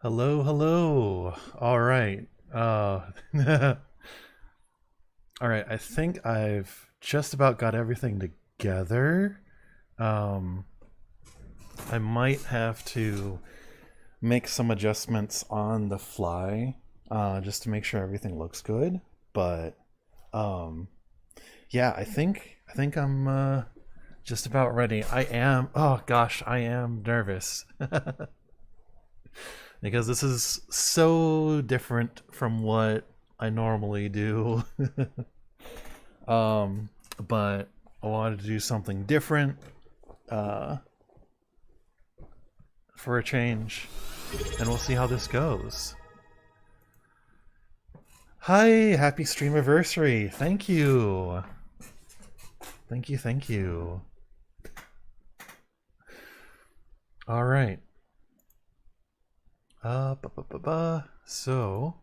Hello, hello. All right. All right. I think I've just about got everything together. Um, I might have to make some adjustments on the fly, just to make sure everything looks good. But um, yeah, I think I'm just about ready. I am. Oh gosh, I am nervous. Because this is so different from what I normally do. um, but I wanted to do something different uh, for a change, and we'll see how this goes. Hi, happy Streamerversary! Thank you, thank you, thank you. All right. So,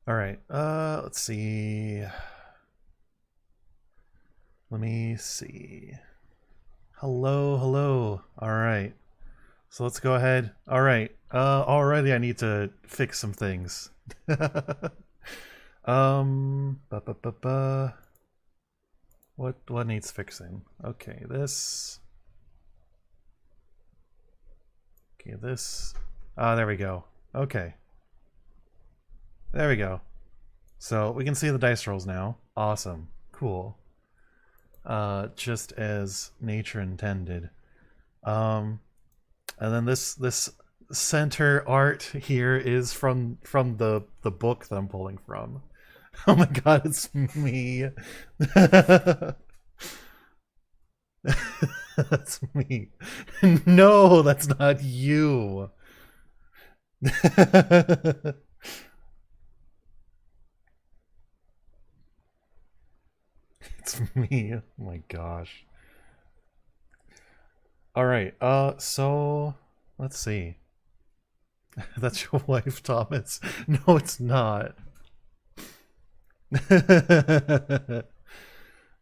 all right. Let's see. Let me see. Hello, hello. All right. So let's go ahead. All right. Already I need to fix some things. Ba, ba, ba, ba. What needs fixing? Okay, this. Okay, this. Ah, there we go. Okay. There we go. So we can see the dice rolls now. Awesome. Cool. Just as nature intended. Um, and then this center art here is from the book that I'm pulling from. Oh my god, it's me. That's me. No, that's not you. It's me. Oh my gosh. All right. So let's see. That's your wife, Thomas. No, it's not.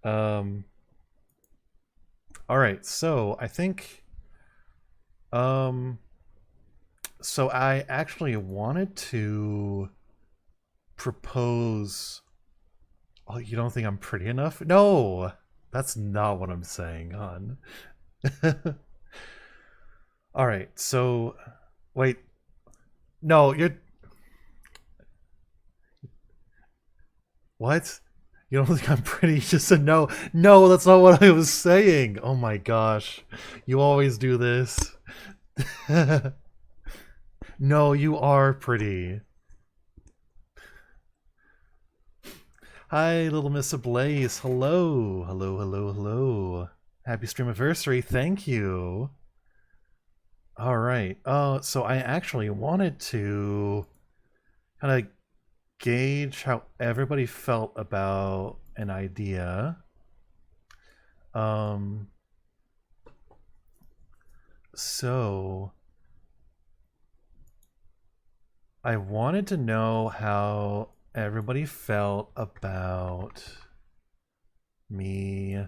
um. All right. So I think. Um. So I actually wanted to propose. Oh, you don't think I'm pretty enough? No, that's not what I'm saying, hon. All right. So wait. No, you're what? You don't think I'm pretty? Just a no. No, that's not what I was saying. Oh my gosh. You always do this. No, you are pretty. Hi, little Miss Ablaze. Hello. Hello, hello, hello. Happy Streamiversary. Thank you. All right. So I actually wanted to kind of gauge how everybody felt about an idea. Um, so I wanted to know how everybody felt about me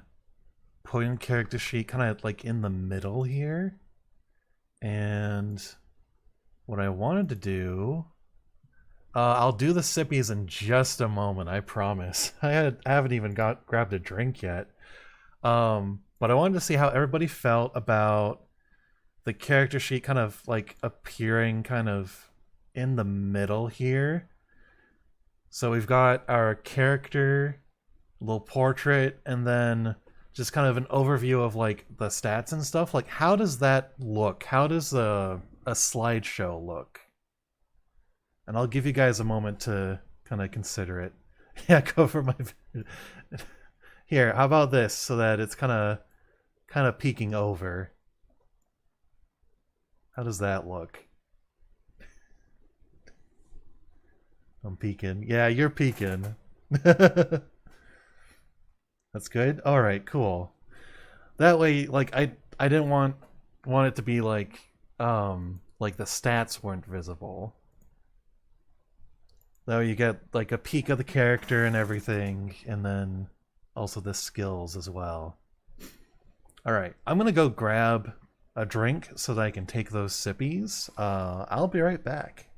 putting character sheet kind of like in the middle here. And what I wanted to do, I'll do the sippies in just a moment, I promise. I haven't even grabbed a drink yet. But I wanted to see how everybody felt about the character sheet kind of like appearing kind of in the middle here. So we've got our character, little portrait, and then just kind of an overview of like the stats and stuff. Like, how does that look? How does a slideshow look? And I'll give you guys a moment to kind of consider it. Yeah, go for my. Here, how about this so that it's kind of peeking over? How does that look? I'm peeking. Yeah, you're peeking. That's good. All right, cool. That way, like I didn't want it to be like the stats weren't visible. That way you get like a peek of the character and everything, and then also the skills as well. Alright, I'm gonna go grab a drink so that I can take those sippies. I'll be right back.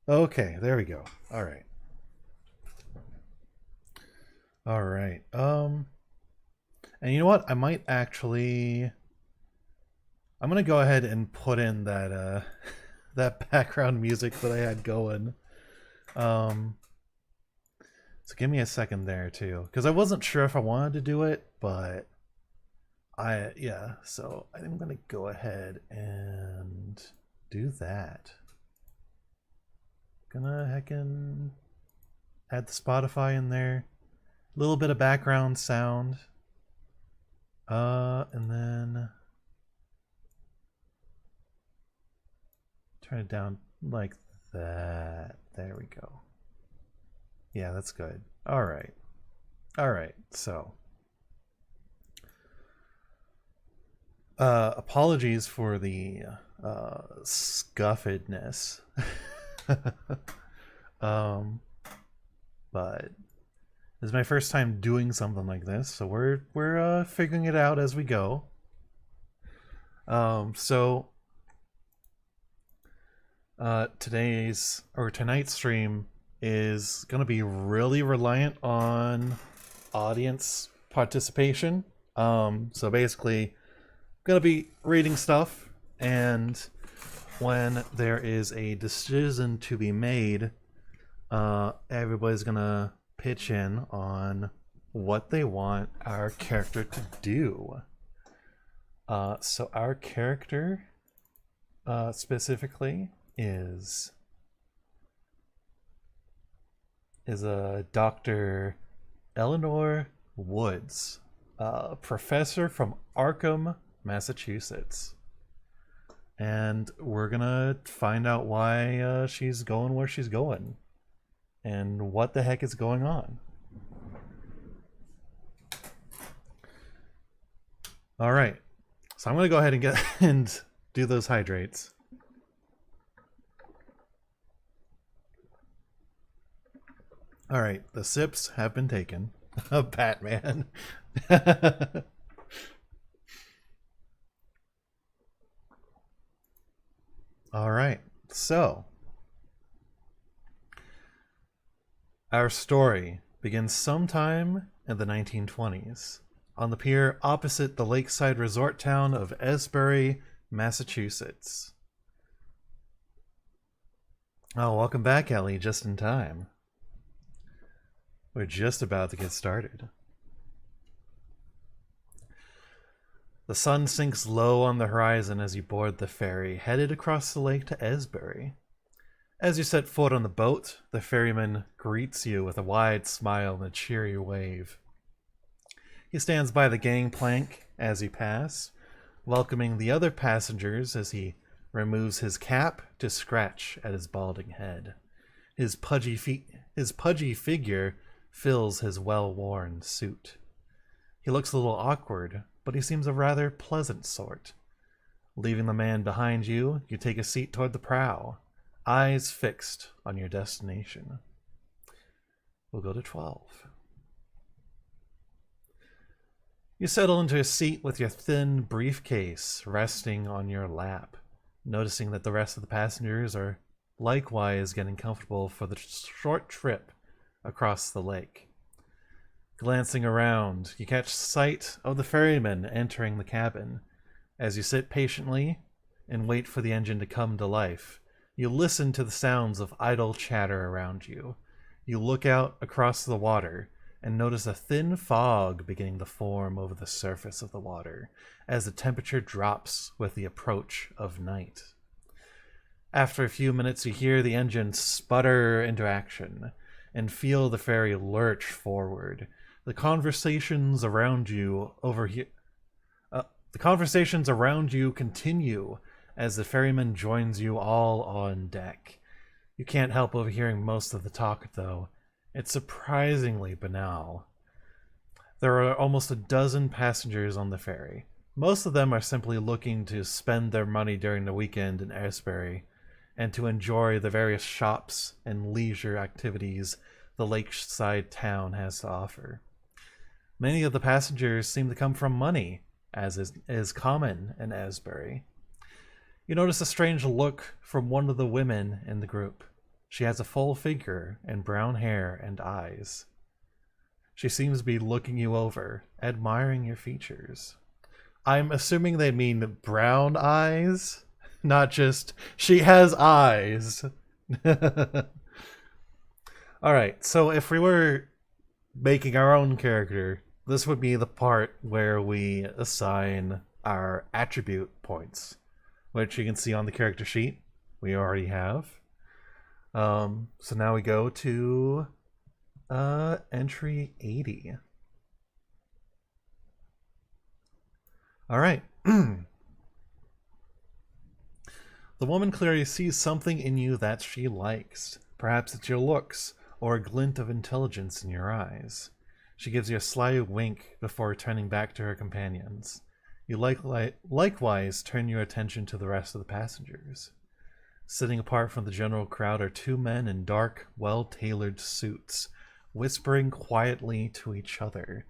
Okay, there we go. Alright. Alright. And you know what? I might actually... I'm gonna go ahead and put in that that background music that I had going. So give me a second there too, because I wasn't sure if I wanted to do it, but so I'm gonna go ahead and do that. Gonna heckin' add the Spotify in there. A little bit of background sound. And then turn it down like that. There we go. Yeah, that's good. Alright. Alright, so. Apologies for the scuffedness. But this is my first time doing something like this, so we're figuring it out as we go. Tonight's stream is gonna be really reliant on audience participation. So basically, gonna be reading stuff, and when there is a decision to be made, everybody's gonna pitch in on what they want our character to do. So our character specifically is a Dr. Eleanor Woods, professor from Arkham, Massachusetts. And we're gonna find out why she's going where she's going and what the heck is going on. All right, so I'm gonna go ahead and get and do those hydrates. All right, the sips have been taken. Batman. All right, so our story begins sometime in the 1920s on the pier opposite the lakeside resort town of Esbury, Massachusetts. Oh, welcome back, Ellie, just in time. We're just about to get started. The sun sinks low on the horizon as you board the ferry, headed across the lake to Esbury. As you set foot on the boat, the ferryman greets you with a wide smile and a cheery wave. He stands by the gangplank as you pass, welcoming the other passengers as he removes his cap to scratch at his balding head. His pudgy figure fills his well-worn suit. He looks a little awkward, but he seems a rather pleasant sort. Leaving the man behind you, you take a seat toward the prow, eyes fixed on your destination. We'll go to 12. You settle into a seat with your thin briefcase resting on your lap, noticing that the rest of the passengers are likewise getting comfortable for the short trip across the lake. Glancing around, you catch sight of the ferryman entering the cabin. As you sit patiently and wait for the engine to come to life, you listen to the sounds of idle chatter around you. You look out across the water and notice a thin fog beginning to form over the surface of the water as the temperature drops with the approach of night. After a few minutes, you hear the engine sputter into action and feel the ferry lurch forward. The conversations around you continue as the ferryman joins you all on deck. You can't help overhearing most of the talk, though. It's surprisingly banal. There are almost a dozen passengers on the ferry. Most of them are simply looking to spend their money during the weekend in Aylesbury and to enjoy the various shops and leisure activities the lakeside town has to offer. Many of the passengers seem to come from money, as is common in Aylesbury. You notice a strange look from one of the women in the group. She has a full figure and brown hair and eyes. She seems to be looking you over, admiring your features. I'm assuming they mean brown eyes, not just she has eyes. Alright, so if we were making our own character, this would be the part where we assign our attribute points, which you can see on the character sheet. We already have. So now we go to entry 80. All right. The woman clearly sees something in you that she likes. Perhaps it's your looks or a glint of intelligence in your eyes. She gives you a sly wink before turning back to her companions. You likewise turn your attention to the rest of the passengers. Sitting apart from the general crowd are two men in dark, well-tailored suits, whispering quietly to each other.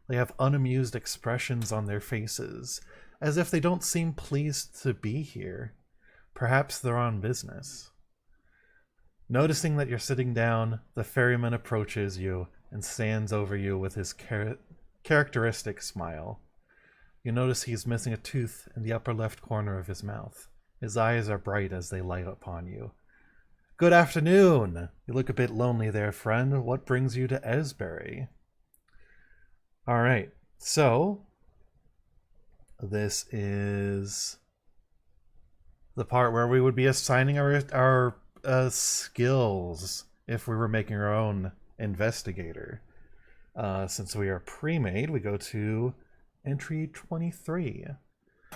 They have unamused expressions on their faces, as if they don't seem pleased to be here. Perhaps they're on business. Noticing that you're sitting down, the ferryman approaches you and stands over you with his characteristic smile. You notice he's missing a tooth in the upper left corner of his mouth. His eyes are bright as they light upon you. Good afternoon! You look a bit lonely there, friend. What brings you to Aylesbury? Alright, so this is the part where we would be assigning our skills if we were making our own investigator. Since we are pre-made, we go to entry 23.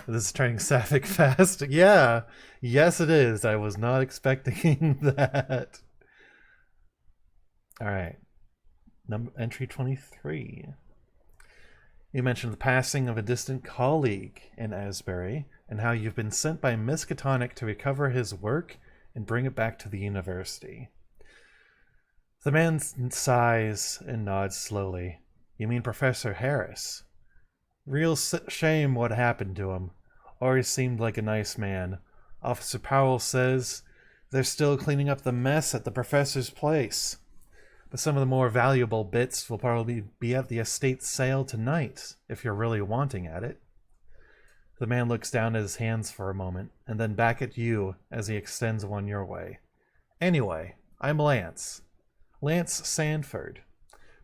This is turning sapphic fast. Yeah, yes it is. I was not expecting that. Alright, entry 23. You mentioned the passing of a distant colleague in Aylesbury, and how you've been sent by Miskatonic to recover his work and bring it back to the university. The man sighs and nods slowly. You mean Professor Harris? Real shame what happened to him. Always seemed like a nice man. Officer Powell says they're still cleaning up the mess at the professor's place. But some of the more valuable bits will probably be at the estate sale tonight, if you're really wanting at it. The man looks down at his hands for a moment, and then back at you as he extends one your way. Anyway, I'm Lance. Lance Sanford.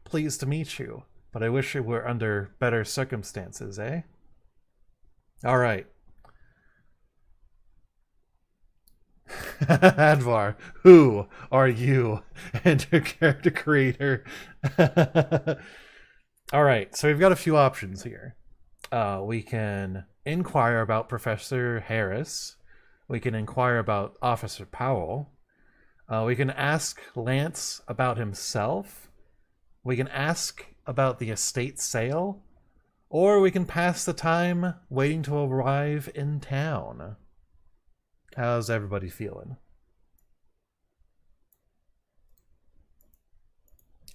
Pleased to meet you, but I wish it were under better circumstances, eh? Alright. Advar, who are you? Enter character creator. Alright, so we've got a few options here. We can inquire about Professor Harris. We can inquire about Officer Powell. We can ask Lance about himself. We can ask about the estate sale, or we can pass the time waiting to arrive in town. How's everybody feeling?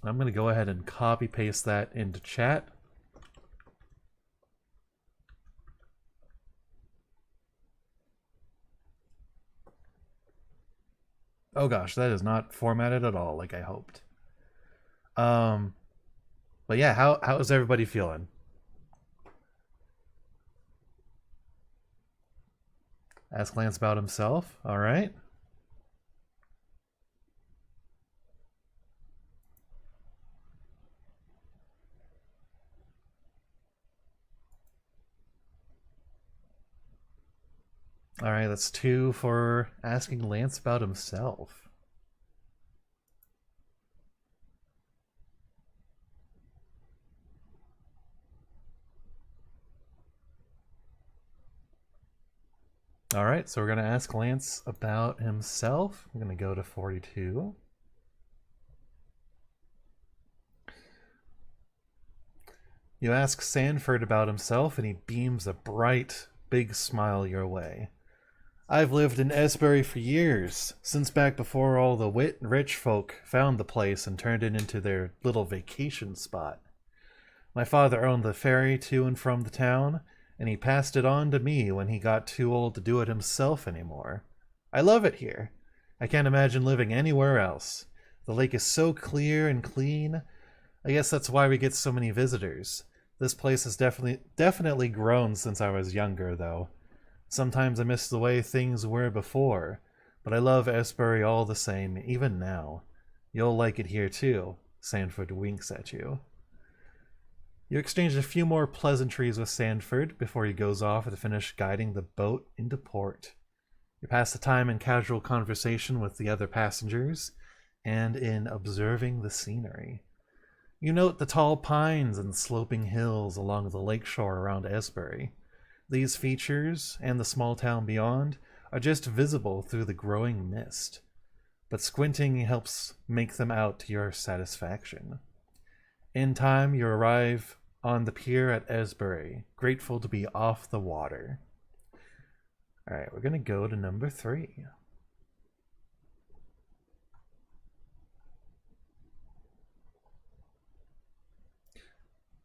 I'm going to go ahead and copy paste that into chat. Oh gosh, that is not formatted at all like I hoped. But yeah, how is everybody feeling? Ask Lance about himself. All right. All right, that's 2 for asking Lance about himself. All right, so we're going to ask Lance about himself. I'm going to go to 42. You ask Sanford about himself, and he beams a bright, big smile your way. I've lived in Esbury for years, since back before all the rich folk found the place and turned it into their little vacation spot. My father owned the ferry to and from the town, and he passed it on to me when he got too old to do it himself anymore. I love it here. I can't imagine living anywhere else. The lake is so clear and clean. I guess that's why we get so many visitors. This place has definitely grown since I was younger, though. Sometimes I miss the way things were before, but I love Esbury all the same, even now. You'll like it here too. Sanford winks at you. You exchange a few more pleasantries with Sanford before he goes off to finish guiding the boat into port. You pass the time in casual conversation with the other passengers and in observing the scenery. You note the tall pines and sloping hills along the lakeshore around Esbury. These features, and the small town beyond, are just visible through the growing mist, but squinting helps make them out to your satisfaction. In time, you arrive on the pier at Esbury, grateful to be off the water. Alright, we're going to go to number 3.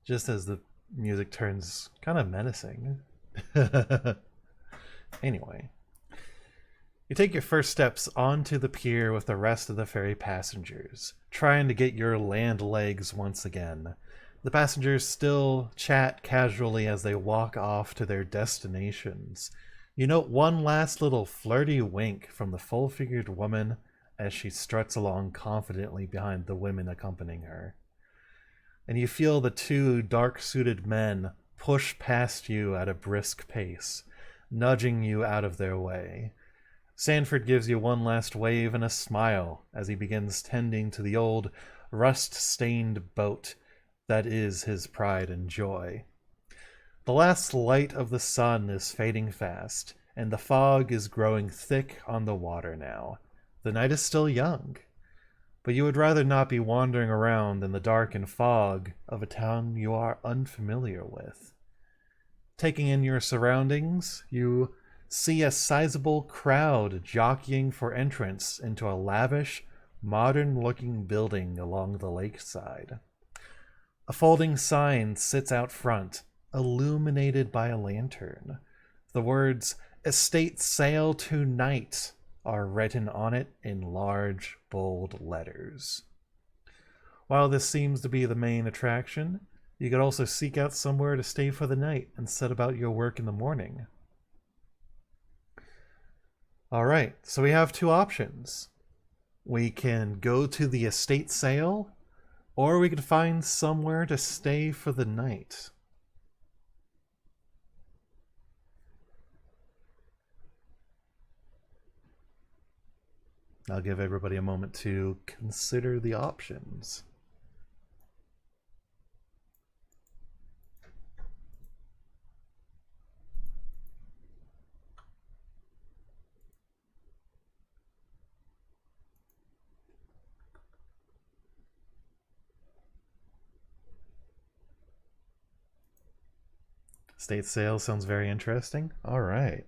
Just as the music turns kind of menacing. Anyway, you take your first steps onto the pier with the rest of the ferry passengers, trying to get your land legs once again. The passengers still chat casually as they walk off to their destinations. You note one last little flirty wink from the full-figured woman as she struts along confidently behind the women accompanying her. And you feel the 2 dark-suited men push past you at a brisk pace, nudging you out of their way. Sanford gives you one last wave and a smile as he begins tending to the old, rust-stained boat that is his pride and joy. The last light of the sun is fading fast, and the fog is growing thick on the water now. The night is still young, but you would rather not be wandering around in the dark and fog of a town you are unfamiliar with. Taking in your surroundings, you see a sizable crowd jockeying for entrance into a lavish, modern-looking building along the lakeside. A folding sign sits out front, illuminated by a lantern. The words, "Estate Sale Tonight," are written on it in large, bold letters. While this seems to be the main attraction, you could also seek out somewhere to stay for the night and set about your work in the morning. Alright, so we have 2 options. We can go to the estate sale, or we could find somewhere to stay for the night. I'll give everybody a moment to consider the options. Estate sale sounds very interesting. All right.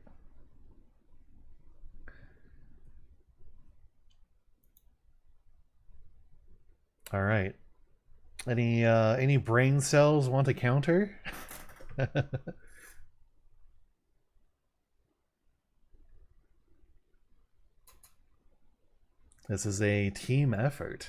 All right. Any brain cells want to counter? This is a team effort.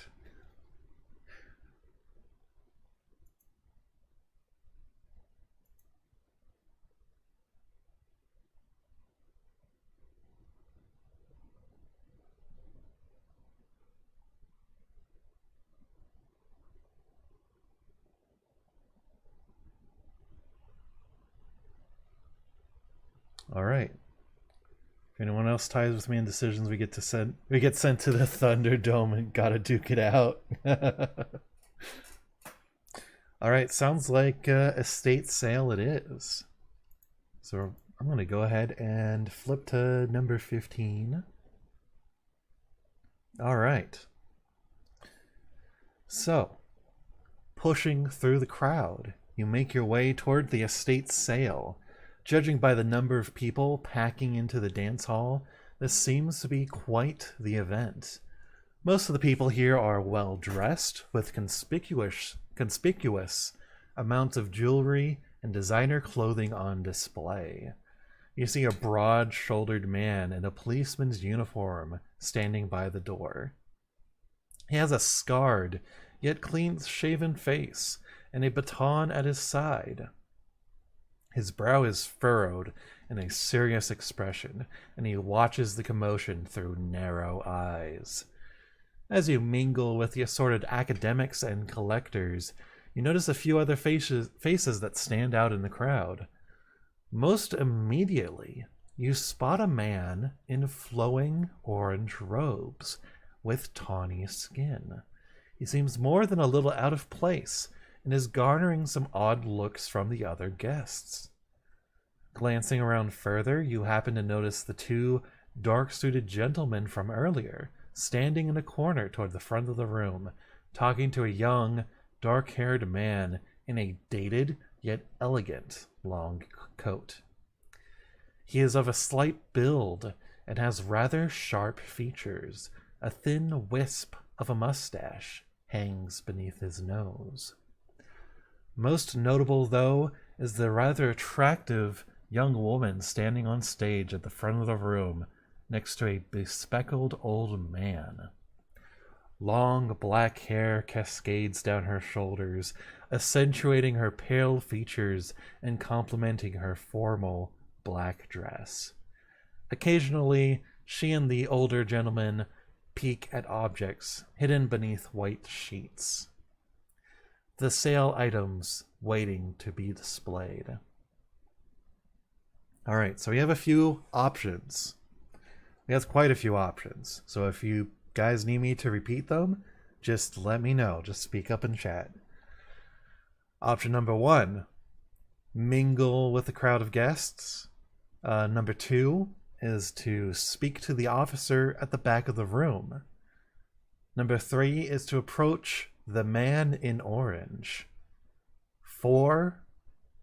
All right. If anyone else ties with me in decisions, we get sent to the Thunderdome and gotta duke it out. All right, sounds like estate sale it is. So I'm gonna go ahead and flip to number 15. All right. So, pushing through the crowd, you make your way toward the estate sale. Judging by the number of people packing into the dance hall, this seems to be quite the event. Most of the people here are well dressed, with conspicuous amounts of jewelry and designer clothing on display. You see a broad-shouldered man in a policeman's uniform standing by the door. He has a scarred, yet clean-shaven face and a baton at his side. His brow is furrowed in a serious expression, and he watches the commotion through narrow eyes. As you mingle with the assorted academics and collectors, you notice a few other faces that stand out in the crowd. Most immediately, you spot a man in flowing orange robes with tawny skin. He seems more than a little out of place and is garnering some odd looks from the other guests. Glancing around further, you happen to notice the two dark-suited gentlemen from earlier, standing in a corner toward the front of the room, talking to a young, dark-haired man in a dated yet elegant long coat. He is of a slight build and has rather sharp features. A thin wisp of a mustache hangs beneath his nose. Most notable, though, is the rather attractive young woman standing on stage at the front of the room next to a bespectacled old man. Long black hair cascades down her shoulders, accentuating her pale features and complementing her formal black dress. Occasionally, she and the older gentleman peek at objects hidden beneath white sheets. The sale items waiting to be displayed. All right, so we have a few options. We have quite a few options. So if you guys need me to repeat them, just let me know. Just speak up in chat. Option number 1, mingle with the crowd of guests. Number 2 is to speak to the officer at the back of the room. Number 3 is to approach the man in orange. 4,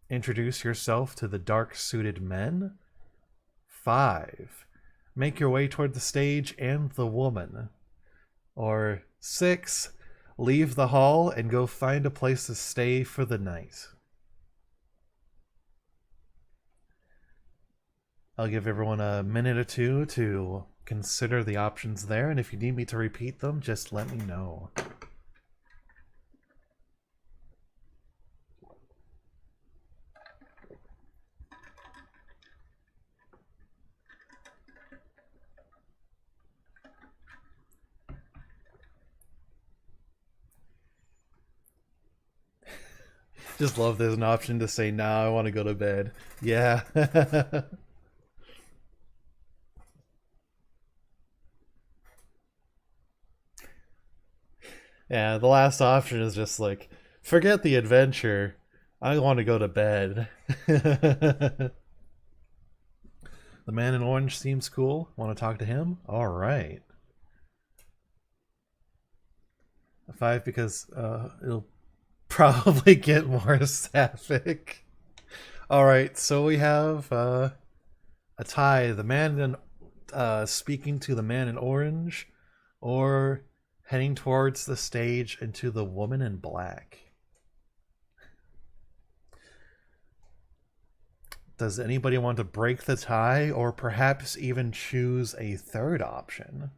introduce yourself to the dark-suited men. 5, make your way toward the stage and the woman. Or 6, leave the hall and go find a place to stay for the night. I'll give everyone a minute or two to consider the options there, and if you need me to repeat them, just let me know. Just love there's an option to say, nah, I want to go to bed. Yeah. Yeah, the last option is just like, forget the adventure. I want to go to bed. The man in orange seems cool. Want to talk to him? All right. 5 because it'll probably get more sapphic. All right, so we have a tie. The man in speaking to the man in orange, or heading towards the stage into the woman in black. Does anybody want to break the tie, or perhaps even choose a third option?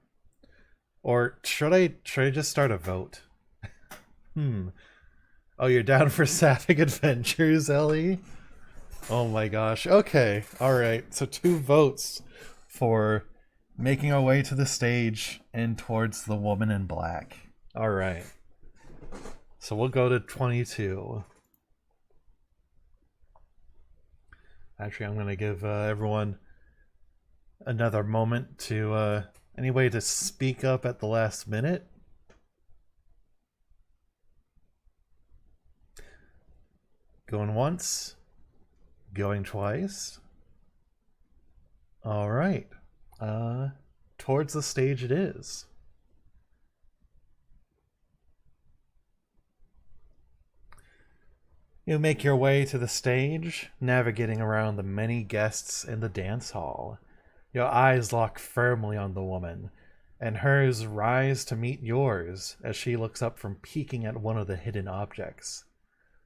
Or should I just start a vote? Oh, you're down for Sapphic Adventures, Ellie? Oh my gosh. Okay. Alright. So 2 votes for making our way to the stage and towards the woman in black. Alright. So we'll go to 22. Actually, I'm going to give everyone another moment to any way to speak up at the last minute. Going once. Going twice. All right. Towards the stage it is. You make your way to the stage, navigating around the many guests in the dance hall. Your eyes lock firmly on the woman, and hers rise to meet yours as she looks up from peeking at one of the hidden objects.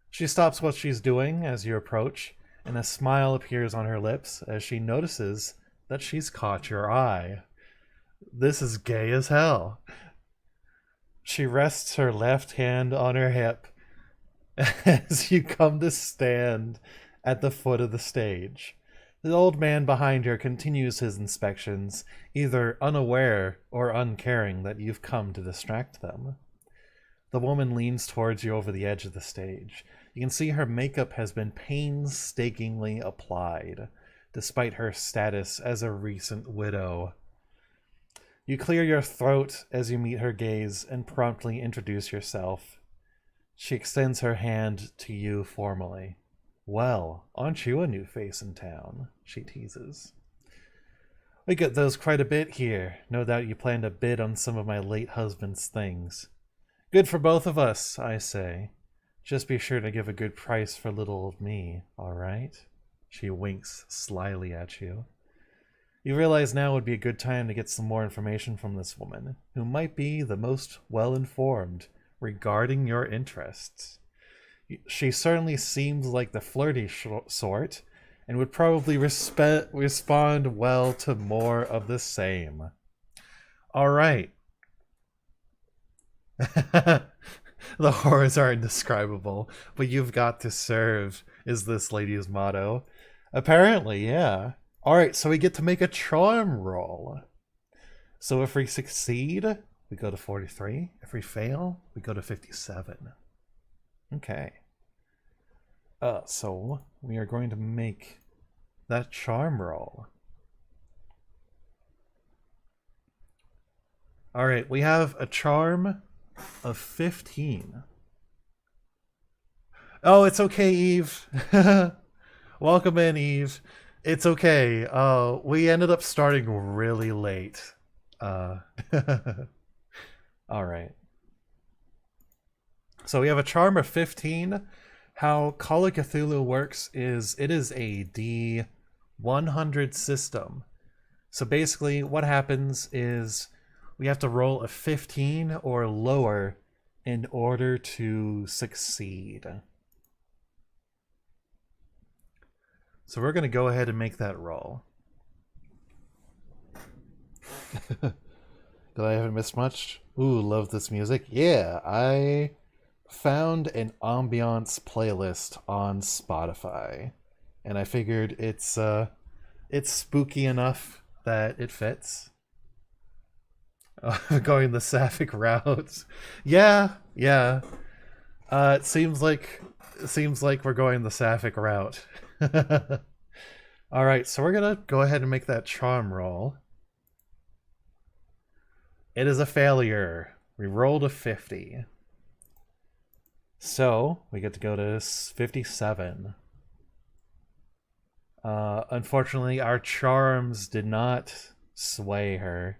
She stops what she's doing as you approach, and a smile appears on her lips as she notices that she's caught your eye. This is gay as hell. She rests her left hand on her hip as you come to stand at the foot of the stage. The old man behind her continues his inspections, either unaware or uncaring that you've come to distract them. The woman leans towards you over the edge of the stage. You can see her makeup has been painstakingly applied, despite her status as a recent widow. You clear your throat as you meet her gaze and promptly introduce yourself. She extends her hand to you formally. Well, aren't you a new face in town? She teases. We get those quite a bit here. No doubt you plan to bid on some of my late husband's things. Good for both of us, I say. Just be sure to give a good price for little old me, all right? She winks slyly at you. You realize now would be a good time to get some more information from this woman, who might be the most well-informed regarding your interests. She certainly seems like the flirty sort, and would probably respond well to more of the same. All right. The horrors are indescribable, but you've got to serve, is this lady's motto. Apparently, yeah. All right, so we get to make a charm roll. So if we succeed, we go to 43. If we fail, we go to 57. Okay. So we are going to make that charm roll. All right, we have a charm of 15. Oh, it's okay, Eve. Welcome in, Eve. It's okay. We ended up starting really late. All right. So we have a charm of 15. How Call of Cthulhu works is it is a D100 system. So basically what happens is we have to roll a 15 or lower in order to succeed. So we're going to go ahead and make that roll. Did I haven't missed much? Ooh, love this music. Yeah, I found an ambiance playlist on Spotify, and I figured it's spooky enough that it fits. Going the sapphic route. Yeah. It seems like we're going the sapphic route. All right, so we're gonna go ahead and make that charm roll. It is a failure. We rolled a 50. So we get to go to 57. Unfortunately, our charms did not sway her.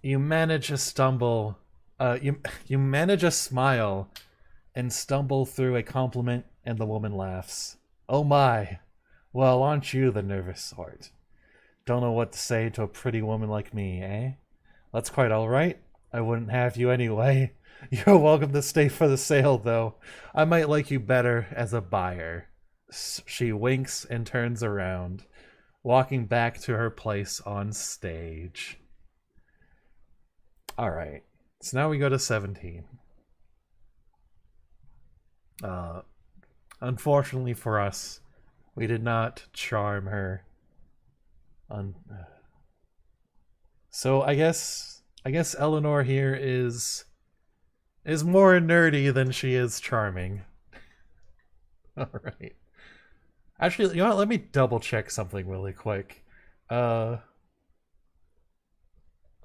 You manage a stumble. You manage a smile and stumble through a compliment, and the woman laughs. Oh my. Well, aren't you the nervous sort? Don't know what to say to a pretty woman like me, eh? That's quite alright. I wouldn't have you anyway. You're welcome to stay for the sale, though. I might like you better as a buyer. She winks and turns around, walking back to her place on stage. Alright, so now we go to 17. Unfortunately for us, we did not charm her. So I guess Eleanor here is more nerdy than she is charming. All right. Actually, you know what? Let me double check something really quick. Let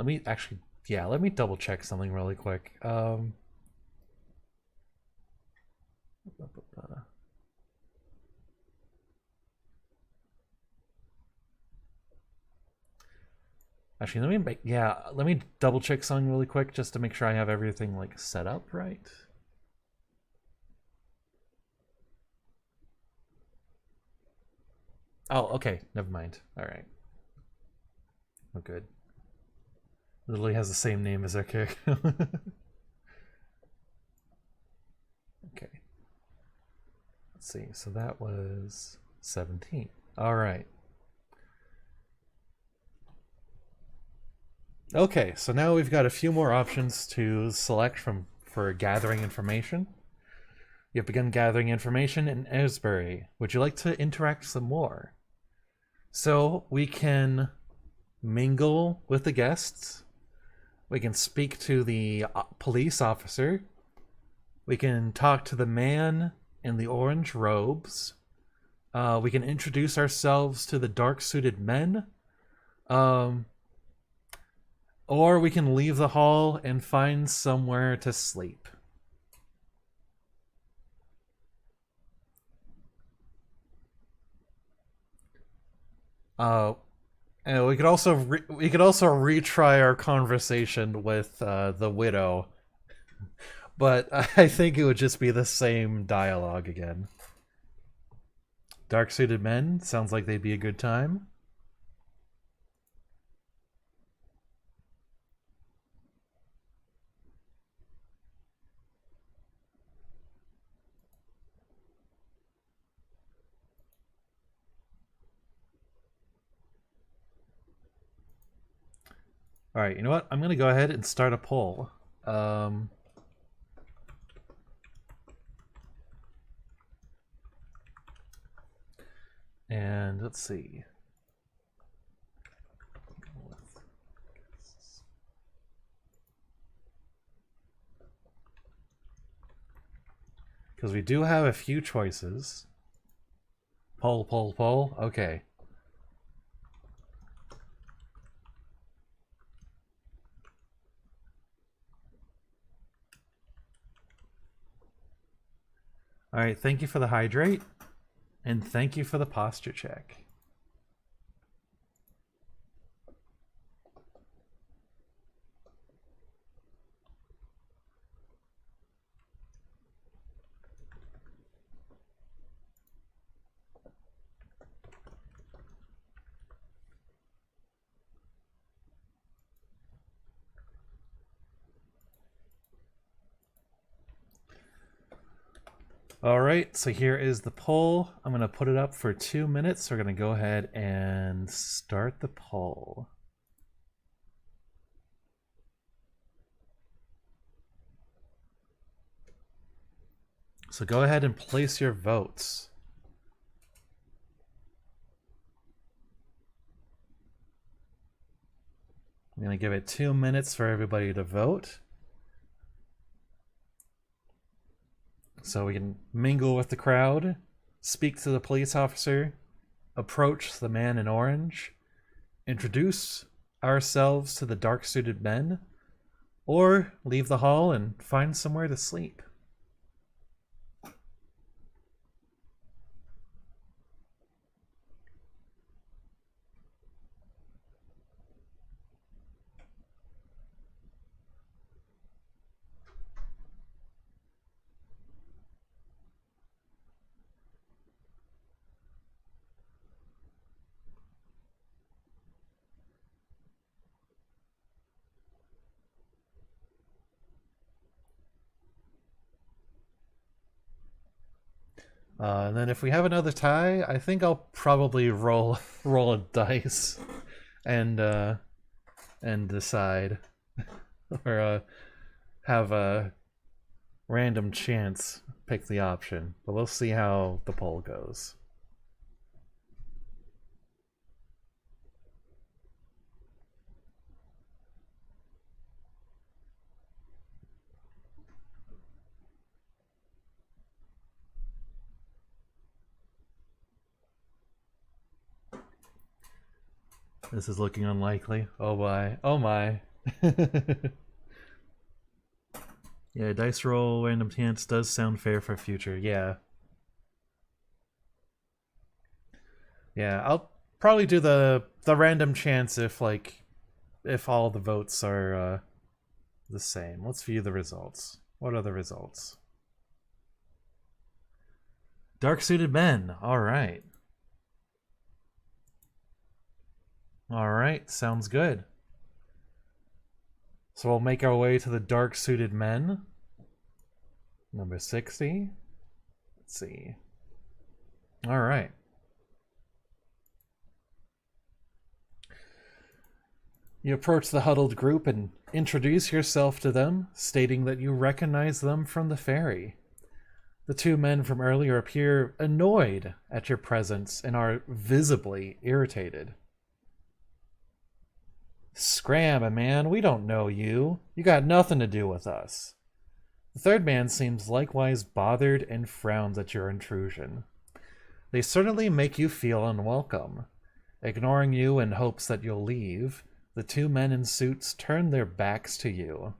me actually, yeah, let me double check something really quick. Actually, let me double check something really quick just to make sure I have everything like set up right. Oh, okay, never mind. All right. Oh, good. Literally has the same name as our character. Okay. Let's see. So that was 17. All right. Okay, so now we've got a few more options to select from for gathering information. You have begun gathering information in Esbury. Would you like to interact some more? So we can mingle with the guests. We can speak to the police officer. We can talk to the man in the orange robes. We can introduce ourselves to the dark-suited men. Or we can leave the hall and find somewhere to sleep. And we could also retry our conversation with the widow, but I think it would just be the same dialogue again. Dark-suited men sounds like they'd be a good time. All right, you know what? I'm gonna go ahead and start a poll. And let's see. Because we do have a few choices. Poll, poll, poll. Okay. All right, thank you for the hydrate. And thank you for the posture check. All right, so here is the poll. I'm going to put it up for 2 minutes. We're going to go ahead and start the poll. So go ahead and place your votes. I'm going to give it 2 minutes for everybody to vote. So we can mingle with the crowd, speak to the police officer, approach the man in orange, introduce ourselves to the dark-suited men, or leave the hall and find somewhere to sleep. And then if we have another tie, I think I'll probably roll a dice and decide, or have a random chance pick the option. But we'll see how the poll goes. This is looking unlikely. Oh my. Oh my. Yeah, dice roll random chance does sound fair for future. Yeah. Yeah, I'll probably do the random chance if all the votes are the same. Let's view the results. What are the results? Dark suited men. All right. All right, sounds good. So we'll make our way to the dark suited men. Number 60. Let's see. All right. You approach the huddled group and introduce yourself to them, stating that you recognize them from the ferry. The two men from earlier appear annoyed at your presence and are visibly irritated. Scram, man, we don't know you. You got nothing to do with us. The third man seems likewise bothered and frowns at your intrusion. They certainly make you feel unwelcome. Ignoring you in hopes that you'll leave, the two men in suits turn their backs to you.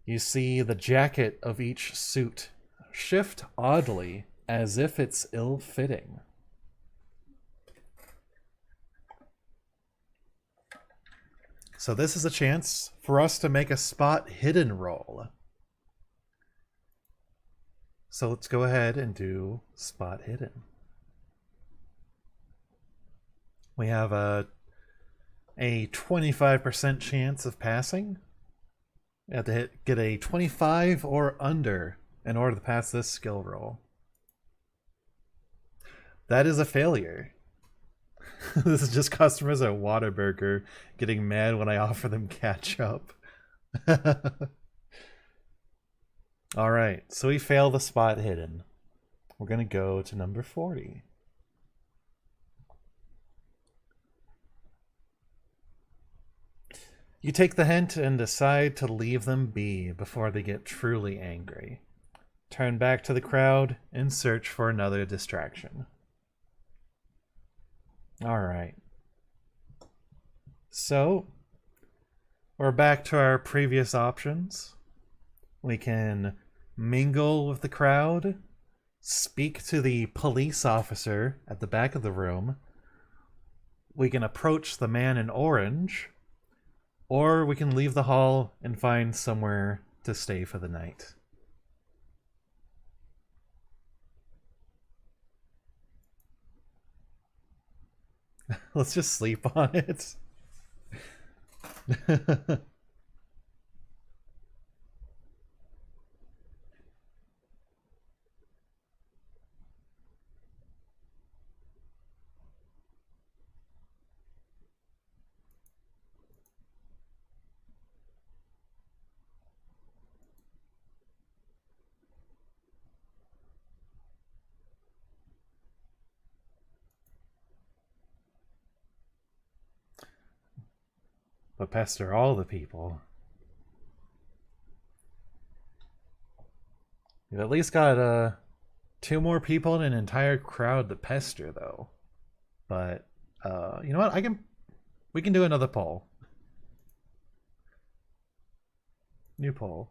You see the jacket of each suit shift oddly, as if it's ill-fitting. So this is a chance for us to make a spot hidden roll. So let's go ahead and do spot hidden. We have a 25% chance of passing. You have to get a 25 or under in order to pass this skill roll. That is a failure. This is just customers at Whataburger getting mad when I offer them ketchup. Alright, so we fail the spot hidden. We're going to go to number 40. You take the hint and decide to leave them be before they get truly angry. Turn back to the crowd and search for another distraction. Alright. So, we're back to our previous options. We can mingle with the crowd, speak to the police officer at the back of the room. We can approach the man in orange, or we can leave the hall and find somewhere to stay for the night. Let's just sleep on it. But pester all the people. You've at least got 2 more people in an entire crowd to pester, though. But you know what? We can do another poll. New poll.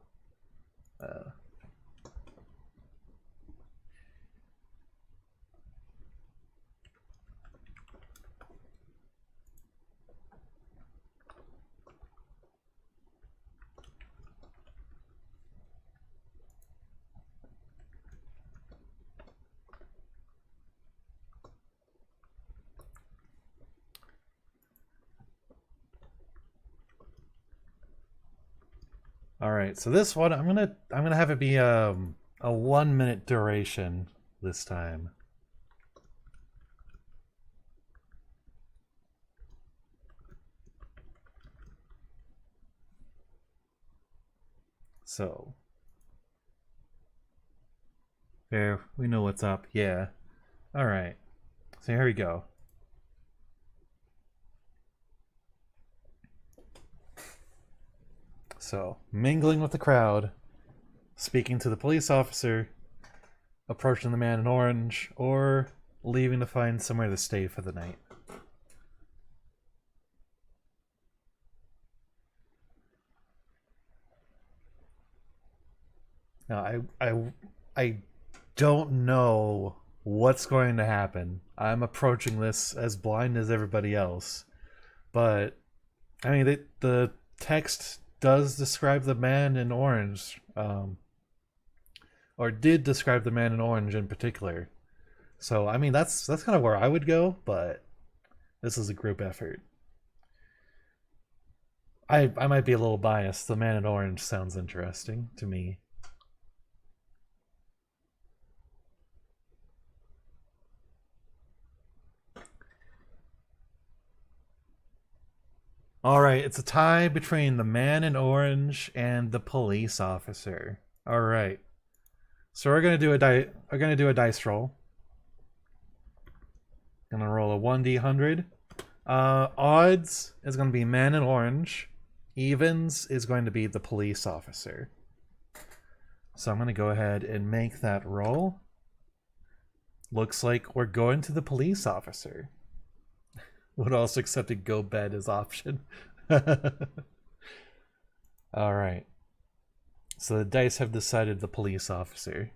All right, so this one I'm gonna have it be a 1 minute duration this time. So, there, we know what's up. Yeah. Alright. So here we go. So, mingling with the crowd, speaking to the police officer, approaching the man in orange, or leaving to find somewhere to stay for the night. Now, I don't know what's going to happen. I'm approaching this as blind as everybody else. But, I mean, the text does describe the man in orange, or did describe the man in orange in particular. So, I mean, that's kind of where I would go, but this is a group effort. I might be a little biased. The man in orange sounds interesting to me. Alright, it's a tie between the man in orange and the police officer. Alright. So we're gonna do a dice roll. Gonna roll a 1d100. Odds is gonna be man in orange. Evens is going to be the police officer. So I'm gonna go ahead and make that roll. Looks like we're going to the police officer. Would also accept a go bed as option. Alright. So the dice have decided the police officer.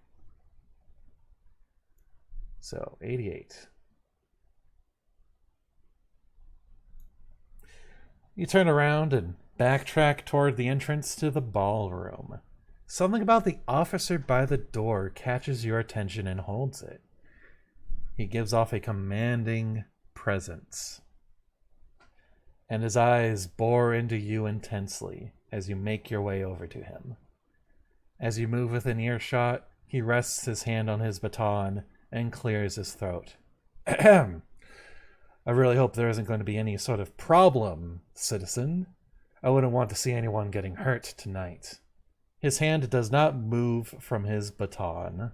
So, 88. You turn around and backtrack toward the entrance to the ballroom. Something about the officer by the door catches your attention and holds it. He gives off a commanding presence, and his eyes bore into you intensely as you make your way over to him. As you move within earshot, he rests his hand on his baton and clears his throat. Ahem. I really hope there isn't going to be any sort of problem, citizen. I wouldn't want to see anyone getting hurt tonight. His hand does not move from his baton.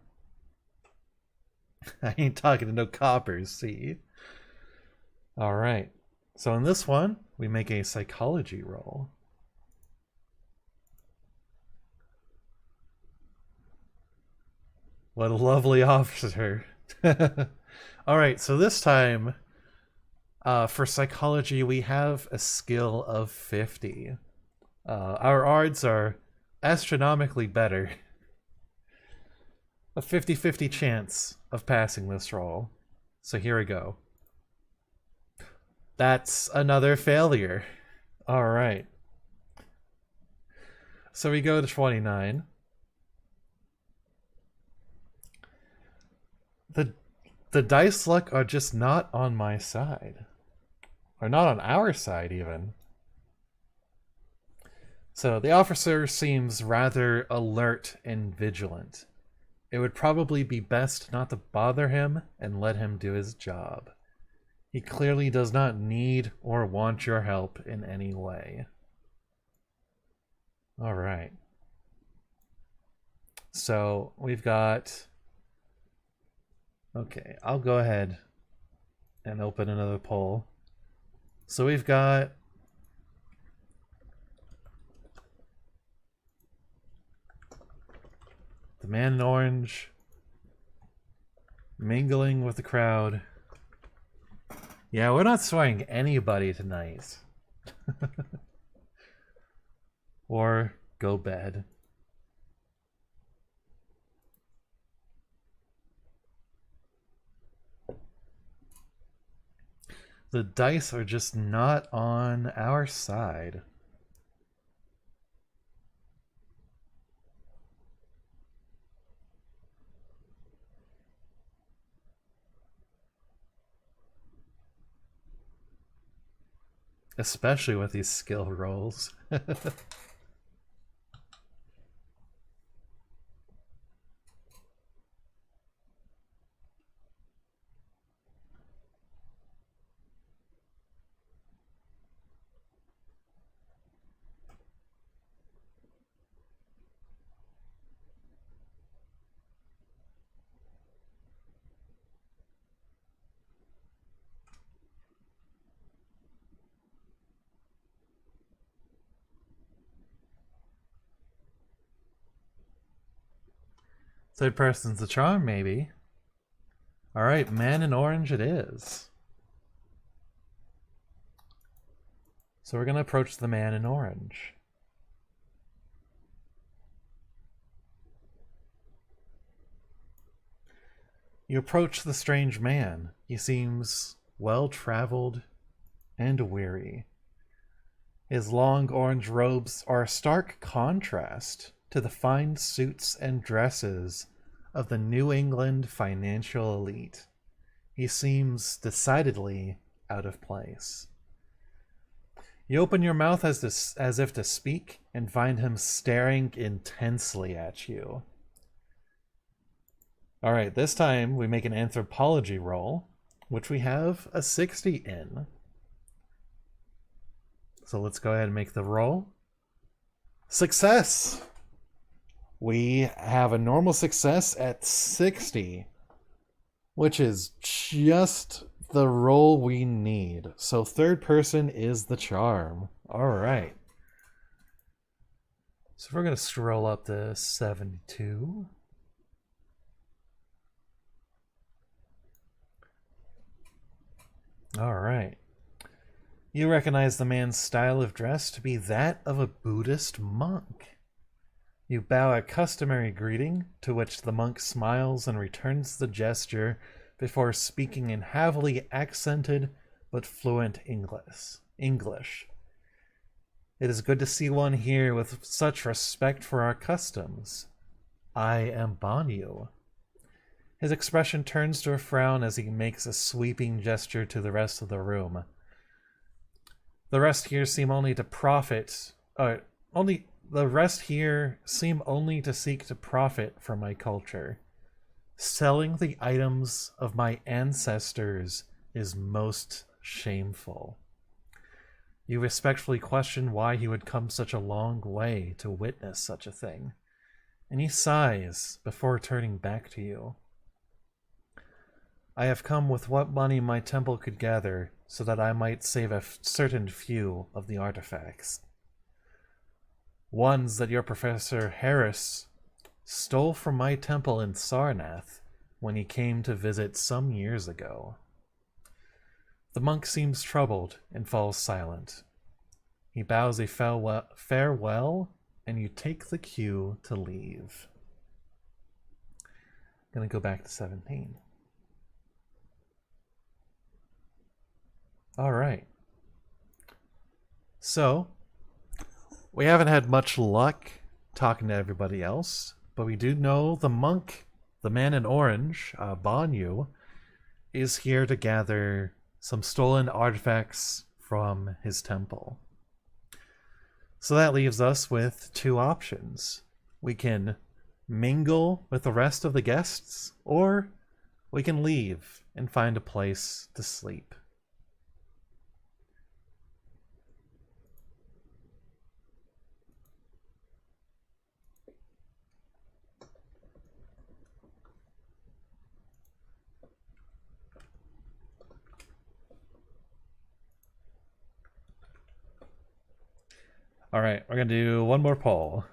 I ain't talking to no coppers, see? Alright. So in this one, we make a psychology roll. What a lovely officer. Alright, so this time, for psychology, we have a skill of 50. Our odds are astronomically better. A 50-50 chance of passing this roll. So here we go. That's another failure. Alright. So we go to 29. The dice luck are just not on my side. Or not on our side, even. So the officer seems rather alert and vigilant. It would probably be best not to bother him and let him do his job. He clearly does not need or want your help in any way. Alright. So we've got... Okay, I'll go ahead and open another poll. So we've got... the man in orange mingling with the crowd. Yeah, we're not swaying anybody tonight. Or go bed. The dice are just not on our side. Especially with these skill rolls. Third person's the charm, maybe. Alright, man in orange it is. So we're going to approach the man in orange. You approach the strange man. He seems well-traveled and weary. His long orange robes are a stark contrast to the fine suits and dresses of the New England financial elite. He seems decidedly out of place. You open your mouth as if to speak and find him staring intensely at you. Alright, this time we make an anthropology roll, which we have a 60 in. So let's go ahead and make the roll. Success! We have a normal success at 60, which is just the roll we need. So third person is the charm. Alright. So we're going to scroll up to 72. Alright. You recognize the man's style of dress to be that of a Buddhist monk. You bow a customary greeting, to which the monk smiles and returns the gesture before speaking in heavily accented but fluent English. It is good to see one here with such respect for our customs. I am Banyu. His expression turns to a frown as he makes a sweeping gesture to the rest of the room. The rest here seem only to seek to profit from my culture. Selling the items of my ancestors is most shameful. You respectfully question why he would come such a long way to witness such a thing, and he sighs before turning back to you. I have come with what money my temple could gather, so that I might save a certain few of the artifacts. Ones that your Professor Harris stole from my temple in Sarnath when he came to visit some years ago. The monk seems troubled and falls silent. He bows a farewell, and you take the cue to leave. I'm going to go back to 17. Alright. So, we haven't had much luck talking to everybody else, but we do know the monk, the man in orange, Banyu, is here to gather some stolen artifacts from his temple. So that leaves us with two options. We can mingle with the rest of the guests, or we can leave and find a place to sleep. Alright, we're gonna do one more poll.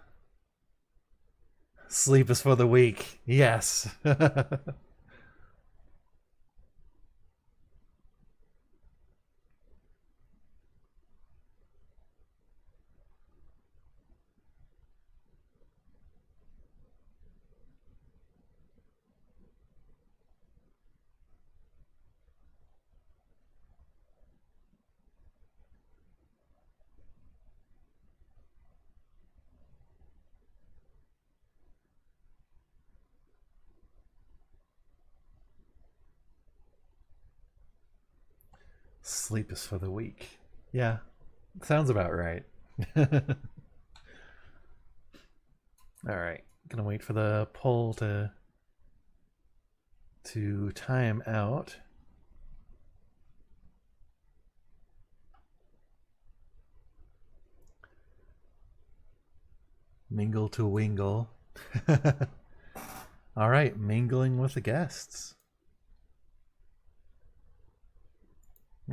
Sleep is for the weak. Yes. Sleep is for the weak. Yeah, sounds about right. Alright, gonna wait for the poll to time out. Mingle to wingle. Alright, mingling with the guests.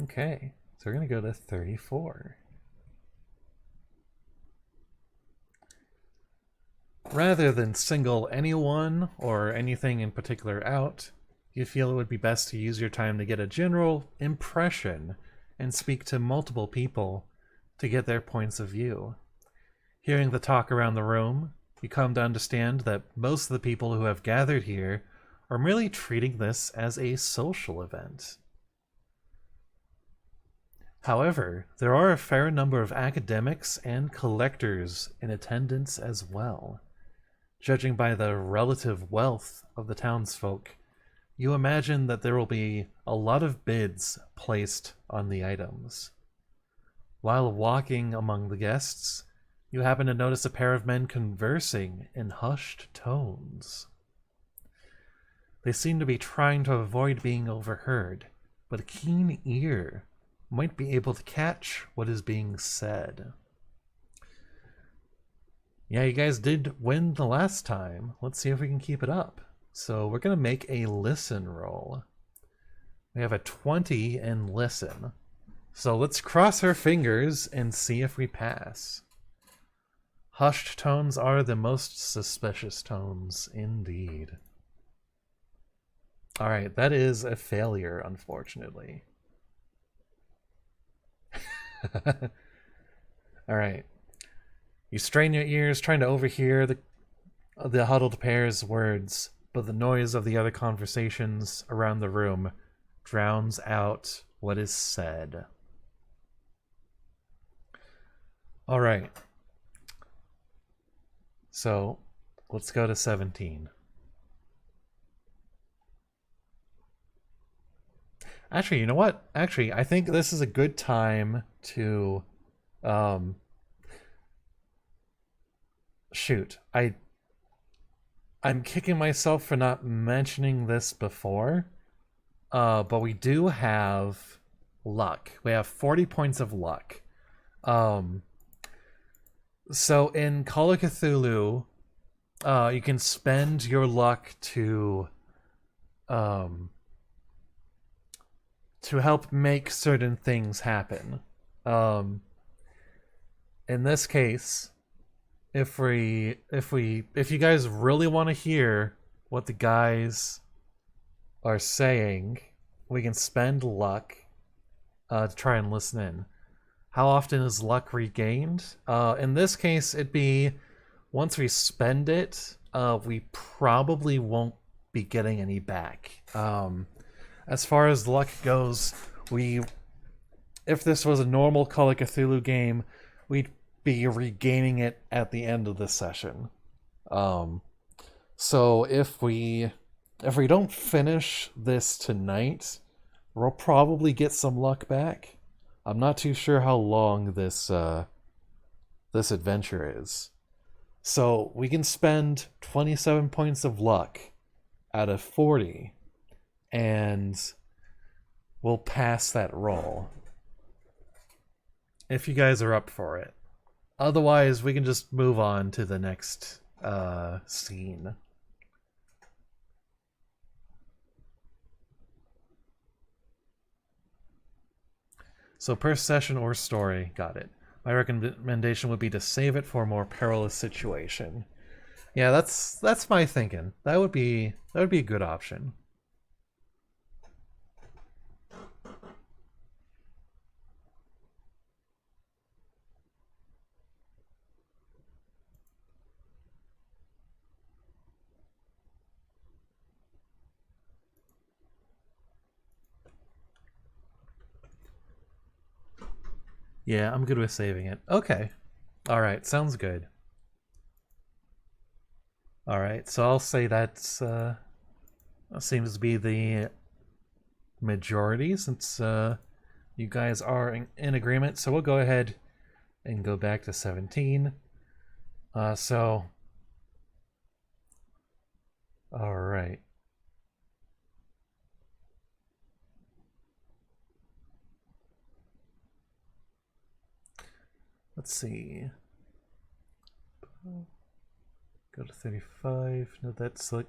Okay, so we're going to go to 34. rather than single anyone or anything in particular out, you feel it would be best to use your time to get a general impression and speak to multiple people to get their points of view. Hearing the talk around the room, you come to understand that most of the people who have gathered here are merely treating this as a social event. However, there are a fair number of academics and collectors in attendance as well. Judging by the relative wealth of the townsfolk, you imagine that there will be a lot of bids placed on the items. While walking among the guests, you happen to notice a pair of men conversing in hushed tones. They seem to be trying to avoid being overheard, but a keen ear might be able to catch what is being said. Yeah, you guys did win the last time. Let's see if we can keep it up. So we're going to make a listen roll. We have a 20 in listen. So let's cross our fingers and see if we pass. Hushed tones are the most suspicious tones, indeed. Alright, that is a failure, unfortunately. Alright. You strain your ears trying to overhear the huddled pair's words, but the noise of the other conversations around the room drowns out what is said. Alright. So, let's go to 17. Actually, you know what? Actually, I think this is a good time to... Shoot. I'm kicking myself for not mentioning this before. But we do have luck. We have 40 points of luck. So in Call of Cthulhu, you can spend your luck to help make certain things happen. In this case, if you guys really want to hear what the guys are saying, we can spend luck to try and listen in. How often is luck regained? In this case, it'd be once we spend it, we probably won't be getting any back. As far as luck goes, if this was a normal Call of Cthulhu game, we'd be regaining it at the end of the session. So if we don't finish this tonight, we'll probably get some luck back. I'm not too sure how long this adventure is. So we can spend 27 points of luck out of 40, and we'll pass that roll. If you guys are up for it. Otherwise, we can just move on to the next scene. So per session or story, got it. My recommendation would be to save it for a more perilous situation. Yeah, that's my thinking. That would be a good option. Yeah, I'm good with saving it. Okay. Alright, sounds good. Alright, so I'll say that seems to be the majority, since you guys are in agreement. So we'll go ahead and go back to 17. Alright. Let's see. Go to 35. No, that's like...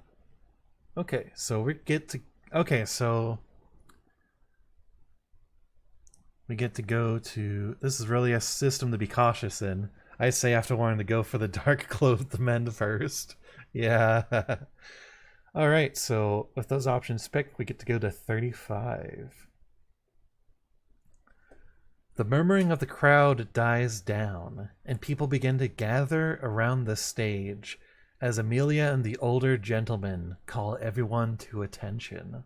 Okay, so we get to... Okay, so... We get to go to... This is really a system to be cautious in. I say after wanting to go for the dark-clothed men first. Yeah. Alright, so with those options picked, we get to go to 35. The murmuring of the crowd dies down, and people begin to gather around the stage as Amelia and the older gentleman call everyone to attention.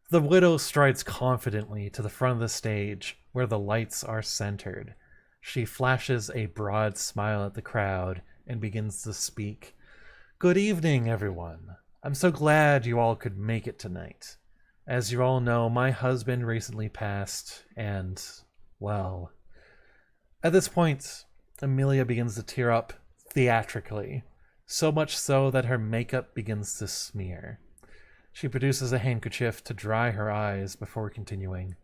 The widow strides confidently to the front of the stage, where the lights are centered. She flashes a broad smile at the crowd and begins to speak. Good evening, everyone. I'm so glad you all could make it tonight. As you all know, my husband recently passed, and, well... At this point, Amelia begins to tear up theatrically, so much so that her makeup begins to smear. She produces a handkerchief to dry her eyes before continuing.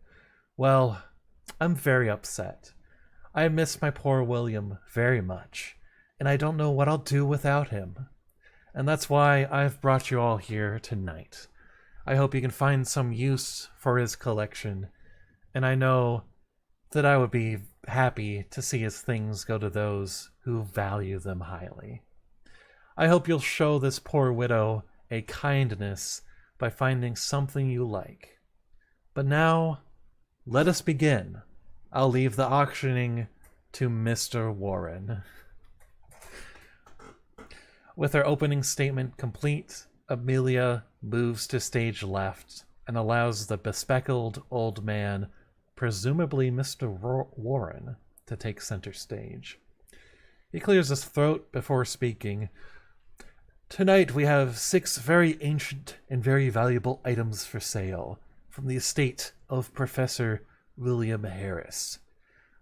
Well, I'm very upset. I miss my poor William very much, and I don't know what I'll do without him. And that's why I've brought you all here tonight. I hope you can find some use for his collection, and I know that I would be happy to see his things go to those who value them highly. I hope you'll show this poor widow a kindness by finding something you like. But now, let us begin. I'll leave the auctioning to Mr. Warren. With her opening statement complete, Amelia moves to stage left and allows the bespectacled old man, presumably Mr. Warren, to take center stage. He clears his throat before speaking. Tonight we have 6 very ancient and very valuable items for sale from the estate of Professor William Harris.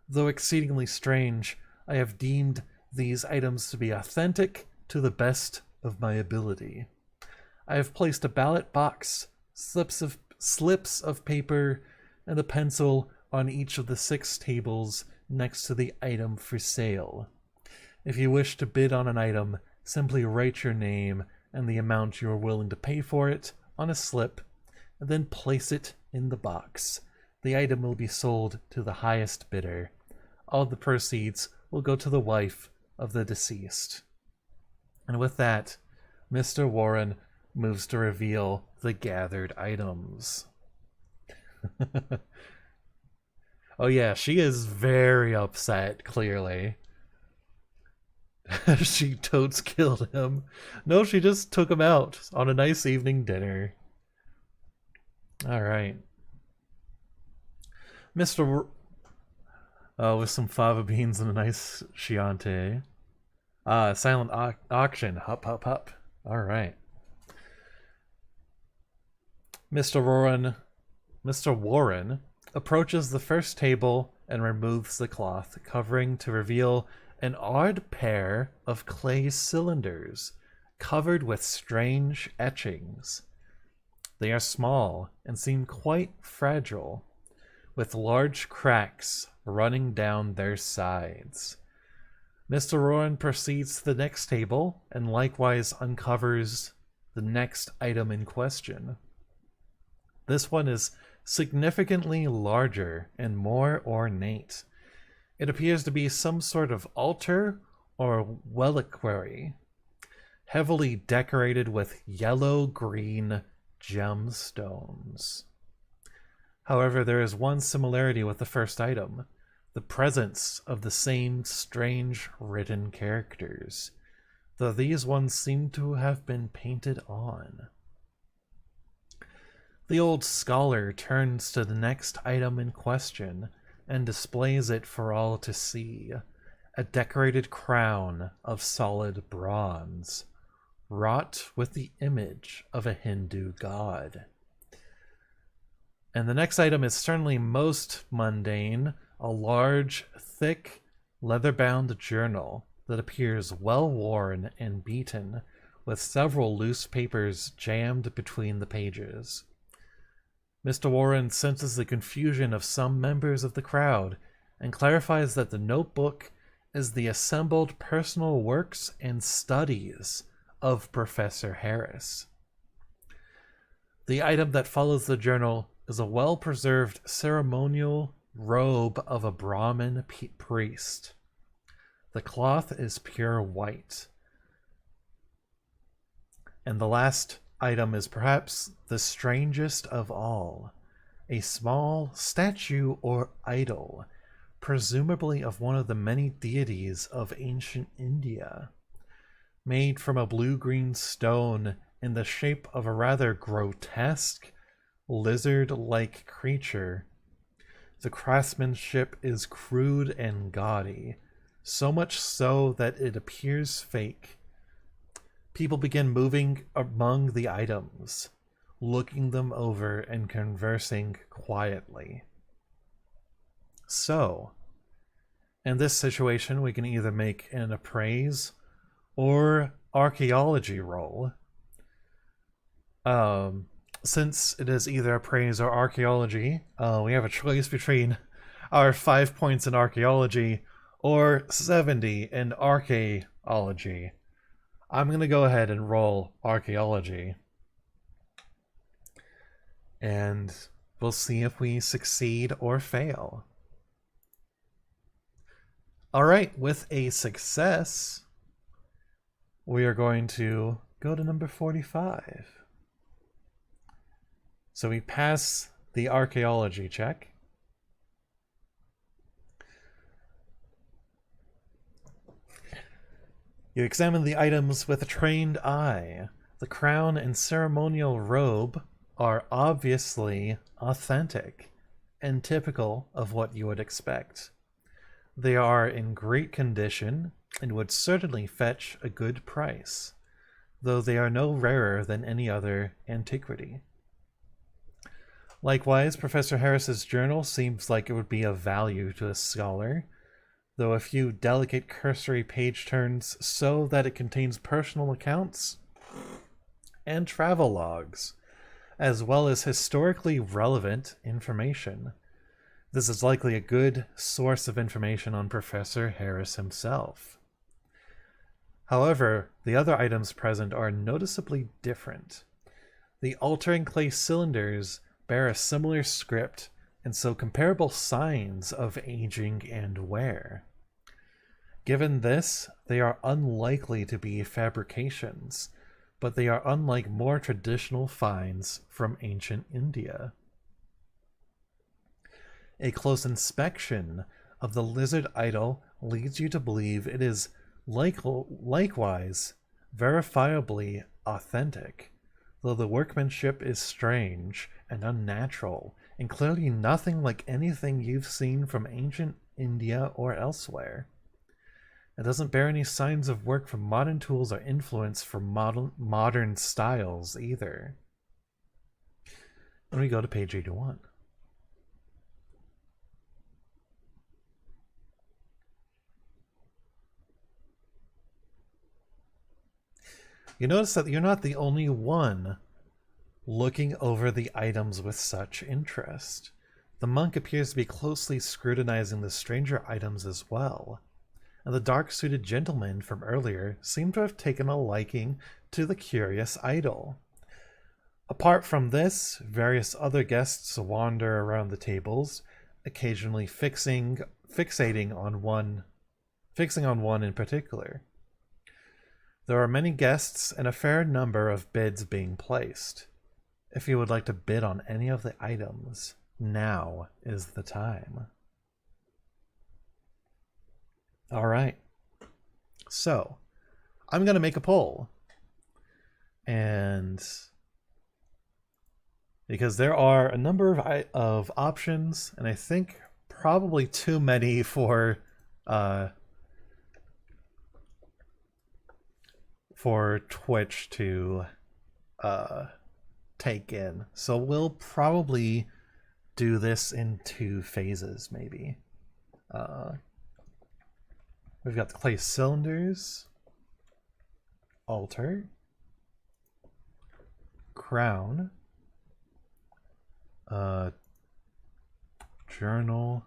Though exceedingly strange, I have deemed these items to be authentic to the best of my ability. I have placed a ballot box, slips of paper, and a pencil on each of the 6 tables next to the item for sale. If you wish to bid on an item, simply write your name and the amount you are willing to pay for it on a slip, and then place it in the box. The item will be sold to the highest bidder. All the proceeds will go to the wife of the deceased. And with that, Mr. Warren moves to reveal the gathered items. Oh yeah, she is very upset, clearly. She totes killed him. No, she just took him out on a nice evening dinner. Alright. Mr. With some fava beans and a nice Chianti. Silent auction. Hup, hup, hup. Alright. Mr. Warren approaches the first table and removes the cloth covering to reveal an odd pair of clay cylinders covered with strange etchings. They are small and seem quite fragile, with large cracks running down their sides. Mr. Warren proceeds to the next table and likewise uncovers the next item in question. This one is significantly larger and more ornate. It appears to be some sort of altar or reliquary, heavily decorated with yellow-green gemstones. However, there is one similarity with the first item: the presence of the same strange written characters, though these ones seem to have been painted on. The old scholar turns to the next item in question and displays it for all to see: a decorated crown of solid bronze, wrought with the image of a Hindu god. And the next item is certainly most mundane: a large, thick, leather-bound journal that appears well-worn and beaten, with several loose papers jammed between the pages. Mr. Warren senses the confusion of some members of the crowd and clarifies that the notebook is the assembled personal works and studies of Professor Harris. The item that follows the journal is a well-preserved ceremonial robe of a Brahmin priest. The cloth is pure white. And the last item is perhaps the strangest of all. A small statue or idol, presumably of one of the many deities of ancient India, made from a blue-green stone in the shape of a rather grotesque, lizard-like creature. The craftsmanship is crude and gaudy, so much so that it appears fake. People begin moving among the items, looking them over and conversing quietly. So, in this situation, we can either make an appraise or archaeology roll. Since it is either appraise or archaeology, we have a choice between our 5 points in archaeology or 70 in archaeology. I'm going to go ahead and roll archaeology. And we'll see if we succeed or fail. Alright, with a success, we are going to go to number 45. So we pass the archaeology check. You examine the items with a trained eye. The crown and ceremonial robe are obviously authentic and typical of what you would expect. They are in great condition and would certainly fetch a good price, though they are no rarer than any other antiquity. Likewise, Professor Harris's journal seems like it would be of value to a scholar, though a few delicate cursory page turns show that it contains personal accounts and travel logs, as well as historically relevant information. This is likely a good source of information on Professor Harris himself. However, the other items present are noticeably different. The altar and clay cylinders bear a similar script and so comparable signs of aging and wear. Given this, they are unlikely to be fabrications, but they are unlike more traditional finds from ancient India. A close inspection of the lizard idol leads you to believe it is likewise verifiably authentic, though the workmanship is strange and unnatural, and clearly nothing like anything you've seen from ancient India or elsewhere. It doesn't bear any signs of work from modern tools or influence from modern styles either. And we go to page 81. You notice that you're not the only one looking over the items with such interest. The monk appears to be closely scrutinizing the stranger items as well, and the dark-suited gentleman from earlier seemed to have taken a liking to the curious idol. Apart from this, various other guests wander around the tables, occasionally fixing on one in particular. There are many guests and a fair number of bids being placed. If you would like to bid on any of the items, now is the time. Alright, so I'm going to make a poll. And because there are a number of options, and I think probably too many for Twitch to take in. So we'll probably do this in 2 phases, maybe. We've got the clay cylinders, altar, crown, journal,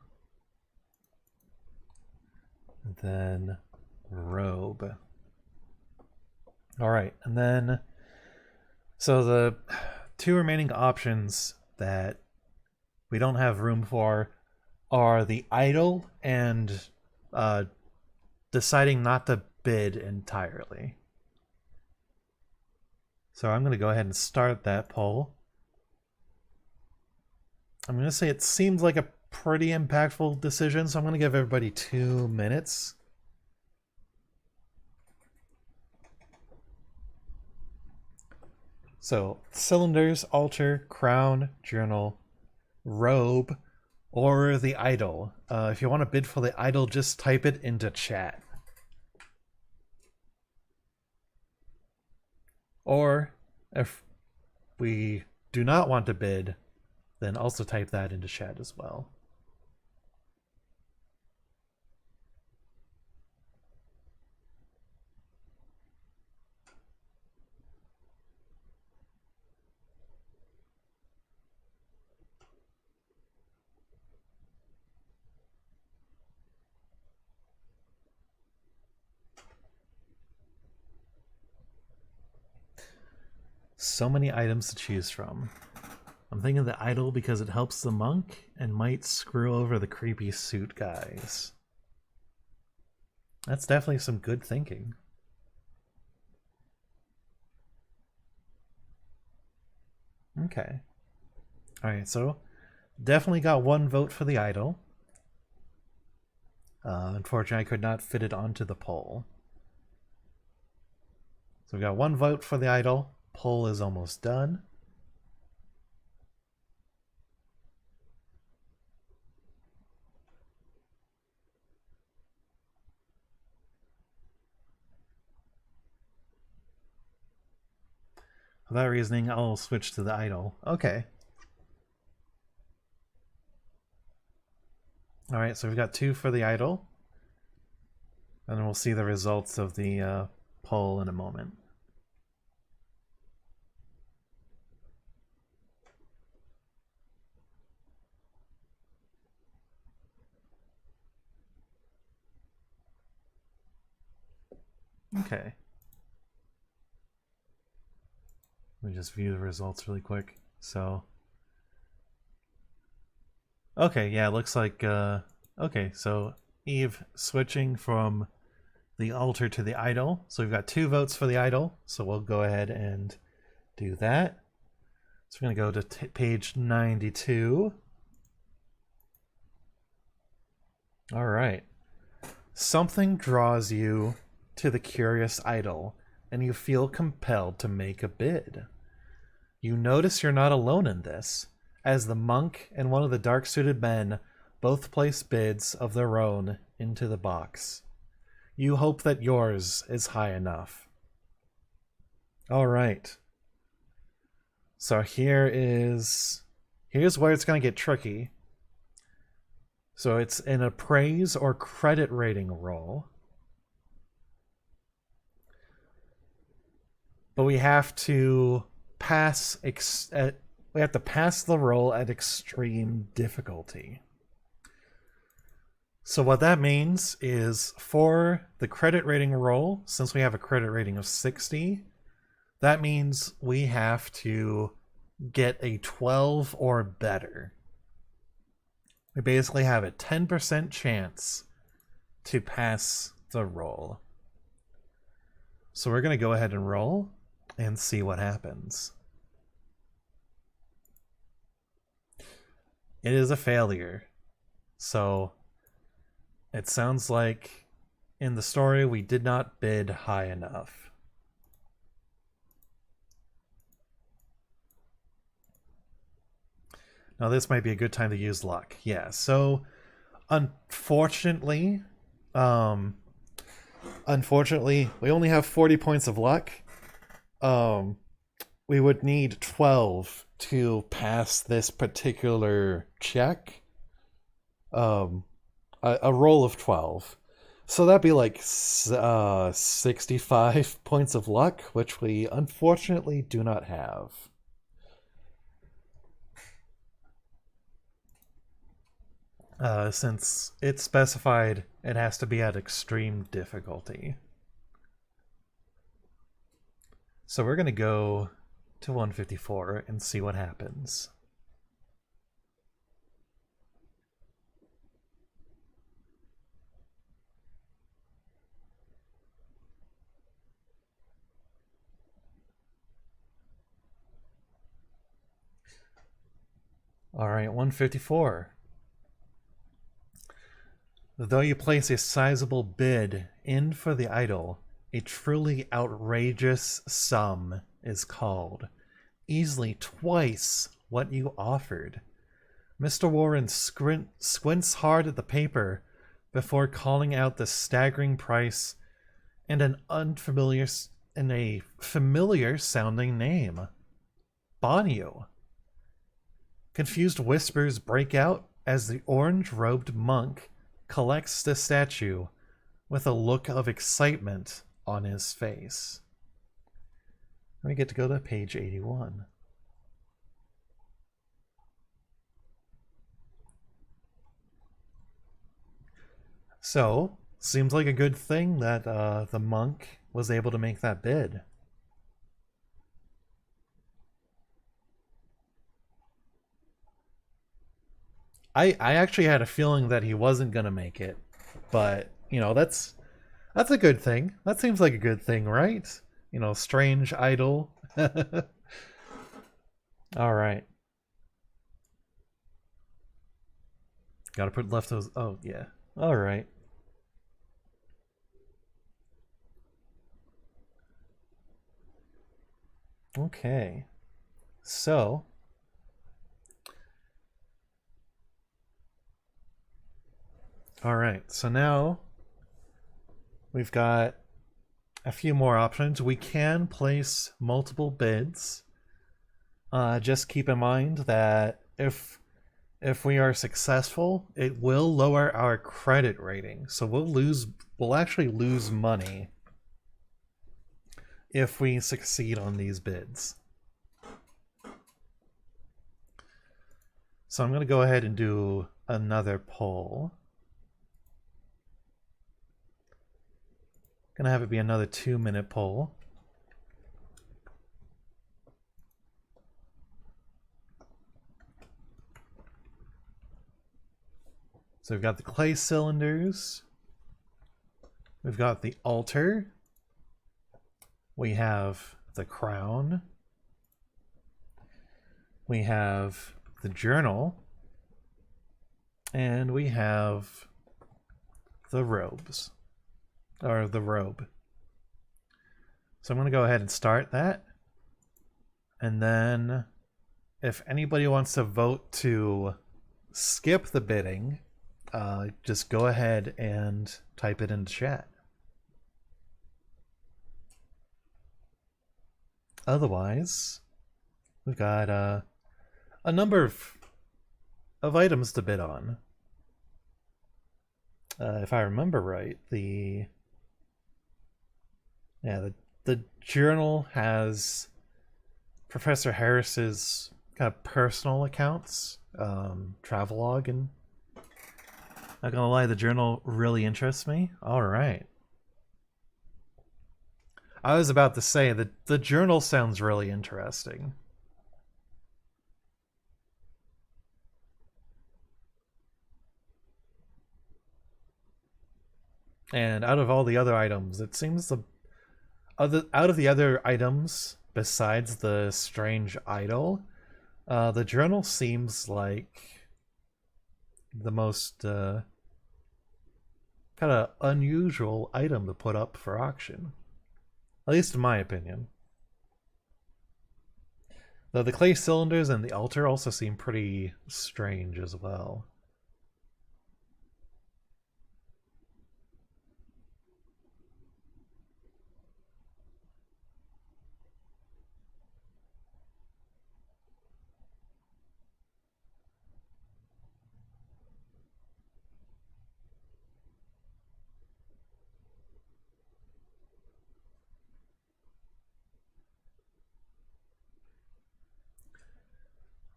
and then robe. All right, and then so the 2 remaining options that we don't have room for are the idol and deciding not to bid entirely. So I'm going to go ahead and start that poll. I'm going to say it seems like a pretty impactful decision, so I'm going to give everybody 2 minutes. So, cylinders, altar, crown, journal, robe, or the idol. If you want to bid for the idol, just type it into chat. Or, if we do not want to bid, then also type that into chat as well. So many items to choose from. I'm thinking the idol because it helps the monk and might screw over the creepy suit guys. That's definitely some good thinking. Okay. Alright, so definitely got 1 vote for the idol. Unfortunately, I could not fit it onto the poll. So we got 1 vote for the idol. Poll is almost done. For that reasoning, I'll switch to the idol. Okay. Alright, so we've got 2 for the idol. And then we'll see the results of the poll in a moment. Okay. Let me just view the results really quick. So, okay, yeah, it looks like, okay, so Eve switching from the altar to the idol. So we've got 2 votes for the idol, so we'll go ahead and do that. So we're going to go to page 92. All right. Something draws you to the curious idol, and you feel compelled to make a bid. You notice you're not alone in this, as the monk and one of the dark-suited men both place bids of their own into the box. You hope that yours is high enough. All right. So here's where it's going to get tricky. So it's an appraise or credit rating roll. But we have to pass the roll at extreme difficulty. So what that means is for the credit rating roll, since we have a credit rating of 60, that means we have to get a 12 or better. We basically have a 10% chance to pass the roll. So we're going to go ahead and roll and see what happens. It is a failure. So it sounds like in the story we did not bid high enough. Now this might be a good time to use luck. Yeah, so unfortunately, we only have 40 points of luck. We would need 12 to pass this particular check. A roll of 12. So that'd be like 65 points of luck, which we unfortunately do not have. Since it's specified, it has to be at extreme difficulty. So we're going to go to 154 and see what happens. Alright, 154. Though you place a sizable bid in for the idol, a truly outrageous sum is called, easily twice what you offered. Mr. Warren squints hard at the paper before calling out the staggering price and a familiar sounding name. Bonio. Confused whispers break out as the orange-robed monk collects the statue with a look of excitement on his face. We get to go to page 81. So, seems like a good thing that the monk was able to make that bid. I actually had a feeling that he wasn't gonna make it, but you know, that's a good thing. That seems like a good thing, right? You know, strange idol. All right. Gotta put left those. Oh yeah. All right. Okay. So. Alright, so now we've got a few more options. We can place multiple bids. Just keep in mind that if we are successful, it will lower our credit rating. So we'll actually lose money if we succeed on these bids. So I'm going to go ahead and do another poll. Gonna have it be another 2-minute poll. So we've got the clay cylinders. We've got the altar. We have the crown. We have the journal. And we have the robes. Or the robe. So I'm going to go ahead and start that. And then if anybody wants to vote to skip the bidding, just go ahead and type it into chat. Otherwise, we've got a number of items to bid on. If I remember right, the journal has Professor Harris's kind of personal accounts, travelogue, and not gonna lie, the journal really interests me. All right. I was about to say that the journal sounds really interesting. And out of all the other items, it seems out of the other items besides the strange idol, the journal seems like the most kind of unusual item to put up for auction, at least in my opinion. Though the clay cylinders and the altar also seem pretty strange as well.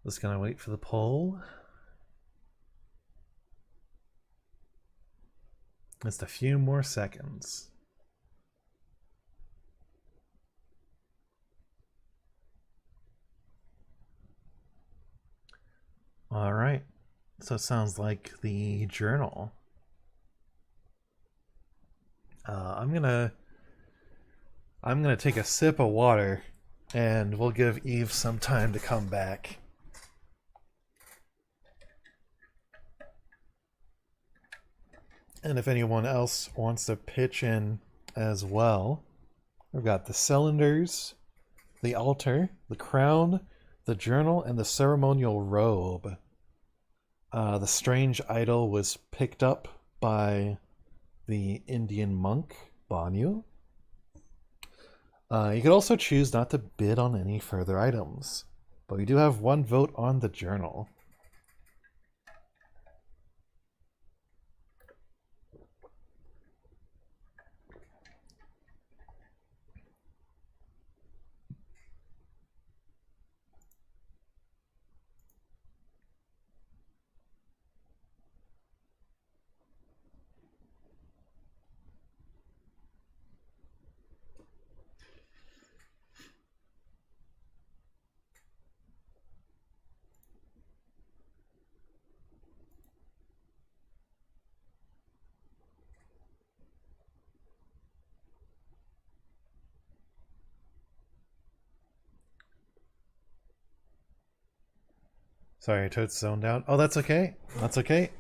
Just gonna wait for the poll. Just a few more seconds. All right. So it sounds like the journal. I'm gonna take a sip of water, and we'll give Eve some time to come back. And if anyone else wants to pitch in as well, we've got the cylinders, the altar, the crown, the journal, and the ceremonial robe. The strange idol was picked up by the Indian monk, Banyu. You could also choose not to bid on any further items, but we do have one vote on the journal. Sorry, I totally zoned out. Oh, that's okay. That's okay.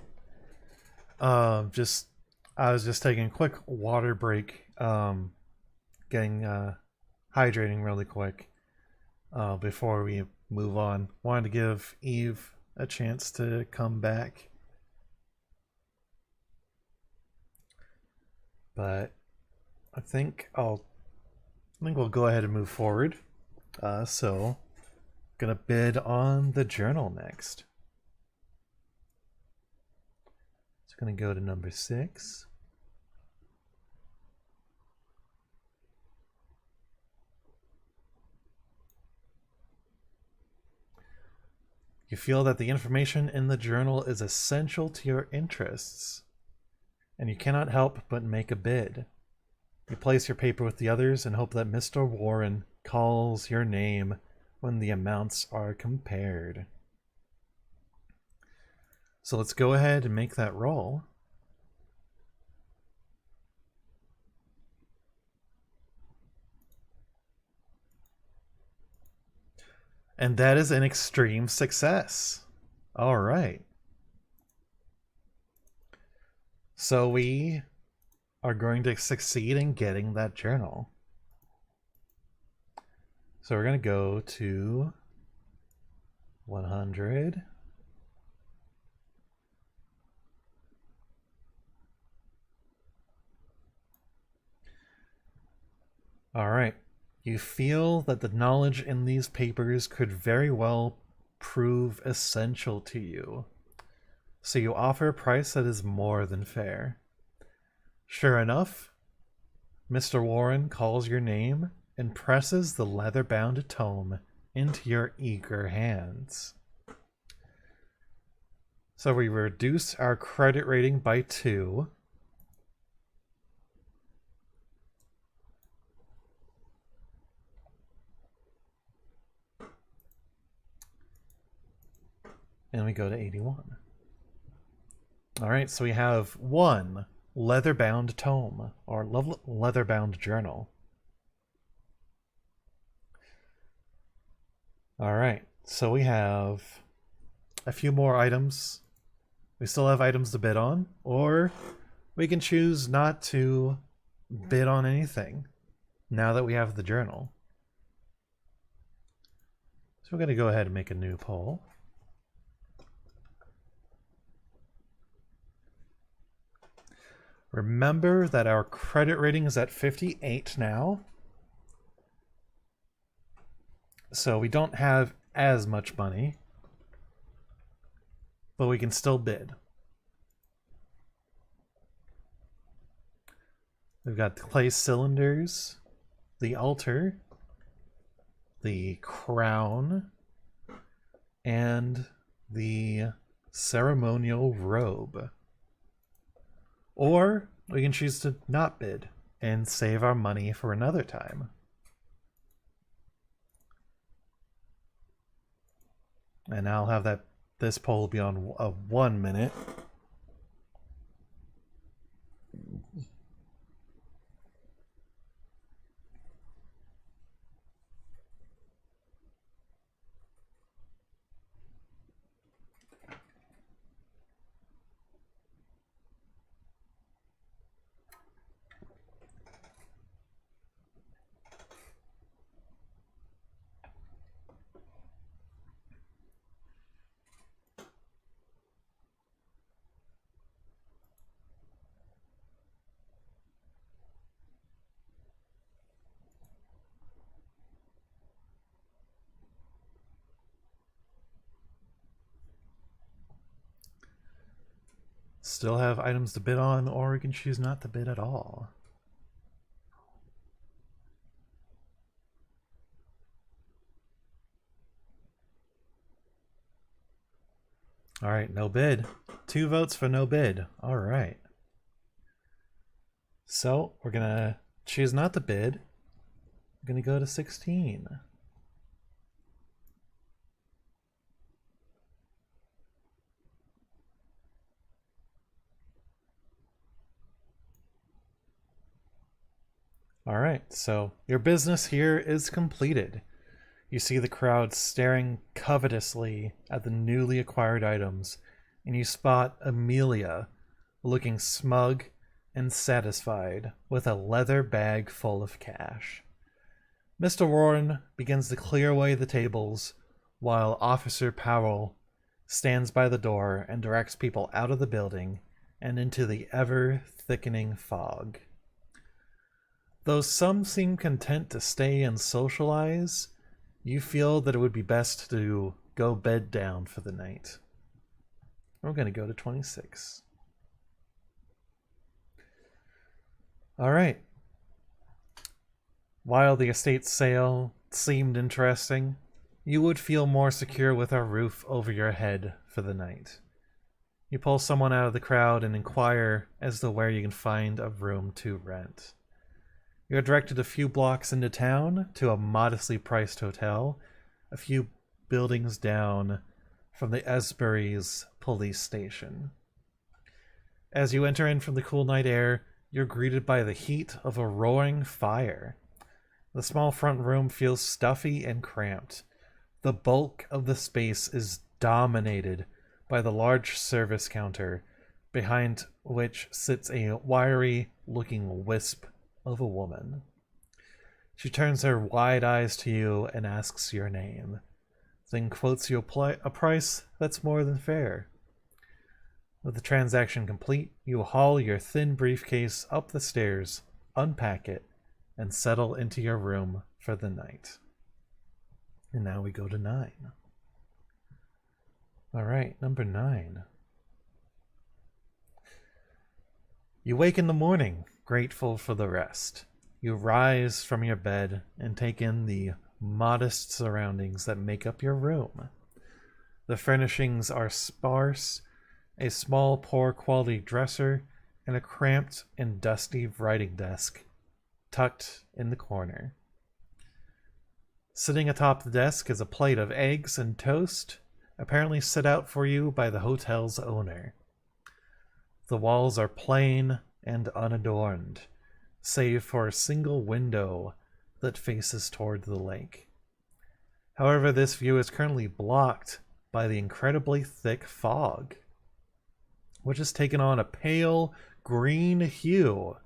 I was just taking a quick water break. Getting hydrating really quick. Before we move on, wanted to give Eve a chance to come back. But I think we'll go ahead and move forward. So gonna bid on the journal next. So gonna go to number 6. You feel that the information in the journal is essential to your interests, and you cannot help but make a bid. You place your paper with the others and hope that Mr. Warren calls your name when the amounts are compared. So let's go ahead and make that roll. And that is an extreme success. All right. So we are going to succeed in getting that journal. So we're going to go to 100. All right. You feel that the knowledge in these papers could very well prove essential to you. So you offer a price that is more than fair. Sure enough, Mr. Warren calls your name and presses the leather-bound tome into your eager hands. So we reduce our credit rating by 2. And we go to 81. Alright, so we have 1 leather-bound tome, or leather-bound journal. Alright, so we have a few more items. We still have items to bid on, or we can choose not to bid on anything now that we have the journal. So we're going to go ahead and make a new poll. Remember that our credit rating is at 58 now. So we don't have as much money, but we can still bid. We've got the clay cylinders, the altar, the crown, and the ceremonial robe. Or we can choose to not bid and save our money for another time. And I'll have this poll be on 1 minute. still have items to bid on, or we can choose not to bid at all. All right, no bid. 2 votes for no bid. All right. So we're going to choose not to bid. We're going to go to 16. All right, so your business here is completed. You see the crowd staring covetously at the newly acquired items, and you spot Amelia looking smug and satisfied with a leather bag full of cash. Mr. Warren begins to clear away the tables while Officer Powell stands by the door and directs people out of the building and into the ever-thickening fog. Though some seem content to stay and socialize, you feel that it would be best to go bed down for the night. We're going to go to 26. All right. While the estate sale seemed interesting, you would feel more secure with a roof over your head for the night. You pull someone out of the crowd and inquire as to where you can find a room to rent. You're directed a few blocks into town to a modestly priced hotel, a few buildings down from the Esbury's police station. As you enter in from the cool night air, you're greeted by the heat of a roaring fire. The small front room feels stuffy and cramped. The bulk of the space is dominated by the large service counter, behind which sits a wiry-looking wisp of a woman. She turns her wide eyes to you and asks your name, then quotes you a price that's more than fair. With the transaction complete, you haul your thin briefcase up the stairs, unpack it, and settle into your room for the night. And now we go to 9. All right, number 9. You wake in the morning, grateful for the rest. You rise from your bed and take in the modest surroundings that make up your room. The furnishings are sparse, a small, poor-quality dresser, and a cramped and dusty writing desk tucked in the corner. Sitting atop the desk is a plate of eggs and toast, apparently set out for you by the hotel's owner. The walls are plain and unadorned, save for a single window that faces toward the lake. However, this view is currently blocked by the incredibly thick fog, which has taken on a pale green hue.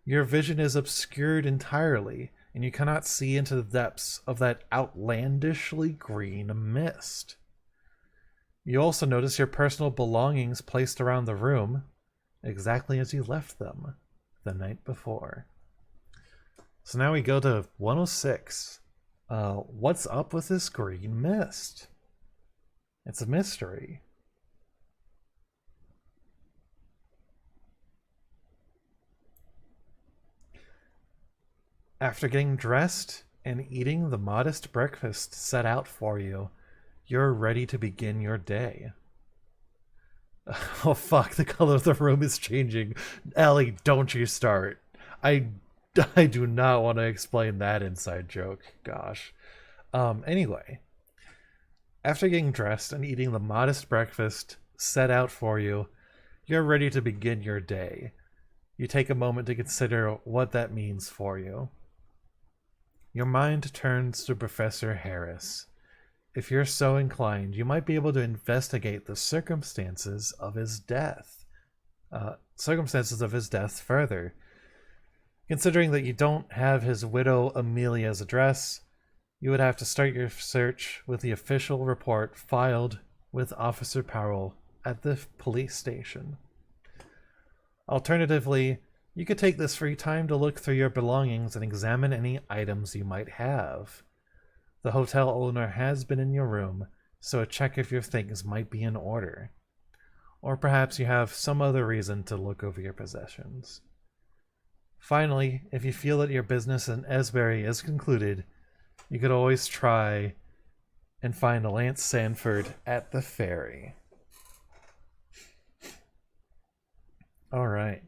Your vision is obscured entirely, and you cannot see into the depths of that outlandishly green mist. You also notice your personal belongings placed around the room, exactly as you left them the night before. So now we go to 106. What's up with this green mist? It's a mystery. After getting dressed and eating the modest breakfast set out for you, you're ready to begin your day. Oh fuck, the color of the room is changing. Ellie, don't you start. I do not want to explain that inside joke. Gosh. Anyway. After getting dressed and eating the modest breakfast set out for you, you're ready to begin your day. You take a moment to consider what that means for you. Your mind turns to Professor Harris. If you're so inclined, you might be able to investigate the circumstances of his death. Further. Considering that you don't have his widow Amelia's address, you would have to start your search with the official report filed with Officer Powell at the police station. Alternatively, you could take this free time to look through your belongings and examine any items you might have. The hotel owner has been in your room, so check if your things might be in order. or perhaps you have some other reason to look over your possessions. Finally, if you feel that your business in Esbury is concluded, you could always try and find Lance Sanford at the ferry. All right.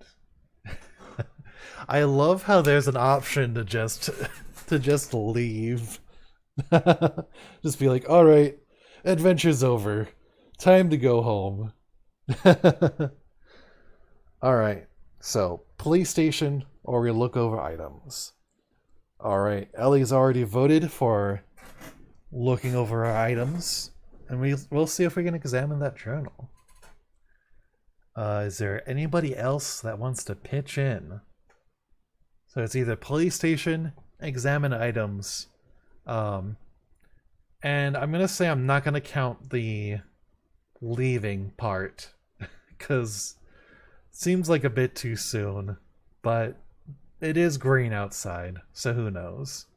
I love how there's an option to just leave. Just be like, all right, adventure's over. Time to go home. All right. So, police station, or we look over items. All right. Ellie's already voted for looking over our items, and we'll see if we can examine that journal. Is there anybody else that wants to pitch in? So it's either police station, examine items, and I'm gonna say I'm not gonna count the leaving part because it seems like a bit too soon, but it is green outside, so who knows.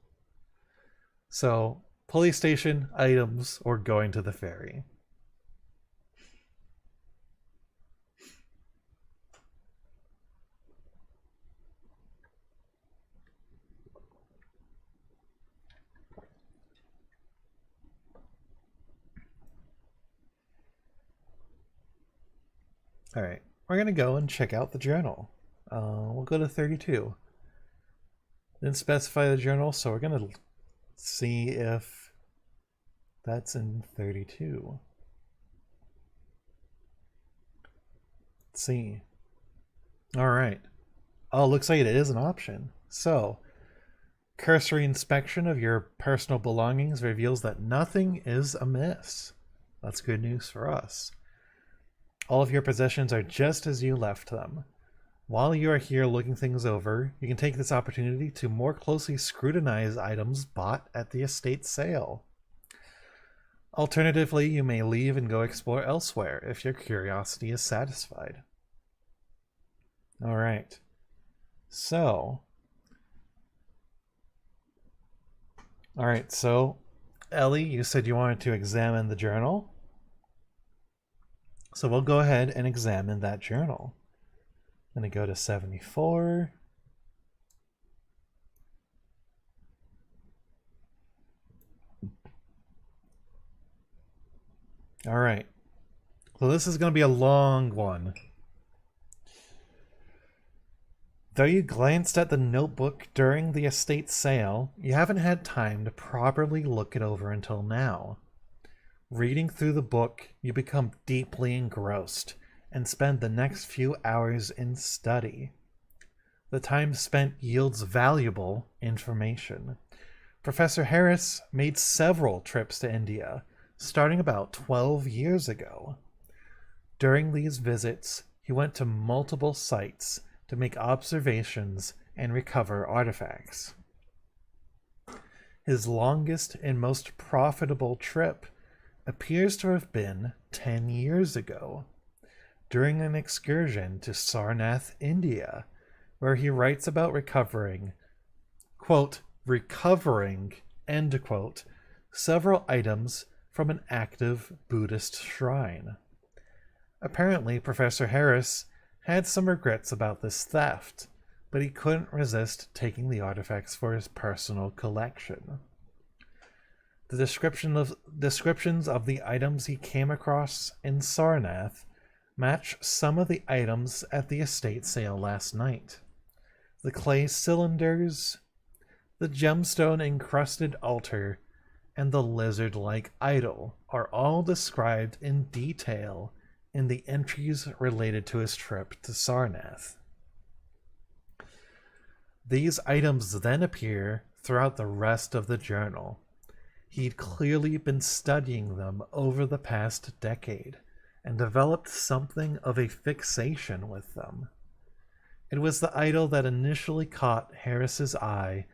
So police station, items, or going to the ferry. All right, we're gonna go and check out the journal. We'll go to 32. Didn't specify the journal, so we're gonna see if that's in 32. Let's see. All right. Oh, looks like it is an option. So, cursory inspection of your personal belongings reveals that nothing is amiss. That's good news for us. All of your possessions are just as you left them. While you are here looking things over, you can take this opportunity to more closely scrutinize items bought at the estate sale. Alternatively, you may leave and go explore elsewhere if your curiosity is satisfied. All right. So, Ellie, you said you wanted to examine the journal. So we'll go ahead and examine that journal. I'm going to go to 74. All right. So this is going to be a long one. Though you glanced at the notebook during the estate sale, you haven't had time to properly look it over until now. Reading through the book, you become deeply engrossed and spend the next few hours in study. The time spent yields valuable information. Professor Harris made several trips to India, starting about 12 years ago. During these visits, he went to multiple sites to make observations and recover artifacts. His longest and most profitable trip appears to have been 10 years ago, during an excursion to Sarnath, India, where he writes about recovering, quote, end quote, several items from an active Buddhist shrine. Apparently, Professor Harris had some regrets about this theft, but he couldn't resist taking the artifacts for his personal collection. The descriptions of the items he came across in Sarnath match some of the items at the estate sale last night. The clay cylinders, the gemstone-encrusted altar, and the lizard-like idol are all described in detail in the entries related to his trip to Sarnath. These items then appear throughout the rest of the journal. He'd clearly been studying them over the past decade and developed something of a fixation with them. It was the idol that initially caught Harris's eye,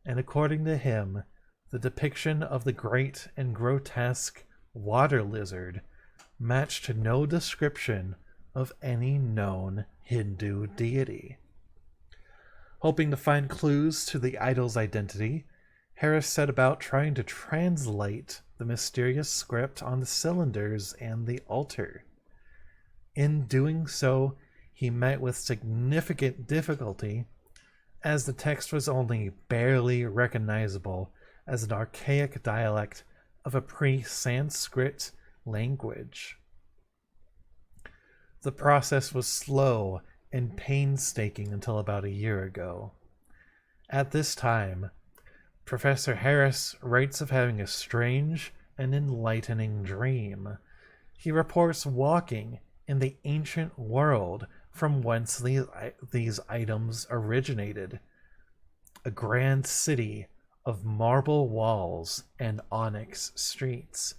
and according to him, the depiction of the great and grotesque water lizard matched no description of any known Hindu deity. Hoping to find clues to the idol's identity, Harris set about trying to translate the mysterious script on the cylinders and the altar. In doing so, he met with significant difficulty, as the text was only barely recognizable as an archaic dialect of a pre-Sanskrit language. The process was slow and painstaking until about a year ago. At this time, Professor Harris writes of having a strange and enlightening dream. He reports walking in the ancient world from whence these items originated. A grand city of marble walls and onyx streets,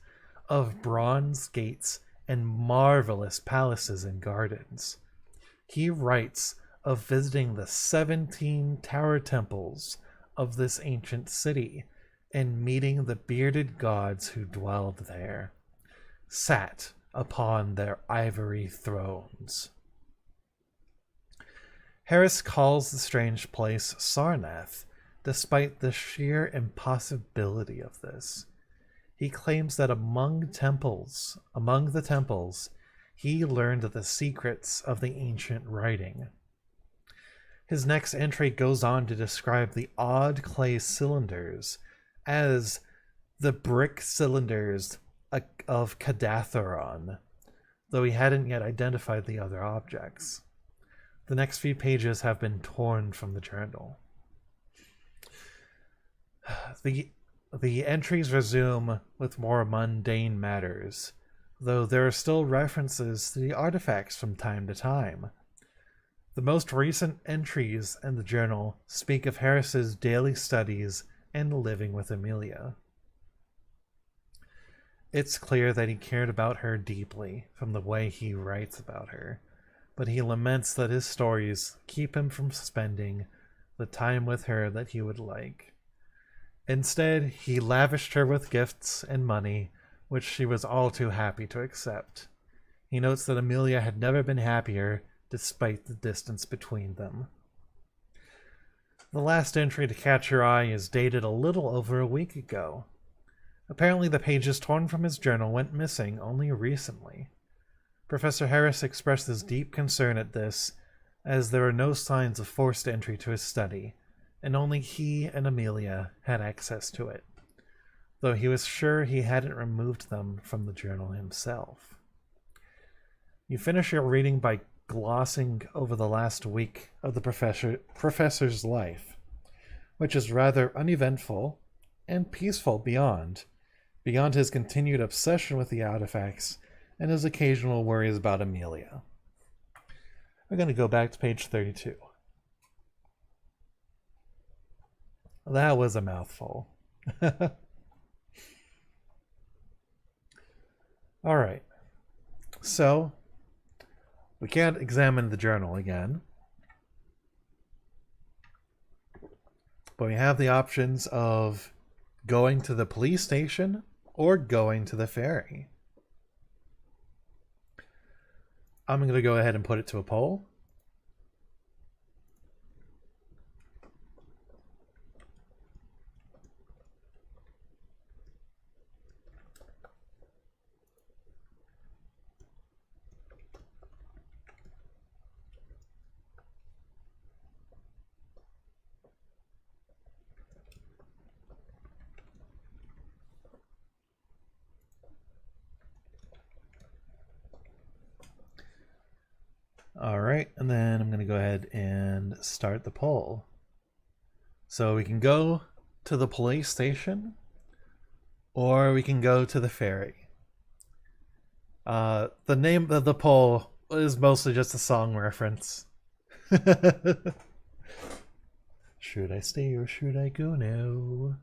of bronze gates and marvelous palaces and gardens. He writes of visiting the 17 tower temples of this ancient city and meeting the bearded gods who dwelled there, sat upon their ivory thrones. Harris calls the strange place Sarnath, despite the sheer impossibility of this. He claims that among the temples, he learned the secrets of the ancient writing. His next entry goes on to describe the odd clay cylinders as the brick cylinders of Cadatharon, though he hadn't yet identified the other objects. The next few pages have been torn from the journal. The entries resume with more mundane matters, though there are still references to the artifacts from time to time. The most recent entries in the journal speak of Harris's daily studies and living with Amelia. It's clear that he cared about her deeply from the way he writes about her, but he laments that his stories keep him from spending the time with her that he would like. Instead, he lavished her with gifts and money, which she was all too happy to accept. He notes that Amelia had never been happier, despite the distance between them. The last entry to catch your eye is dated a little over a week ago. Apparently the pages torn from his journal went missing only recently. Professor Harris expresses deep concern at this, as there are no signs of forced entry to his study, and only he and Amelia had access to it, though he was sure he hadn't removed them from the journal himself. You finish your reading by glossing over the last week of the professor's life, which is rather uneventful and peaceful beyond his continued obsession with the artifacts and his occasional worries about Amelia. We're going to go back to page 32. That was a mouthful. All right. So, we can't examine the journal again, but we have the options of going to the police station or going to the ferry. I'm going to go ahead and put it to a poll. All right, and then I'm going to go ahead and start the poll. So we can go to the police station, or we can go to the ferry. The name of the poll is mostly just a song reference. Should I stay or should I go now?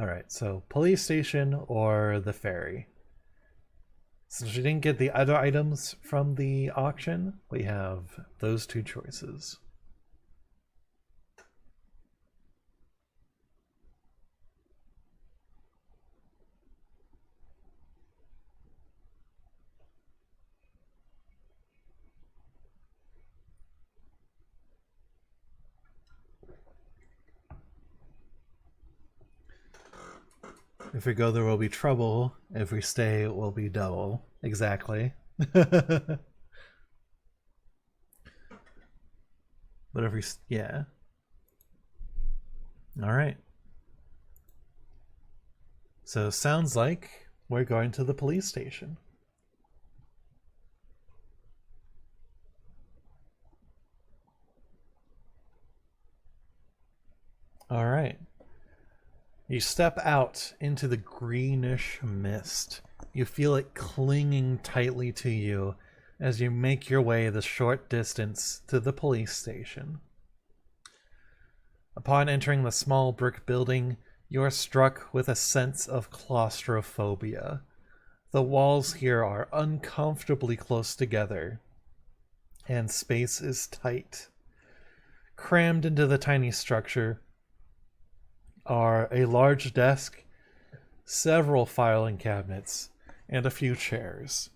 All right, so police station or the ferry. Since we didn't get the other items from the auction, we have those two choices. If we go, there will be trouble. If we stay, it will be double. Exactly. But if we... yeah. Alright. So sounds like we're going to the police station. Alright. You step out into the greenish mist. You feel it clinging tightly to you as you make your way the short distance to the police station. Upon entering the small brick building, you are struck with a sense of claustrophobia. The walls here are uncomfortably close together, and space is tight. Crammed into the tiny structure are a large desk, several filing cabinets, and a few chairs.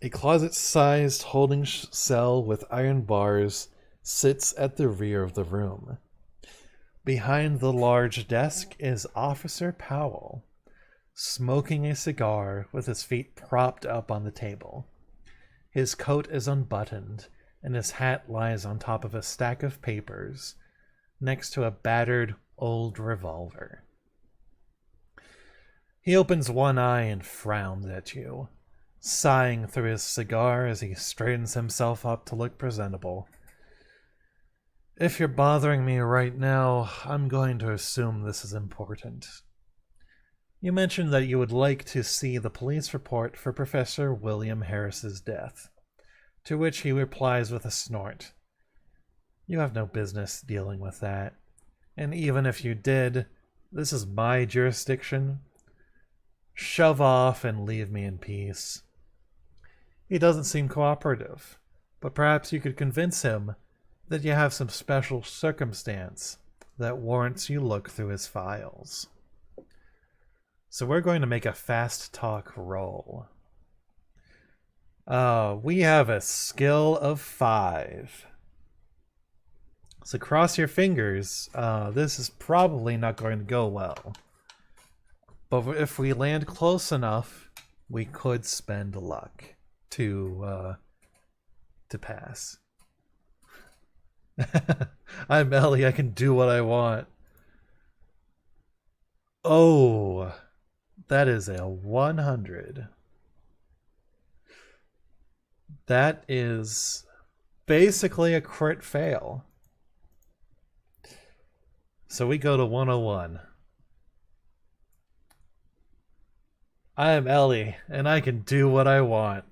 A closet-sized holding cell with iron bars sits at the rear of the room. Behind the large desk is Officer Powell, smoking a cigar with his feet propped up on the table. His coat is unbuttoned, and his hat lies on top of a stack of papers, next to a battered old revolver. He opens one eye and frowns at you, sighing through his cigar as he straightens himself up to look presentable. If you're bothering me right now, I'm going to assume this is important. You mentioned that you would like to see the police report for Professor William Harris's death, to which he replies with a snort. You have no business dealing with that, and even if you did, this is my jurisdiction. Shove off and leave me in peace. He doesn't seem cooperative, but perhaps you could convince him that you have some special circumstance that warrants you look through his files. So we're going to make a fast talk roll. We have a skill of 5. So cross your fingers. This is probably not going to go well. But if we land close enough, we could spend luck to pass. I'm Ellie, I can do what I want. Oh, that is a 100. That is basically a crit fail. So we go to 101. I am Ellie, and I can do what I want.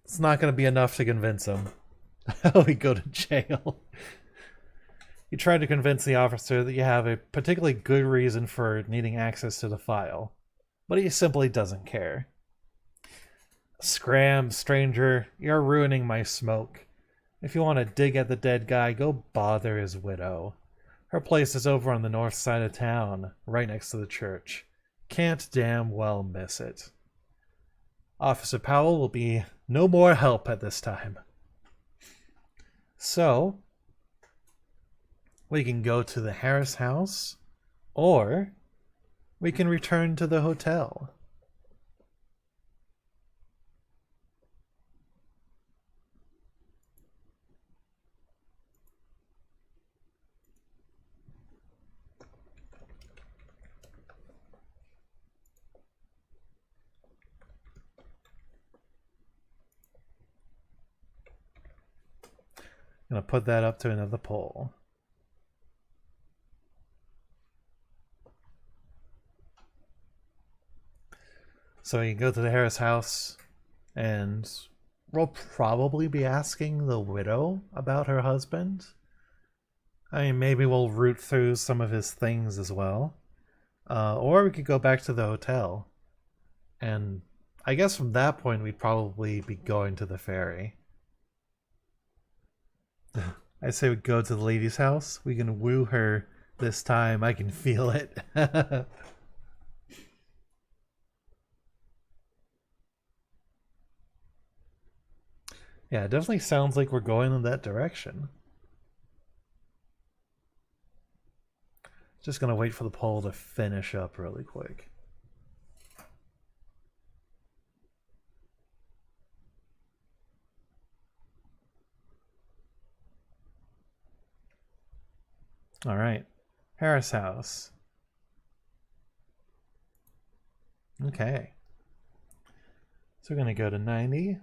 It's not going to be enough to convince him. We go to jail. You try to convince the officer that you have a particularly good reason for needing access to the file, but he simply doesn't care. Scram, stranger, you're ruining my smoke. If you want to dig at the dead guy, go bother his widow. Her place is over on the north side of town, right next to the church. Can't damn well miss it. Officer Powell will be no more help at this time. So, we can go to the Harris house, or we can return to the hotel. I'm going to put that up to another poll. So you go to the Harris house, and we'll probably be asking the widow about her husband. I mean, maybe we'll root through some of his things as well. Or we could go back to the hotel. And I guess from that point, we'd probably be going to the ferry. I say we go to the lady's house. We can woo her this time. I can feel it. Yeah, it definitely sounds like we're going in that direction. Just gonna wait for the poll to finish up really quick. All right, Harris House. Okay. So we're gonna go to 90.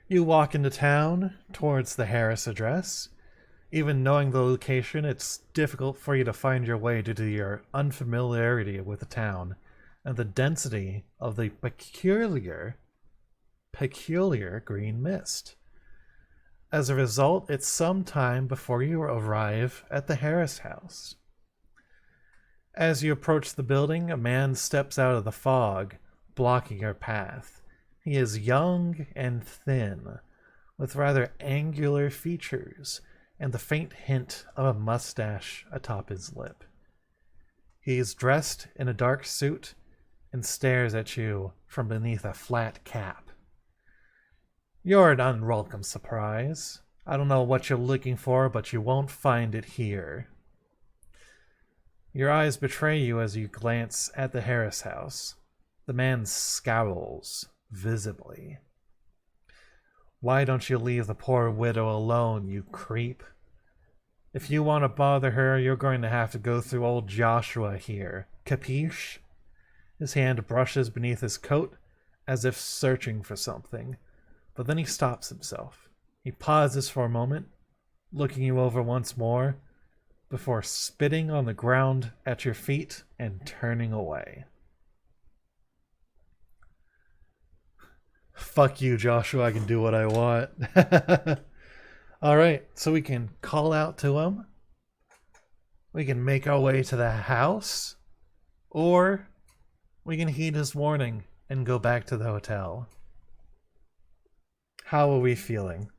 You walk into town towards the Harris address. Even knowing the location, it's difficult for you to find your way due to your unfamiliarity with the town and the density of the peculiar green mist. As a result, it's some time before you arrive at the Harris house. As you approach the building, a man steps out of the fog, blocking your path. He is young and thin, with rather angular features and the faint hint of a mustache atop his lip. He is dressed in a dark suit and stares at you from beneath a flat cap. You're an unwelcome surprise. I don't know what you're looking for, but you won't find it here. Your eyes betray you as you glance at the Harris house. The man scowls visibly. Why don't you leave the poor widow alone, you creep? If you want to bother her, you're going to have to go through old Joshua here. Capiche? His hand brushes beneath his coat as if searching for something, but then he stops himself. He pauses for a moment, looking you over once more, before spitting on the ground at your feet and turning away. Fuck you, Joshua, I can do what I want. Alright, so we can call out to him. We can make our way to the house. Or we can heed his warning and go back to the hotel. How are we feeling?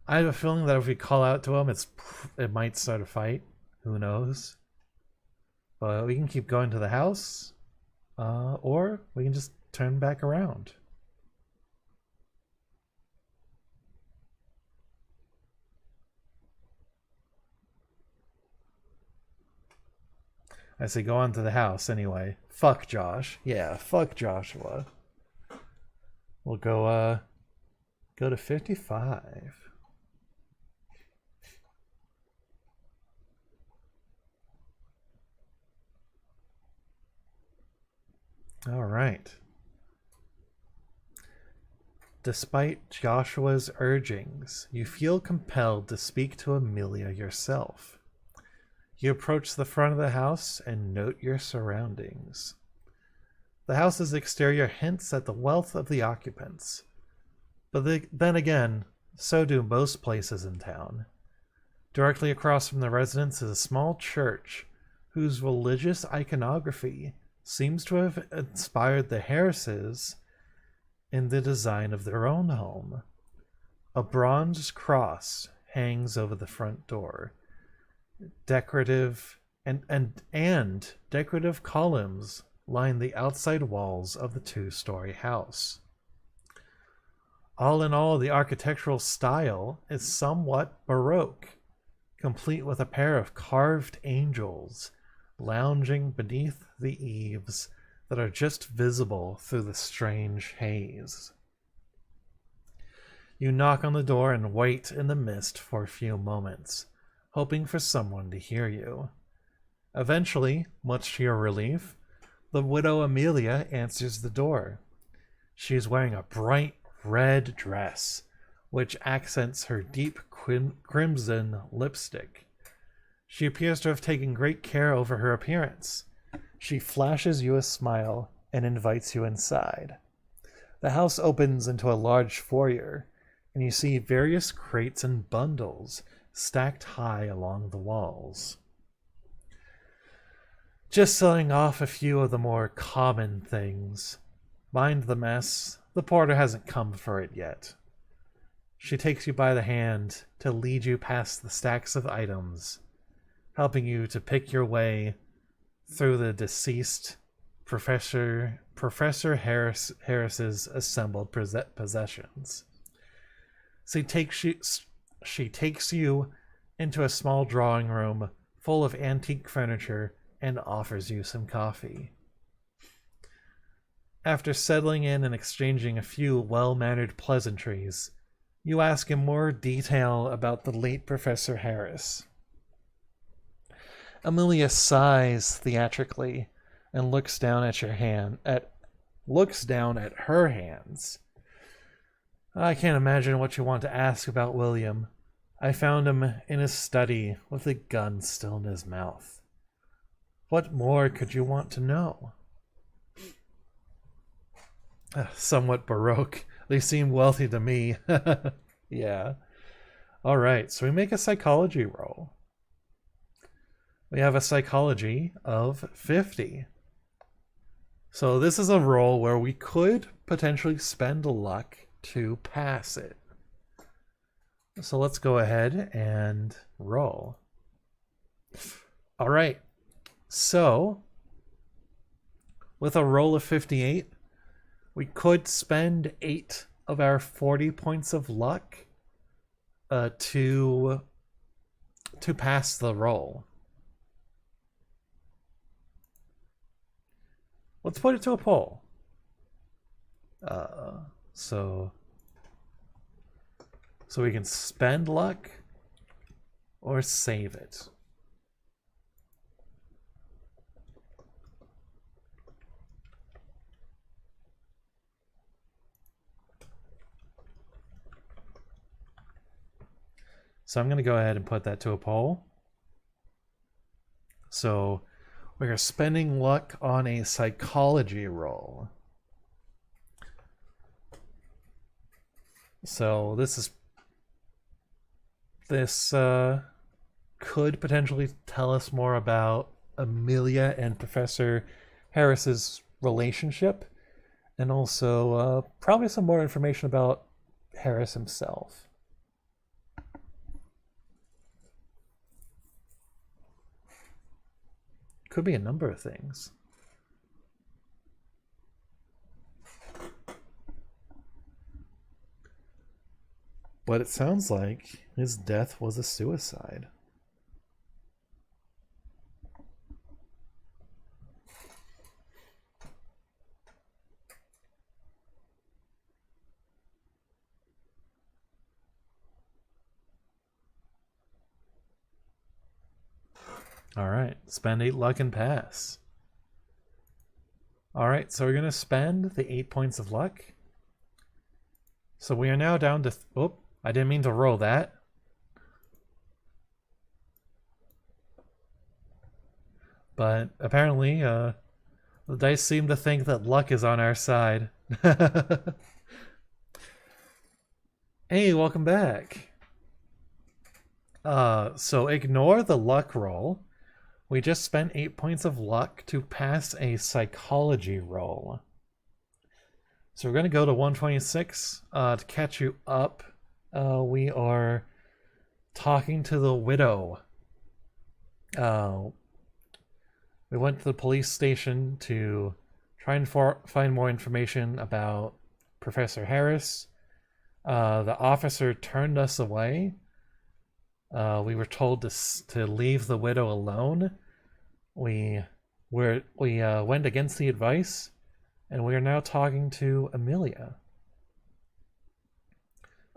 I have a feeling that if we call out to him, it might start a fight. Who knows? But we can keep going to the house, or we can just turn back around. I say go on to the house anyway. Fuck Josh. Yeah, fuck Joshua. We'll go to 55. All right. Despite Joshua's urgings, you feel compelled to speak to Amelia yourself. You approach the front of the house and note your surroundings. The house's exterior hints at the wealth of the occupants. But then again, so do most places in town. Directly across from the residence is a small church whose religious iconography seems to have inspired the Harrises in the design of their own home. A bronze cross hangs over the front door. Decorative and decorative columns line the outside walls of the two-story house. All in all, the architectural style is somewhat Baroque, complete with a pair of carved angels lounging beneath the eaves that are just visible through the strange haze. You knock on the door and wait in the mist for a few moments, hoping for someone to hear you. Eventually, much to your relief, the widow Amelia answers the door. She is wearing a bright red dress, which accents her deep crimson lipstick. She appears to have taken great care over her appearance. She flashes you a smile and invites you inside. The house opens into a large foyer, and you see various crates and bundles stacked high along the walls. Just selling off a few of the more common things. Mind the mess, the porter hasn't come for it yet. She takes you by the hand to lead you past the stacks of items, helping you to pick your way through the deceased Professor Harris's assembled possessions. She takes you into a small drawing room full of antique furniture and offers you some coffee. After settling in and exchanging a few well-mannered pleasantries, you ask in more detail about the late Professor Harris. Amelia sighs theatrically and looks down at her hands. I can't imagine what you want to ask about William. I found him in his study with a gun still in his mouth. What more could you want to know? Somewhat Baroque. They seem wealthy to me. Yeah. Alright, so we make a psychology roll. We have a psychology of 50. So this is a roll where we could potentially spend luck to pass it. So let's go ahead and roll. Alright, so with a roll of 58, we could spend 8 of our 40 points of luck to pass the roll. Let's put it to a poll. So we can spend luck or save it. So I'm going to go ahead and put that to a poll. So we are spending luck on a psychology roll. So this could potentially tell us more about Amelia and Professor Harris's relationship, and also probably some more information about Harris himself. Could be a number of things. But it sounds like his death was a suicide. Alright, spend 8 luck and pass. Alright, so we're going to spend the 8 points of luck. So we are now down to... oh, I didn't mean to roll that. But apparently, the dice seem to think that luck is on our side. Hey, welcome back. So ignore the luck roll. We just spent 8 points of luck to pass a psychology roll. So we're going to go to 126 to catch you up. We are talking to the widow. We went to the police station to try and find more information about Professor Harris. The officer turned us away. We were told to leave the widow alone. We went against the advice, and we are now talking to Amelia.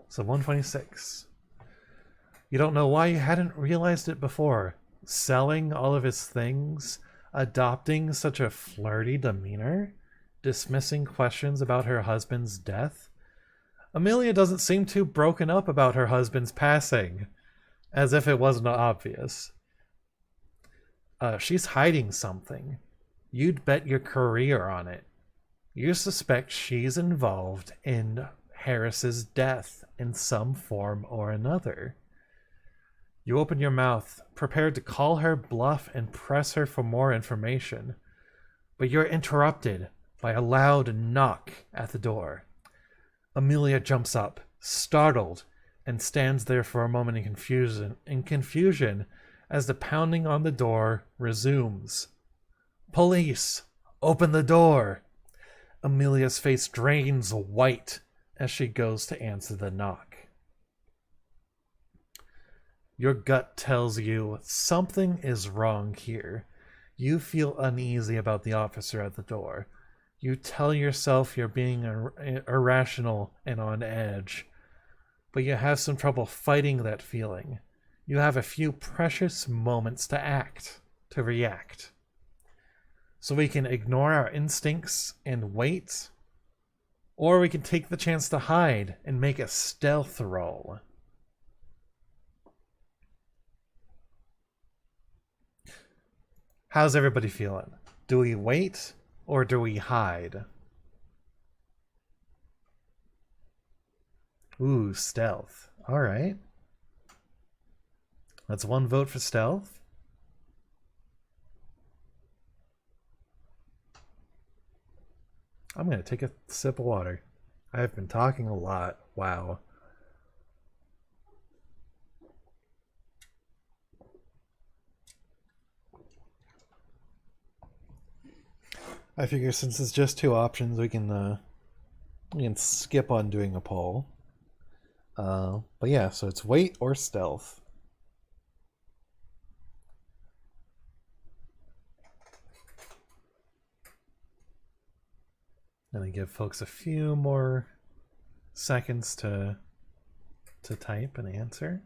So 126. You don't know why you hadn't realized it before. Selling all of his things, adopting such a flirty demeanor, dismissing questions about her husband's death. Amelia doesn't seem too broken up about her husband's passing. As if it wasn't obvious. She's hiding something. You'd bet your career on it. You suspect she's involved in Harris's death in some form or another. You open your mouth, prepared to call her bluff and press her for more information. But you're interrupted by a loud knock at the door. Amelia jumps up, startled, and stands there for a moment in confusion as the pounding on the door resumes. Police! Open the door! Amelia's face drains white as she goes to answer the knock. Your gut tells you something is wrong here. You feel uneasy about the officer at the door. You tell yourself you're being irrational and on edge, but you have some trouble fighting that feeling. You have a few precious moments to react. So we can ignore our instincts and wait, or we can take the chance to hide and make a stealth roll. How's everybody feeling? Do we wait or do we hide? Ooh, stealth. All right. That's one vote for stealth. I'm going to take a sip of water. I've been talking a lot. Wow. I figure since it's just two options, we can skip on doing a poll. But yeah, so it's wait or stealth. Gonna give folks a few more seconds to type an answer.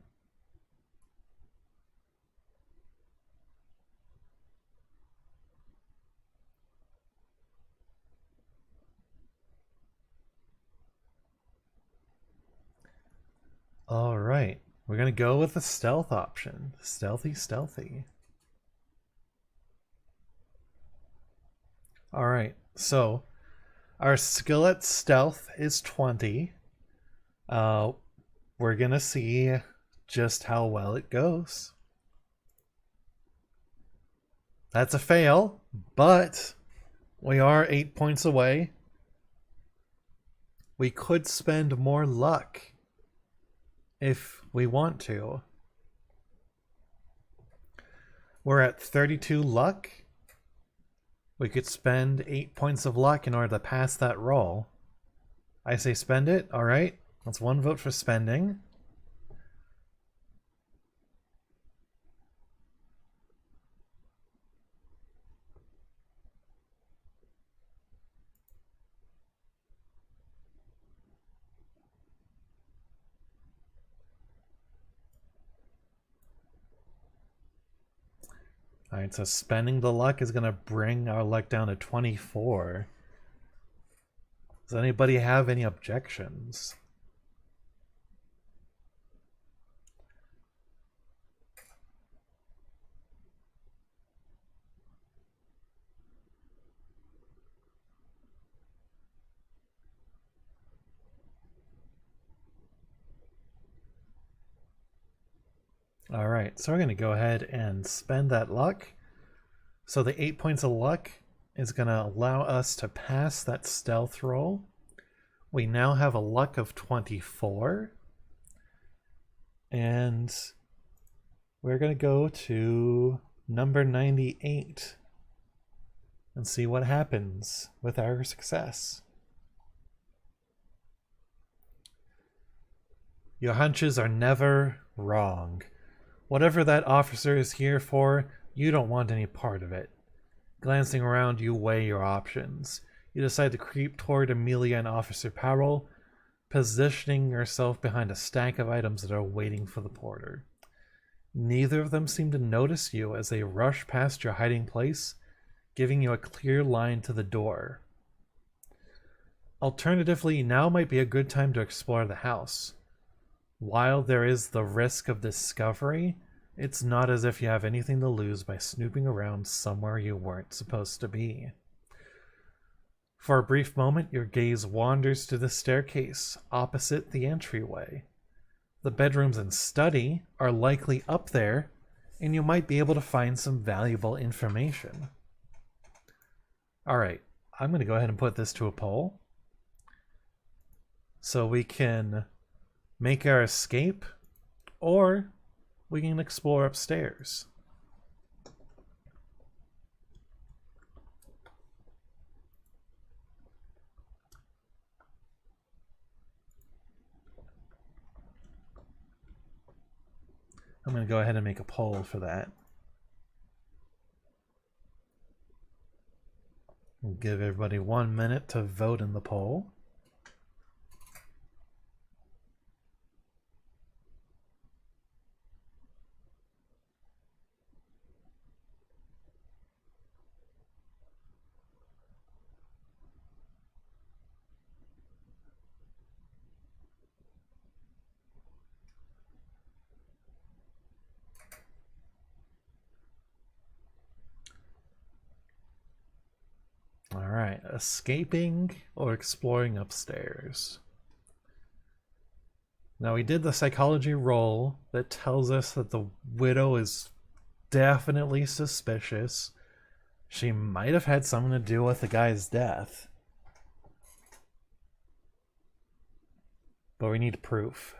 All right, we're gonna go with the stealth option. Stealthy. All right, so our skill at stealth is 20. We're gonna see just how well it goes. That's a fail, but we are 8 points away. We could spend more luck if we want to. We're at 32 luck. We could spend 8 points of luck in order to pass that roll. I say spend it. All right. That's one vote for spending. All right, so spending the luck is going to bring our luck down to 24. Does anybody have any objections? All right, so we're going to go ahead and spend that luck. So the 8 points of luck is going to allow us to pass that stealth roll. We now have a luck of 24. And we're going to go to number 98 and see what happens with our success. Your hunches are never wrong. Whatever that officer is here for, you don't want any part of it. Glancing around, you weigh your options. You decide to creep toward Amelia and Officer Powell, positioning yourself behind a stack of items that are waiting for the porter. Neither of them seem to notice you as they rush past your hiding place, giving you a clear line to the door. Alternatively, now might be a good time to explore the house. While there is the risk of discovery, it's not as if you have anything to lose by snooping around somewhere you weren't supposed to be. For a brief moment, your gaze wanders to the staircase opposite the entryway. The bedrooms and study are likely up there, and you might be able to find some valuable information. Alright, I'm going to go ahead and put this to a poll. So we can make our escape, or we can explore upstairs. I'm going to go ahead and make a poll for that. We'll give everybody 1 minute to vote in the poll. Alright, escaping or exploring upstairs. Now we did the psychology roll that tells us that the widow is definitely suspicious. She might have had something to do with the guy's death. But we need proof.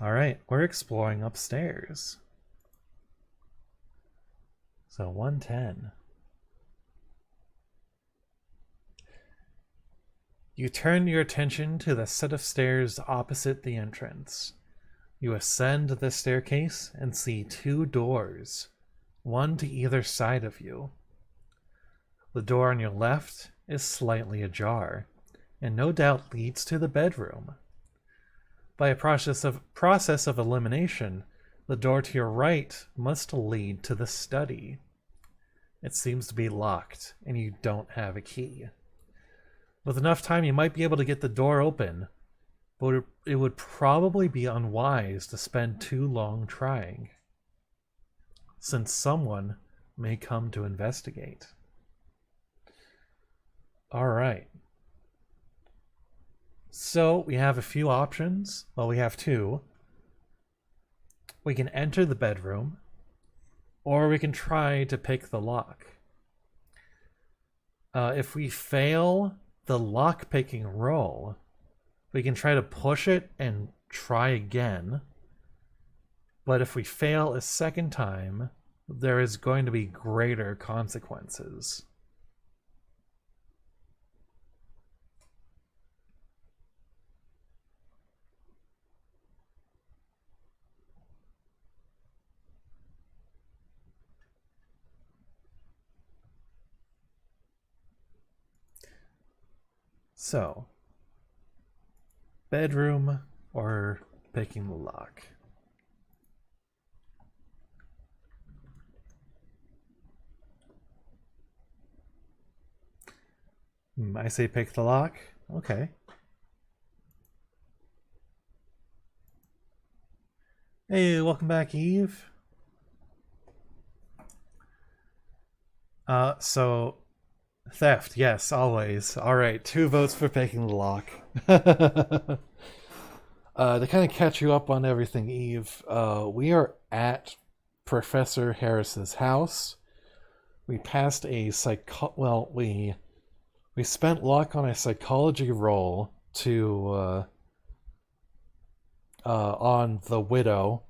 Alright, we're exploring upstairs. So 110. You turn your attention to the set of stairs opposite the entrance. You ascend the staircase and see 2 doors, one to either side of you. The door on your left is slightly ajar, and no doubt leads to the bedroom. By a process of elimination, the door to your right must lead to the study. It seems to be locked, and you don't have a key. With enough time, you might be able to get the door open, but it would probably be unwise to spend too long trying, since someone may come to investigate. Alright. So we have a few options. Well, we have 2. We can enter the bedroom, or we can try to pick the lock. If we fail the lock-picking roll, we can try to push it and try again. But if we fail a second time, there is going to be greater consequences. So, bedroom or picking the lock? I say pick the lock. Okay. Hey, welcome back, Eve. So theft, yes, always. Alright, 2 votes for picking the lock. To kind of catch you up on everything, Eve, we are at Professor Harris's house. We passed a we spent luck on a psychology roll to on the widow,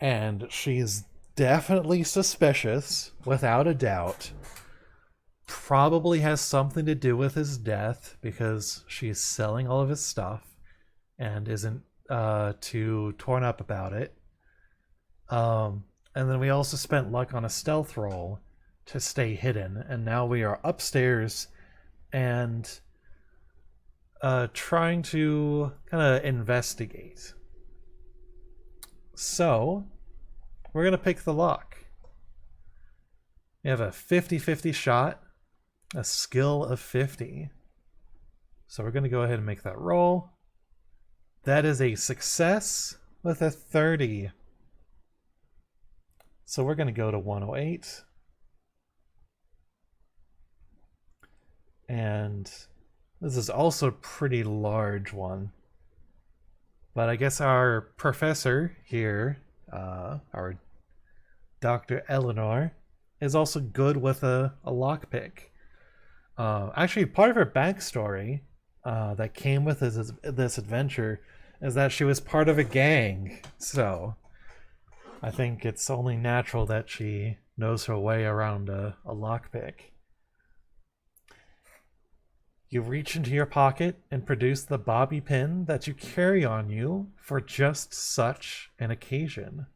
and she's definitely suspicious, without a doubt. Probably has something to do with his death because she's selling all of his stuff and isn't too torn up about it. And then we also spent luck on a stealth roll to stay hidden, and now we are upstairs and trying to kind of investigate. So we're going to pick the lock. We have a 50-50 shot, a skill of 50. So we're going to go ahead and make that roll. That is a success with a 30. So we're going to go to 108. And this is also a pretty large one. But I guess our professor here, our Dr. Eleanor, is also good with a lockpick. Actually, part of her backstory that came with this adventure is that she was part of a gang. So I think it's only natural that she knows her way around a lockpick. You reach into your pocket and produce the bobby pin that you carry on you for just such an occasion.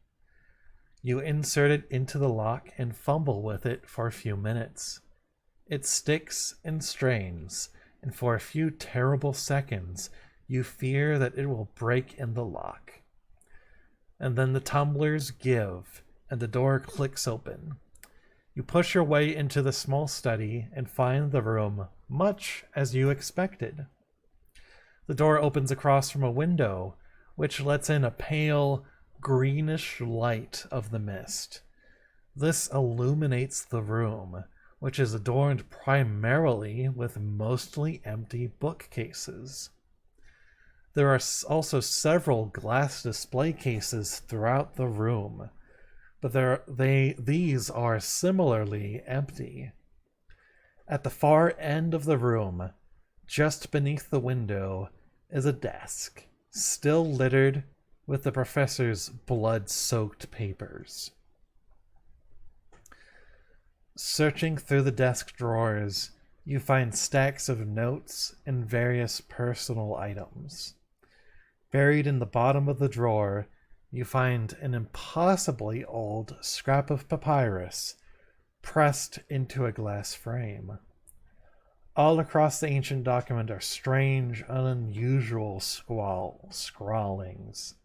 You insert it into the lock and fumble with it for a few minutes. It sticks and strains, and for a few terrible seconds, you fear that it will break in the lock. And then the tumblers give, and the door clicks open. You push your way into the small study and find the room much as you expected. The door opens across from a window, which lets in a pale, greenish light of the mist. This illuminates the room, which is adorned primarily with mostly empty bookcases. There are also several glass display cases throughout the room, but these are similarly empty. At the far end of the room, just beneath the window, is a desk, still littered with the professor's blood-soaked papers. Searching through the desk drawers, you find stacks of notes and various personal items. Buried in the bottom of the drawer, you find an impossibly old scrap of papyrus pressed into a glass frame. All across the ancient document are strange and unusual scrawlings.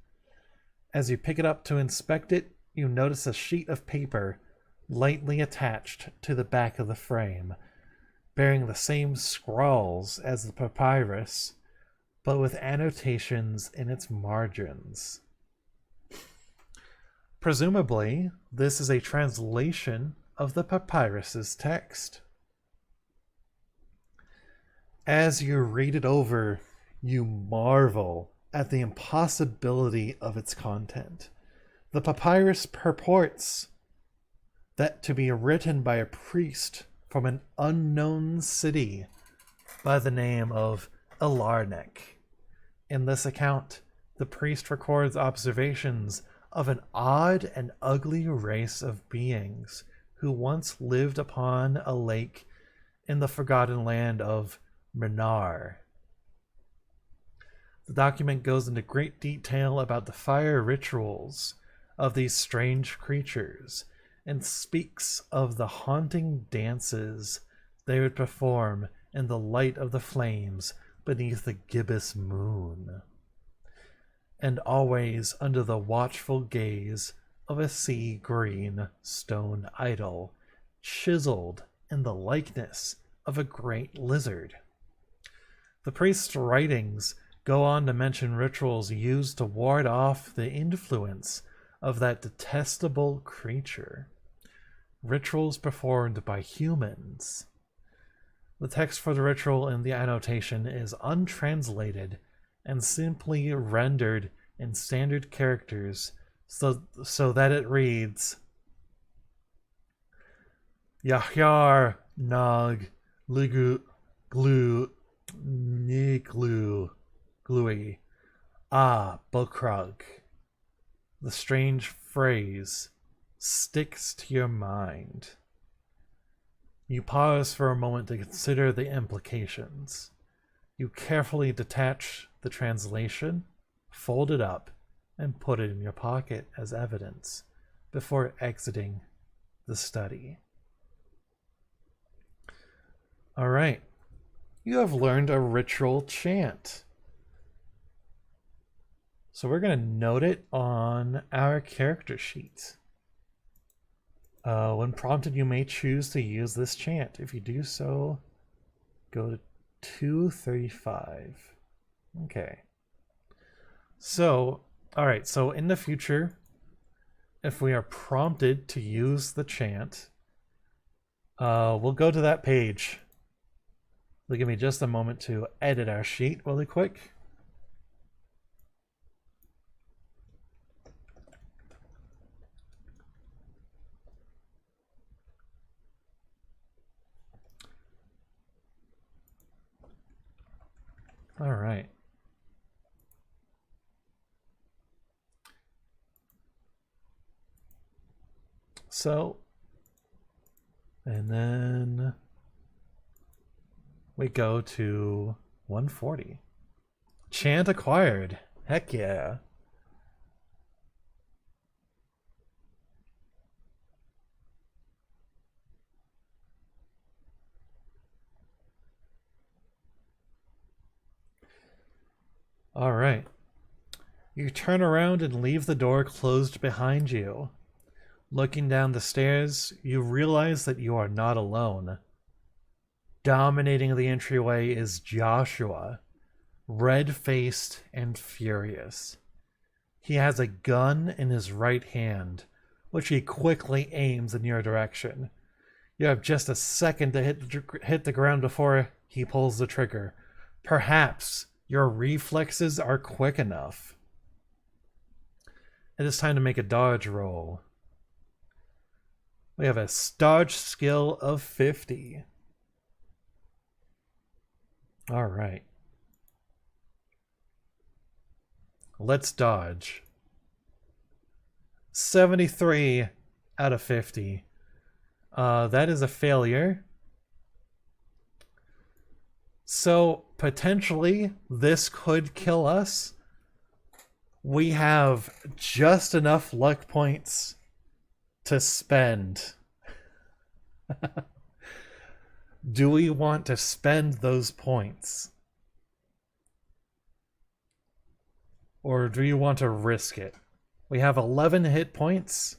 As you pick it up to inspect it, you notice a sheet of paper lightly attached to the back of the frame, bearing the same scrawls as the papyrus, but with annotations in its margins. Presumably, this is a translation of the papyrus's text. As you read it over, you marvel at the impossibility of its content. The papyrus purports that to be written by a priest from an unknown city by the name of Alarnek. In this account, the priest records observations of an odd and ugly race of beings who once lived upon a lake in the forgotten land of Minar. The document goes into great detail about the fire rituals of these strange creatures and speaks of the haunting dances they would perform in the light of the flames beneath the gibbous moon, and always under the watchful gaze of a sea-green stone idol chiseled in the likeness of a great lizard. The priest's writings go on to mention rituals used to ward off the influence of that detestable creature. Rituals performed by humans. The text for the ritual in the annotation is untranslated and simply rendered in standard characters so that it reads Yahyar Nag Ligu Glu Niglu Glui Bokrag. The strange phrase sticks to your mind. You pause for a moment to consider the implications. You carefully detach the translation, fold it up, and put it in your pocket as evidence before exiting the study. All right. You have learned a ritual chant. So we're going to note it on our character sheet. When prompted, you may choose to use this chant. If you do so, go to 235. Okay. So, alright, so in the future, if we are prompted to use the chant, we'll go to that page. Give me just a moment to edit our sheet really quick. All right. So, and then we go to 140. Chant acquired. Heck yeah. All right. You turn around and leave the door closed behind you. Looking down the stairs, you realize that you are not alone. Dominating the entryway is Joshua, red-faced and furious. He has a gun in his right hand, which he quickly aims in your direction. You have just a second to hit the ground before he pulls the trigger. Perhaps your reflexes are quick enough. It is time to make a dodge roll. We have a dodge skill of 50. All right. Let's dodge. 73 out of 50. That is a failure. So, potentially, this could kill us. We have just enough luck points to spend. Do we want to spend those points? Or do you want to risk it? We have 11 hit points.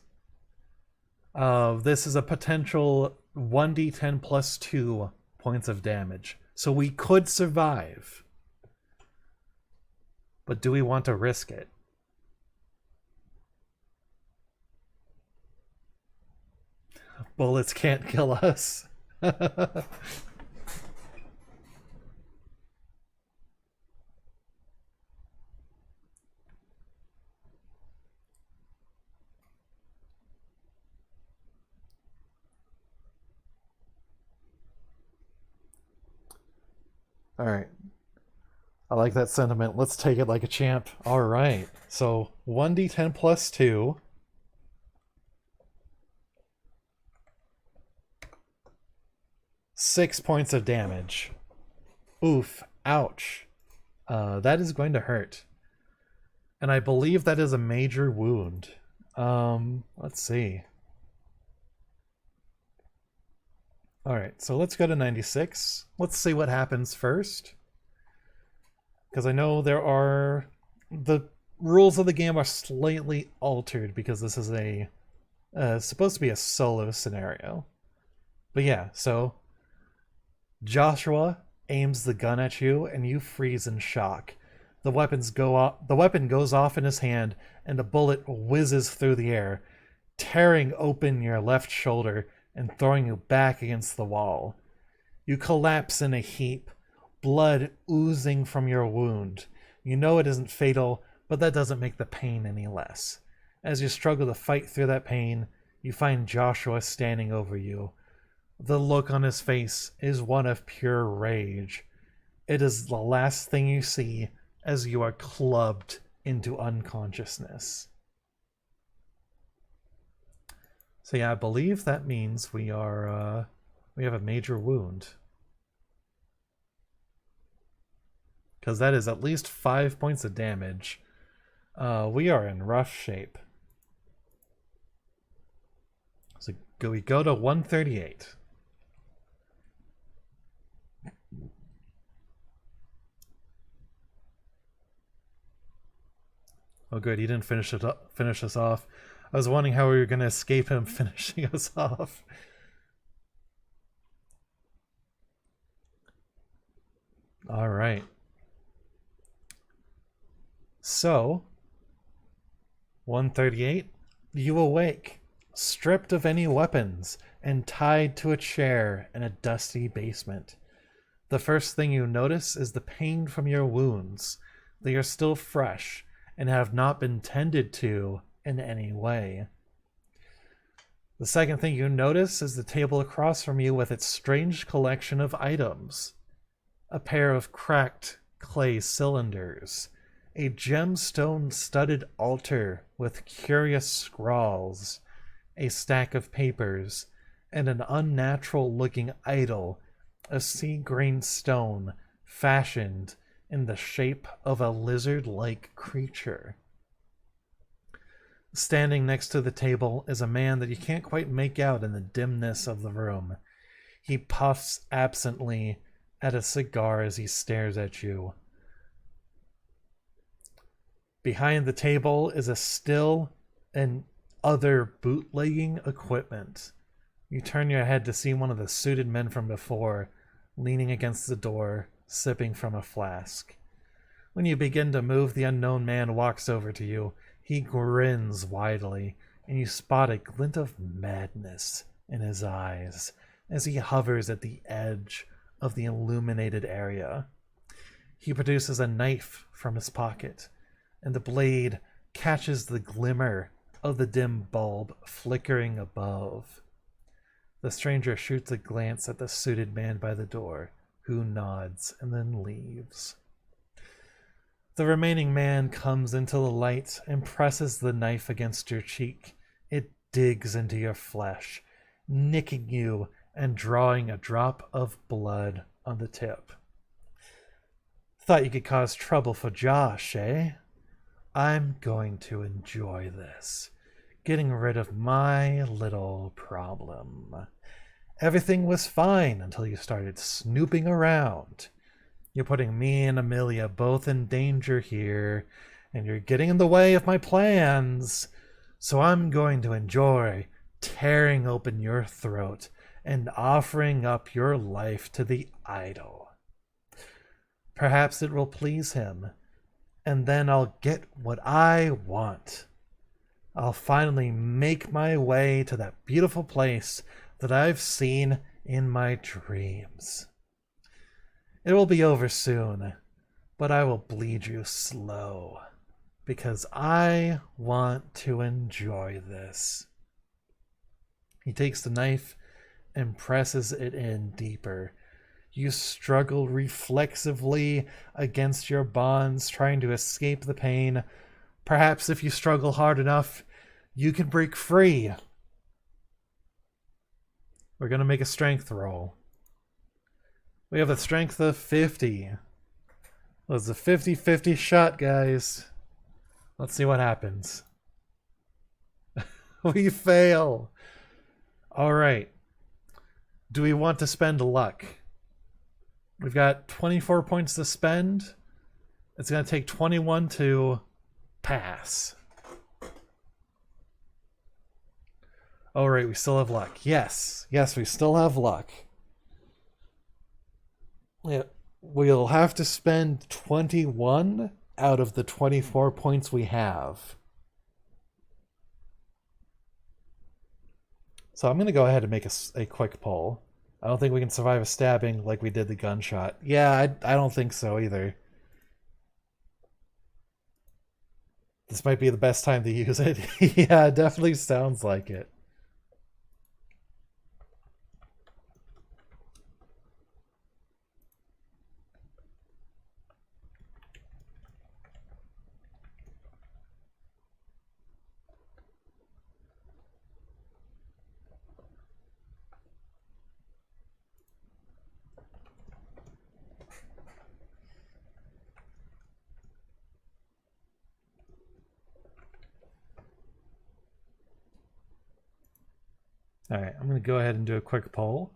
This is a potential 1d10 plus 2 points of damage. So we could survive. But do we want to risk it? Bullets can't kill us. All right. I like that sentiment. Let's take it like a champ. All right. So 1d10 plus 2. Six points of damage. Oof. Ouch. That is going to hurt. And I believe that is a major wound. Let's see. Alright, so let's go to 96. Let's see what happens first. Because I know there are... The rules of the game are slightly altered because this is a... supposed to be a solo scenario. But yeah, so... Joshua aims the gun at you and you freeze in shock. The weapon goes off in his hand and a bullet whizzes through the air, tearing open your left shoulder and throwing you back against the wall. You collapse in a heap, blood oozing from your wound. You know it isn't fatal, but that doesn't make the pain any less. As you struggle to fight through that pain, you find Joshua standing over you. The look on his face is one of pure rage. It is the last thing you see as you are clubbed into unconsciousness. So yeah, I believe that means we have a major wound. Because that is at least 5 points of damage. We are in rough shape. So we go to 138. Oh good, he didn't finish us off. I was wondering how we were going to escape him finishing us off. All right. So, 138, you awake, stripped of any weapons, and tied to a chair in a dusty basement. The first thing you notice is the pain from your wounds. They are still fresh and have not been tended to in any way. The second thing you notice is the table across from you with its strange collection of items. A pair of cracked clay cylinders, a gemstone-studded altar with curious scrawls, a stack of papers, and an unnatural-looking idol, a sea-green stone fashioned in the shape of a lizard-like creature. Standing next to the table is a man that you can't quite make out in the dimness of the room. He puffs absently at a cigar as he stares at you. Behind the table is a still and other bootlegging equipment. You turn your head to see one of the suited men from before, leaning against the door, sipping from a flask. When you begin to move, the unknown man walks over to you. He grins widely, and you spot a glint of madness in his eyes as he hovers at the edge of the illuminated area. He produces a knife from his pocket, and the blade catches the glimmer of the dim bulb flickering above. The stranger shoots a glance at the suited man by the door, who nods and then leaves. The remaining man comes into the light and presses the knife against your cheek. It digs into your flesh, nicking you and drawing a drop of blood on the tip. Thought you could cause trouble for Josh, eh? I'm going to enjoy this, getting rid of my little problem. Everything was fine until you started snooping around. You're putting me and Amelia both in danger here, and you're getting in the way of my plans. So I'm going to enjoy tearing open your throat and offering up your life to the idol. Perhaps it will please him, and then I'll get what I want. I'll finally make my way to that beautiful place that I've seen in my dreams. It will be over soon, but I will bleed you slow, because I want to enjoy this. He takes the knife and presses it in deeper. You struggle reflexively against your bonds, trying to escape the pain. Perhaps if you struggle hard enough, you can break free. We're going to make a strength roll. We have a strength of 50. Well, it's a 50-50 shot, guys. Let's see what happens. We fail. All right. Do we want to spend luck? We've got 24 points to spend. It's going to take 21 to pass. All right, we still have luck. Yes, we still have luck. Yeah, we'll have to spend 21 out of the 24 points we have. So I'm going to go ahead and make a quick poll. I don't think we can survive a stabbing like we did the gunshot. Yeah, I don't think so either. This might be the best time to use it. Yeah, it definitely sounds like it. All right, I'm going to go ahead and do a quick poll.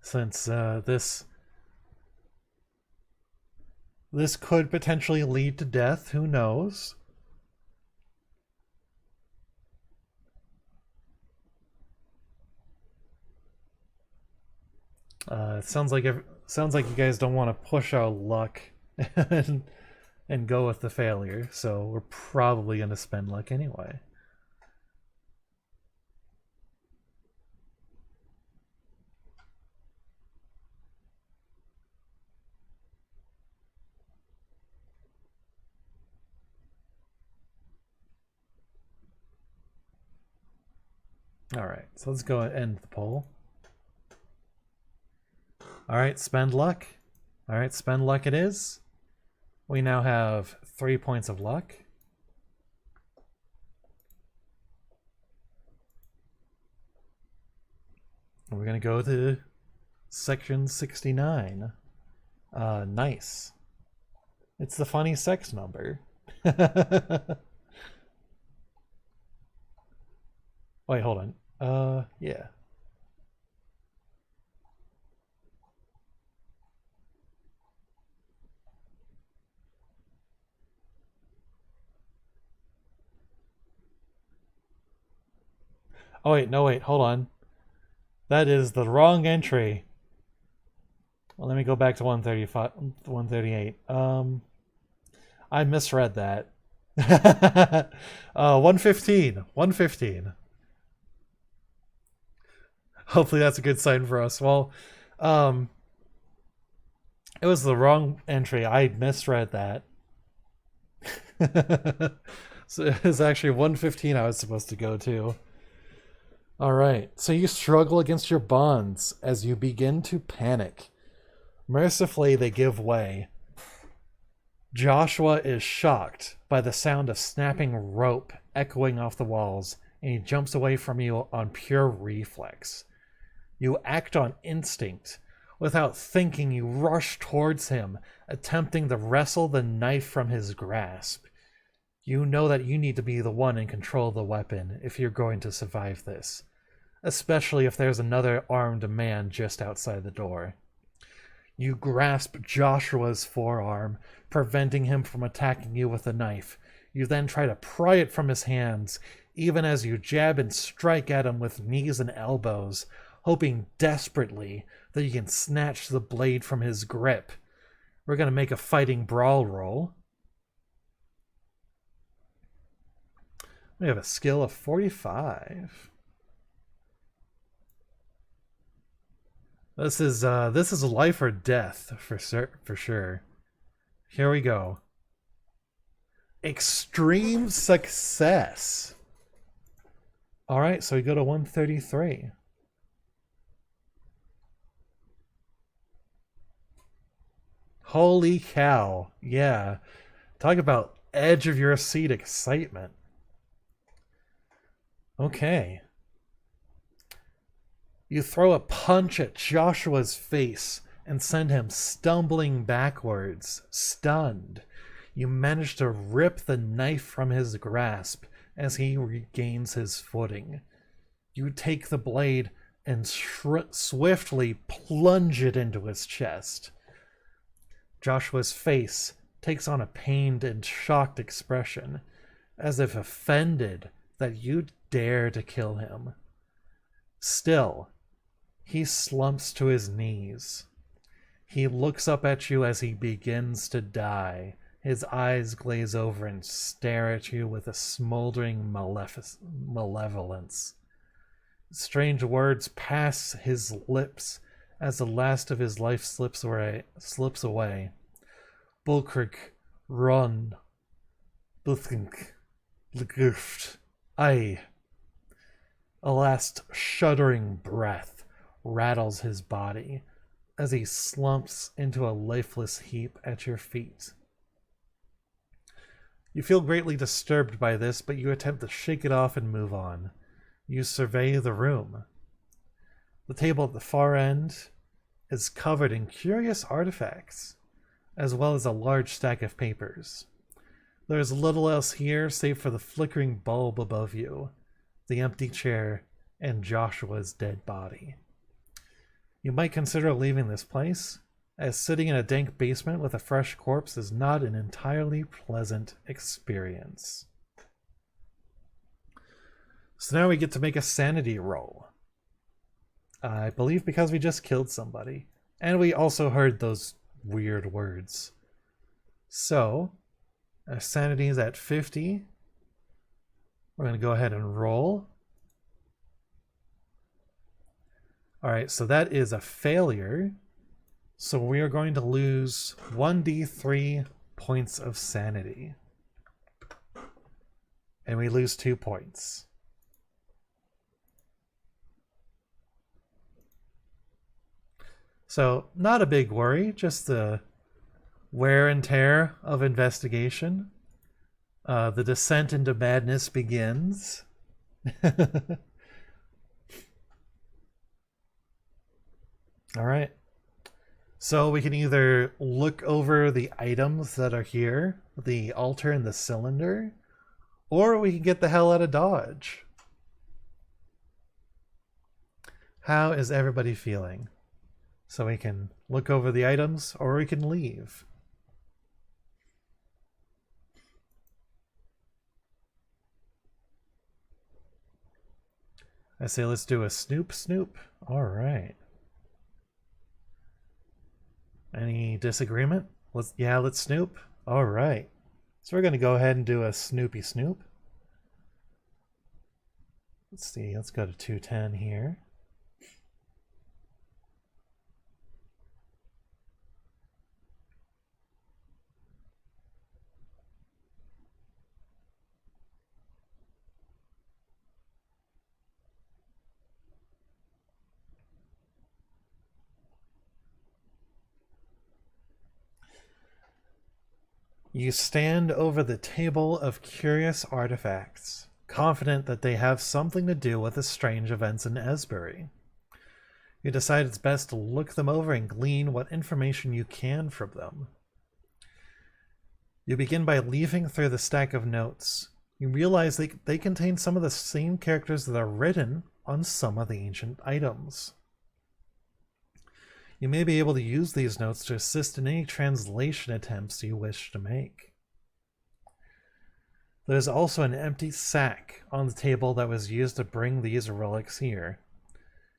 Since this could potentially lead to death, who knows? It sounds like you guys don't want to push our luck and go with the failure, so we're probably going to spend luck anyway. Alright, so let's go and end the poll. Alright, spend luck. Alright, spend luck it is. We now have 3 points of luck. We're going to go to section 69. Nice. It's the funny sex number. Wait, hold on. Yeah. Oh wait, no wait, hold on. That is the wrong entry. Well, let me go back to 135, 138. I misread that. 115. 115. Hopefully that's a good sign for us. Well, it was the wrong entry. I misread that. So it's actually 115 I was supposed to go to. Alright, so you struggle against your bonds as you begin to panic. Mercifully, they give way. Joshua is shocked by the sound of snapping rope echoing off the walls, and he jumps away from you on pure reflex. You act on instinct. Without thinking, you rush towards him, attempting to wrestle the knife from his grasp. You know that you need to be the one in control of the weapon if you're going to survive this, especially if there's another armed man just outside the door. You grasp Joshua's forearm, preventing him from attacking you with the knife. You then try to pry it from his hands, even as you jab and strike at him with knees and elbows, hoping desperately that you can snatch the blade from his grip. We're going to make a fighting brawl roll. We have a skill of 45. This is life or death for sure. Here we go. Extreme success. All right, so we go to 133. Holy cow. Yeah. Talk about edge of your seat excitement. Okay. You throw a punch at Joshua's face and send him stumbling backwards, stunned. You manage to rip the knife from his grasp as he regains his footing. You take the blade and swiftly plunge it into his chest. Joshua's face takes on a pained and shocked expression, as if offended that you dare to kill him. Still, he slumps to his knees. He looks up at you as he begins to die. His eyes glaze over and stare at you with a smoldering malevolence. Strange words pass his lips as the last of his life slips away. Bulkirk, run. Bulkink, Lguft. Aye. A last shuddering breath rattles his body as he slumps into a lifeless heap at your feet. You feel greatly disturbed by this, but you attempt to shake it off and move on. You survey the room. The table at the far end is covered in curious artifacts, as well as a large stack of papers. There is little else here save for the flickering bulb above you, the empty chair, and Joshua's dead body. You might consider leaving this place, as sitting in a dank basement with a fresh corpse is not an entirely pleasant experience. So now we get to make a sanity roll. I believe because we just killed somebody. And we also heard those weird words. So, our sanity is at 50. We're going to go ahead and roll. Alright, so that is a failure. So we are going to lose 1d3 points of sanity. And we lose 2 points. So, not a big worry, just the wear and tear of investigation. The descent into madness begins. All right. So we can either look over the items that are here, the altar and the cylinder, or we can get the hell out of Dodge. How is everybody feeling? So we can look over the items, or we can leave. I say let's do a snoop snoop. All right. Any disagreement? Let's snoop. All right. So we're going to go ahead and do a snoopy snoop. Let's see. Let's go to 210 here. You stand over the table of curious artifacts, confident that they have something to do with the strange events in Esbury. You decide it's best to look them over and glean what information you can from them. You begin by leafing through the stack of notes. You realize they contain some of the same characters that are written on some of the ancient items. You may be able to use these notes to assist in any translation attempts you wish to make. There is also an empty sack on the table that was used to bring these relics here.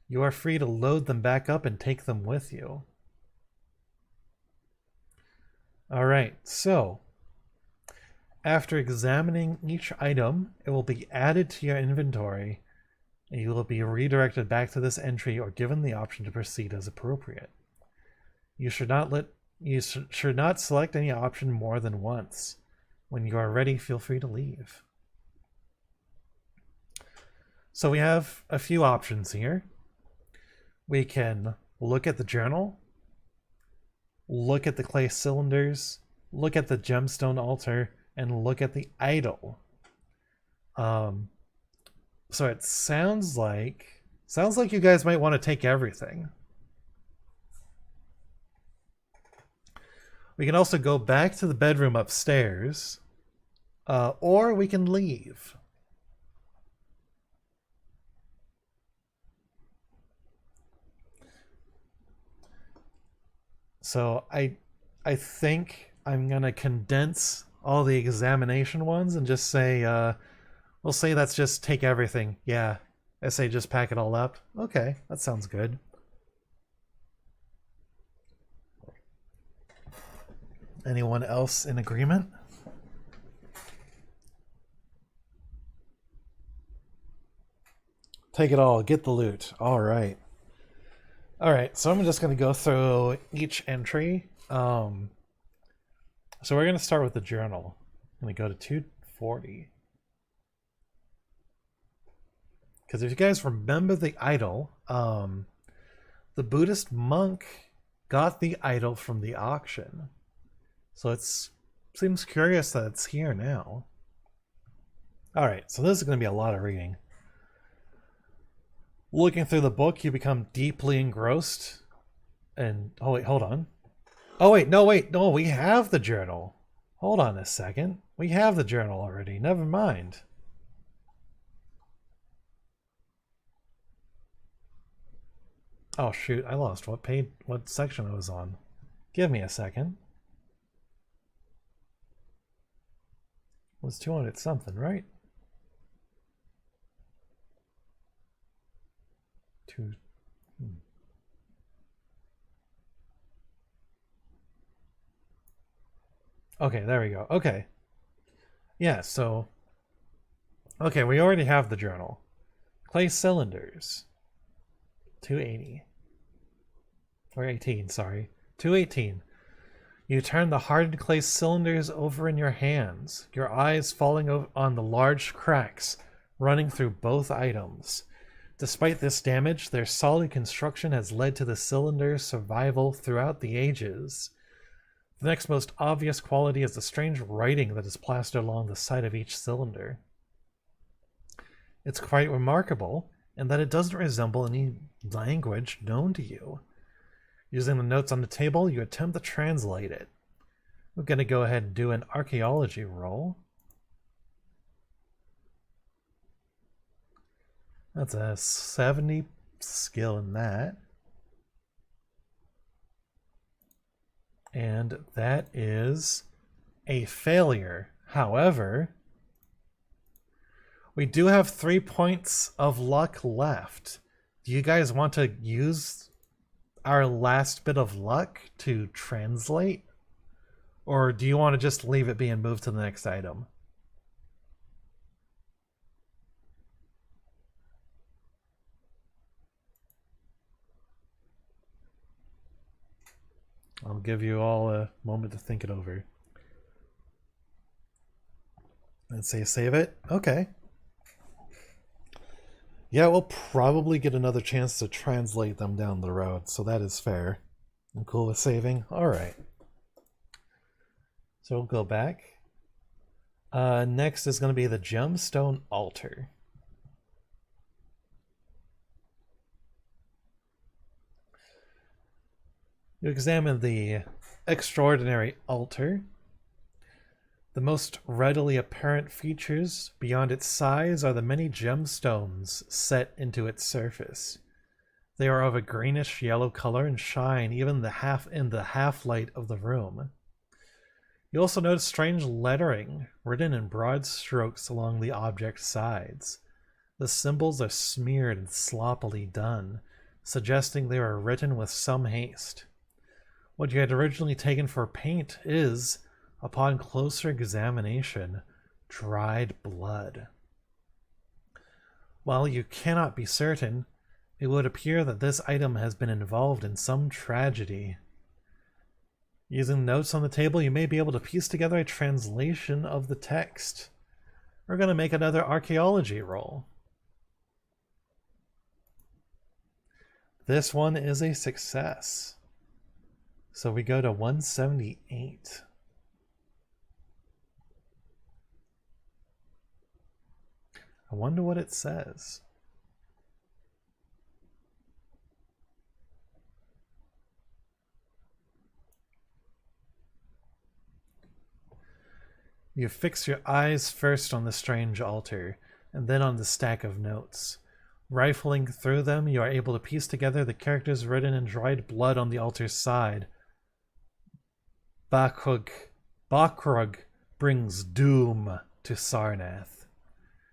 You are free to load them back up and take them with you. Alright, so after examining each item, it will be added to your inventory, and you will be redirected back to this entry or given the option to proceed as appropriate. You should not select any option more than once. When you are ready, feel free to leave. So we have a few options here. We can look at the journal, look at the clay cylinders, look at the gemstone altar, and look at the idol. So it sounds like you guys might want to take everything. We can also go back to the bedroom upstairs, or we can leave. So I think I'm gonna condense all the examination ones and just say, we'll say that's just take everything. Yeah, I say just pack it all up. Okay, that sounds good. Anyone else in agreement? Take it all, get the loot. All right. All right, so I'm just going to go through each entry. So we're going to start with the journal. I'm going to go to 240. Because if you guys remember the idol, the Buddhist monk got the idol from the auction. So it seems curious that it's here now. Alright, so this is going to be a lot of reading. Looking through the book, you become deeply engrossed. And, oh wait, hold on. Oh wait, no, we have the journal. Hold on a second. We have the journal already, never mind. Oh shoot, I lost what section I was on. Give me a second. It was 200 something, right? Okay, there we go. Okay. Yeah, so... Okay, we already have the journal. Clay cylinders. 280. Or 18, sorry. 218. You turn the hardened clay cylinders over in your hands, your eyes falling on the large cracks running through both items. Despite this damage, their solid construction has led to the cylinder's survival throughout the ages. The next most obvious quality is the strange writing that is plastered along the side of each cylinder. It's quite remarkable in that it doesn't resemble any language known to you. Using the notes on the table, you attempt to translate it. We're going to go ahead and do an archaeology roll. That's a 70 skill in that. And that is a failure. However, we do have 3 points of luck left. Do you guys want to use our last bit of luck to translate? Or do you want to just leave it be and move to the next item? I'll give you all a moment to think it over. Let's say save it. Okay. Yeah, we'll probably get another chance to translate them down the road, so that is fair. I'm cool with saving. Alright. So we'll go back. Next is going to be the gemstone altar. You examine the extraordinary altar. The most readily apparent features beyond its size are the many gemstones set into its surface. They are of a greenish yellow color and shine even in the half light of the room. You also notice strange lettering written in broad strokes along the object's sides. The symbols are smeared and sloppily done, suggesting they were written with some haste. What you had originally taken for paint is, upon closer examination, dried blood. While you cannot be certain, it would appear that this item has been involved in some tragedy. Using notes on the table, you may be able to piece together a translation of the text. We're going to make another archaeology roll. This one is a success. So we go to 178. I wonder what it says. You fix your eyes first on the strange altar, and then on the stack of notes. Rifling through them, you are able to piece together the characters written in dried blood on the altar's side. Bakrug brings doom to Sarnath.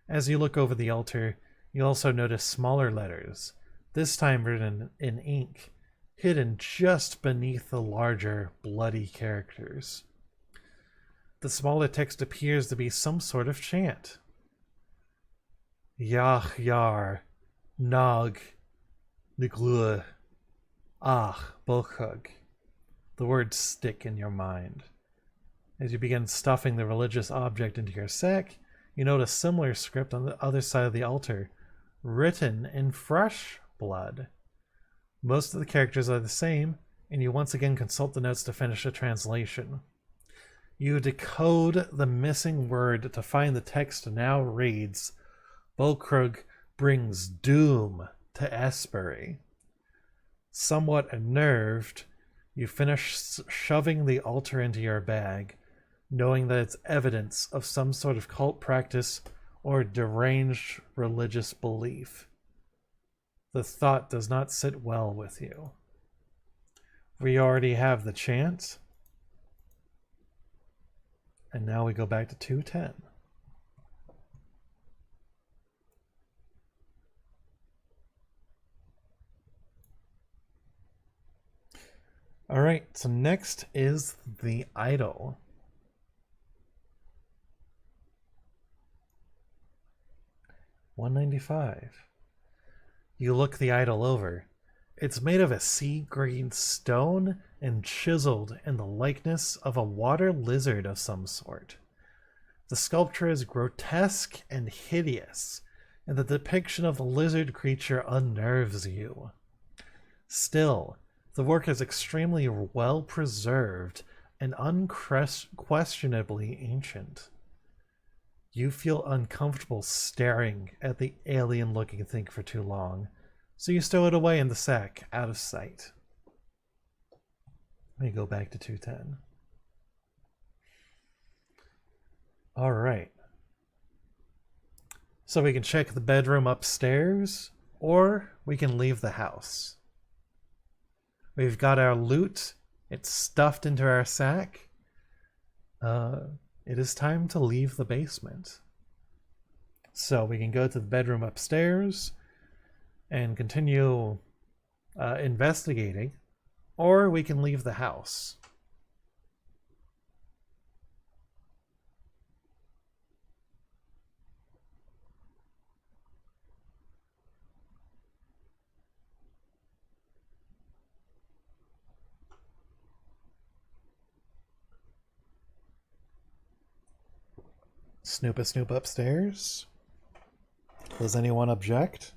As you look over the altar, you also notice smaller letters, this time written in ink, hidden just beneath the larger, bloody characters. The smaller text appears to be some sort of chant. Yach Yar, Nog, Niglua, Ah, Bokhug. The words stick in your mind. As you begin stuffing the religious object into your sack, you note a similar script on the other side of the altar, written in fresh blood. Most of the characters are the same, and you once again consult the notes to finish a translation. You decode the missing word to find the text now reads, Bokrug brings doom to Espery. Somewhat unnerved, you finish shoving the altar into your bag, knowing that it's evidence of some sort of cult practice or deranged religious belief. The thought does not sit well with you. We already have the chant, and now we go back to 210. Alright, so next is the idol. $195. You look the idol over. It's made of a sea green stone and chiseled in the likeness of a water lizard of some sort. The sculpture is grotesque and hideous, and the depiction of the lizard creature unnerves you. Still, the work is extremely well preserved and unquestionably ancient. You feel uncomfortable staring at the alien-looking thing for too long, so you stow it away in the sack, out of sight. Let me go back to 210. Alright. So we can check the bedroom upstairs, or we can leave the house. We've got our loot. It's stuffed into our sack. It is time to leave the basement. So we can go to the bedroom upstairs and continue investigating, or we can leave the house. Snoop upstairs. Does anyone object?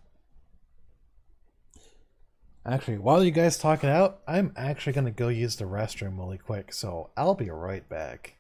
Actually, while you guys talk it out, I'm actually going to go use the restroom really quick, so I'll be right back.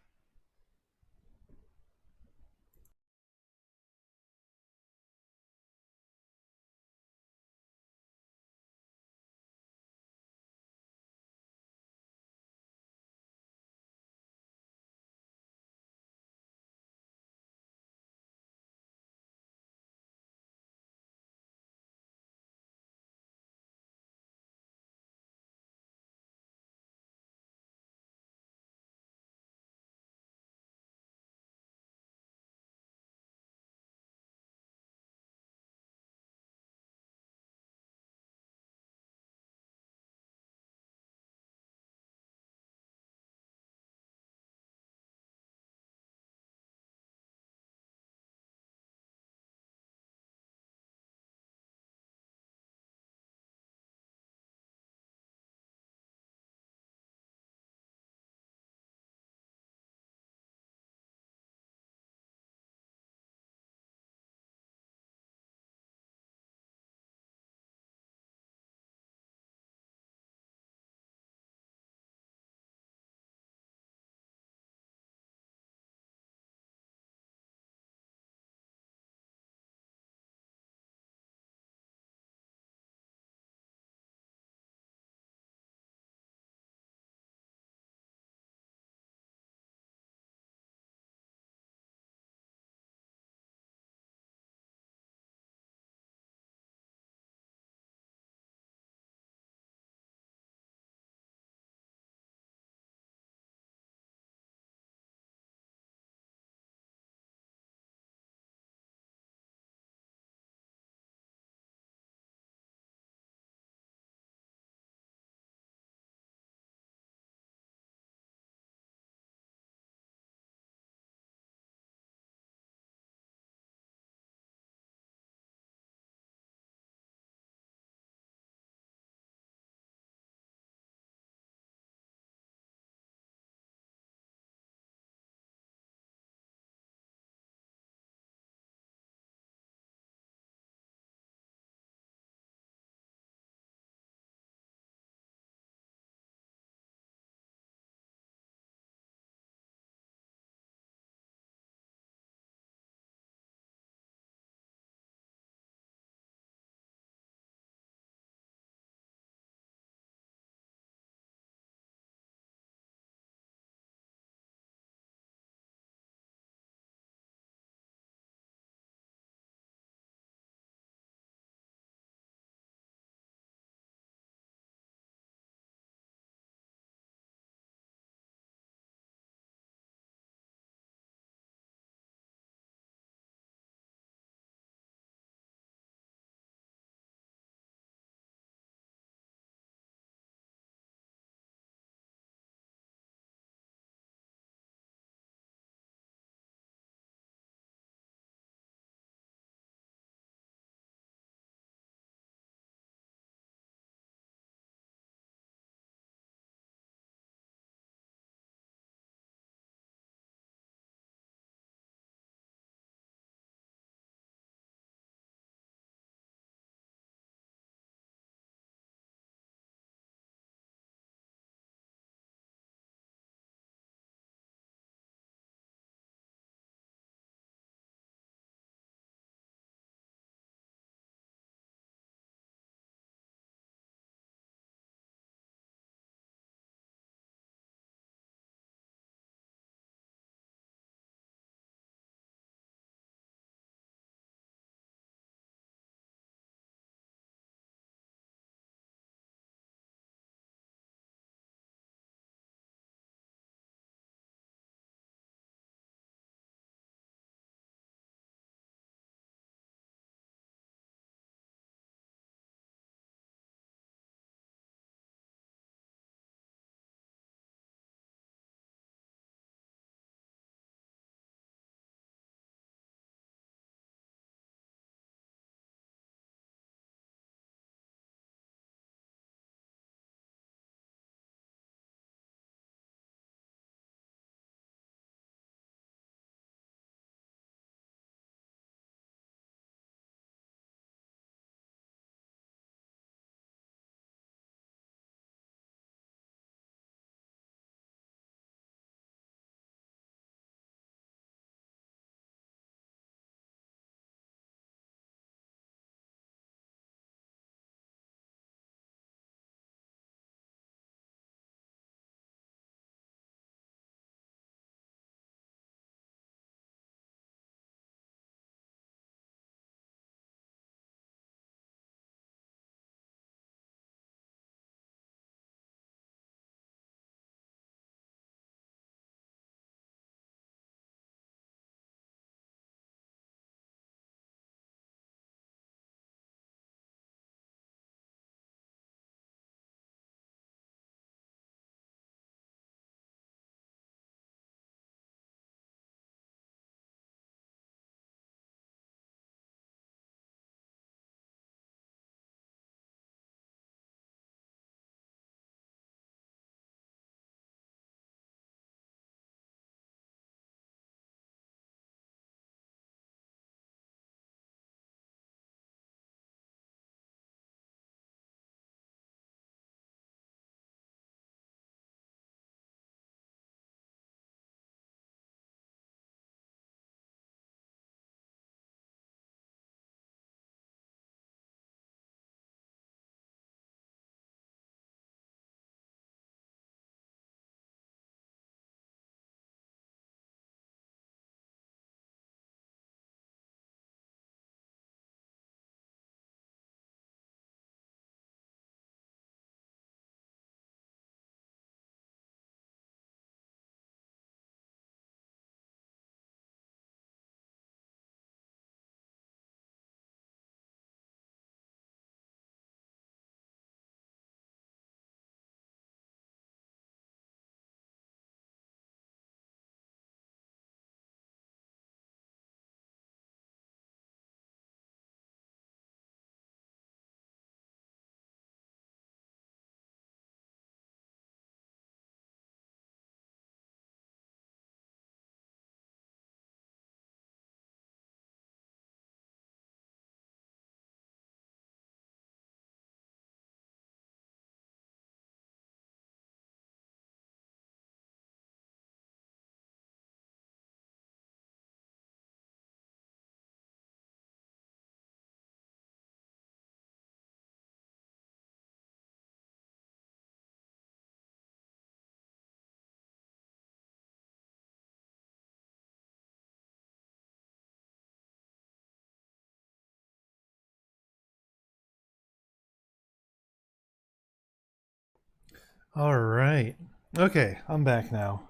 All right. Okay, I'm back now.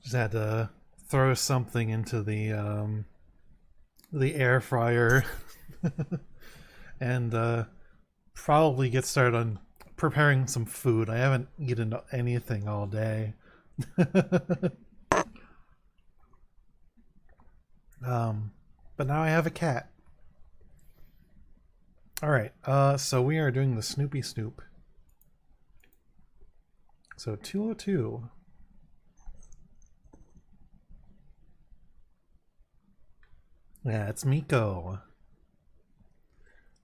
Just had to throw something into the air fryer and probably get started on preparing some food. I haven't eaten anything all day. But now I have a cat. All right. So we are doing the Snoopy Snoop. So 202. Yeah, it's Miko.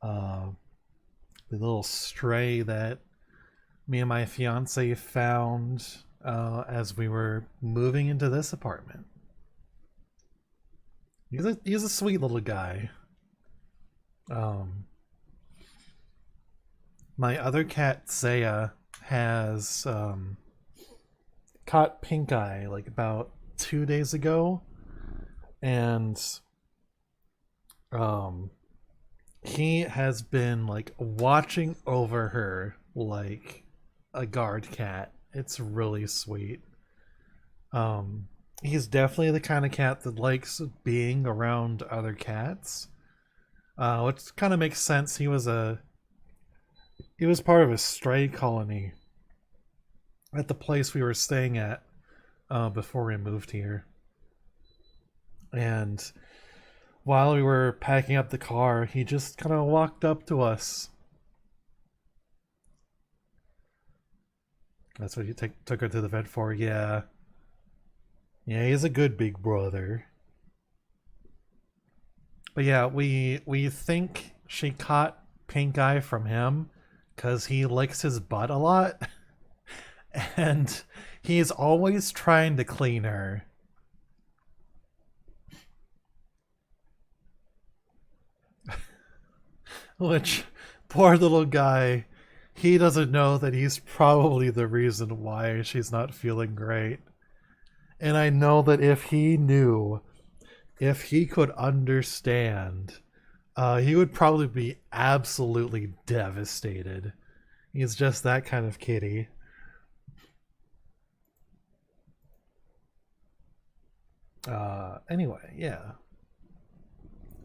The little stray that me and my fiance found as we were moving into this apartment. He's a sweet little guy. My other cat Zaya has caught pink eye like about 2 days ago, and he has been like watching over her like a guard cat. It's really sweet. He's definitely the kind of cat that likes being around other cats, which kind of makes sense. He was part of a stray colony at the place we were staying at before we moved here. And while we were packing up the car, he just kind of walked up to us. That's what you took her to the vet for, yeah. Yeah, he's a good big brother. But yeah, we think she caught pink eye from him because he licks his butt a lot. And he's always trying to clean her. Which, poor little guy, he doesn't know that he's probably the reason why she's not feeling great. And I know that if he knew, if he could understand, he would probably be absolutely devastated. He's just that kind of kitty. Anyway, yeah.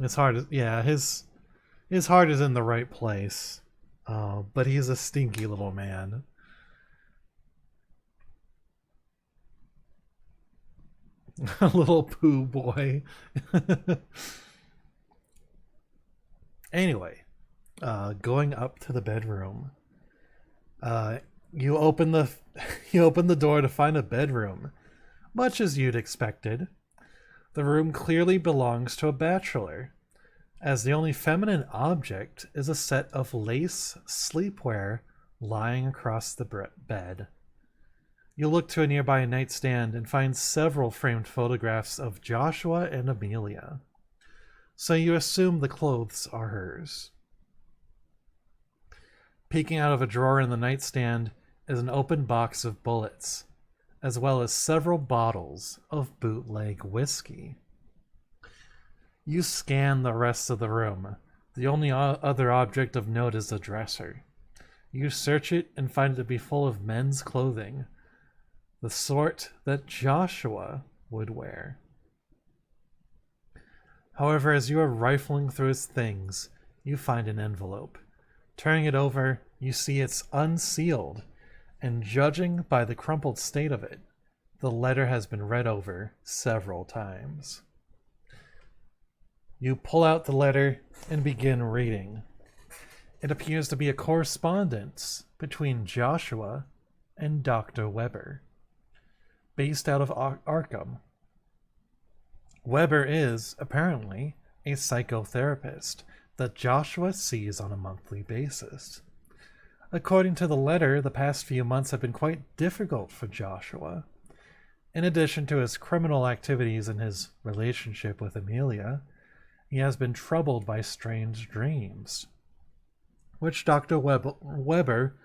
His heart is, yeah, his heart is in the right place. But he's a stinky little man. A little poo boy. Anyway, going up to the bedroom. You open the you open the door to find a bedroom, much as you'd expected. The room clearly belongs to a bachelor, as the only feminine object is a set of lace sleepwear lying across the bed. You look to a nearby nightstand and find several framed photographs of Joshua and Amelia. So you assume the clothes are hers. Peeking out of a drawer in the nightstand is an open box of bullets, as well as several bottles of bootleg whiskey. You scan the rest of the room. The only other object of note is the dresser. You search it and find it to be full of men's clothing, the sort that Joshua would wear. However, as you are rifling through his things, you find an envelope. Turning it over, you see it's unsealed, and judging by the crumpled state of it, the letter has been read over several times. You pull out the letter and begin reading. It appears to be a correspondence between Joshua and Dr. Weber, based out of Arkham. Weber is, apparently, a psychotherapist that Joshua sees on a monthly basis. According to the letter, the past few months have been quite difficult for Joshua. In addition to his criminal activities and his relationship with Amelia, he has been troubled by strange dreams, which Dr. Weber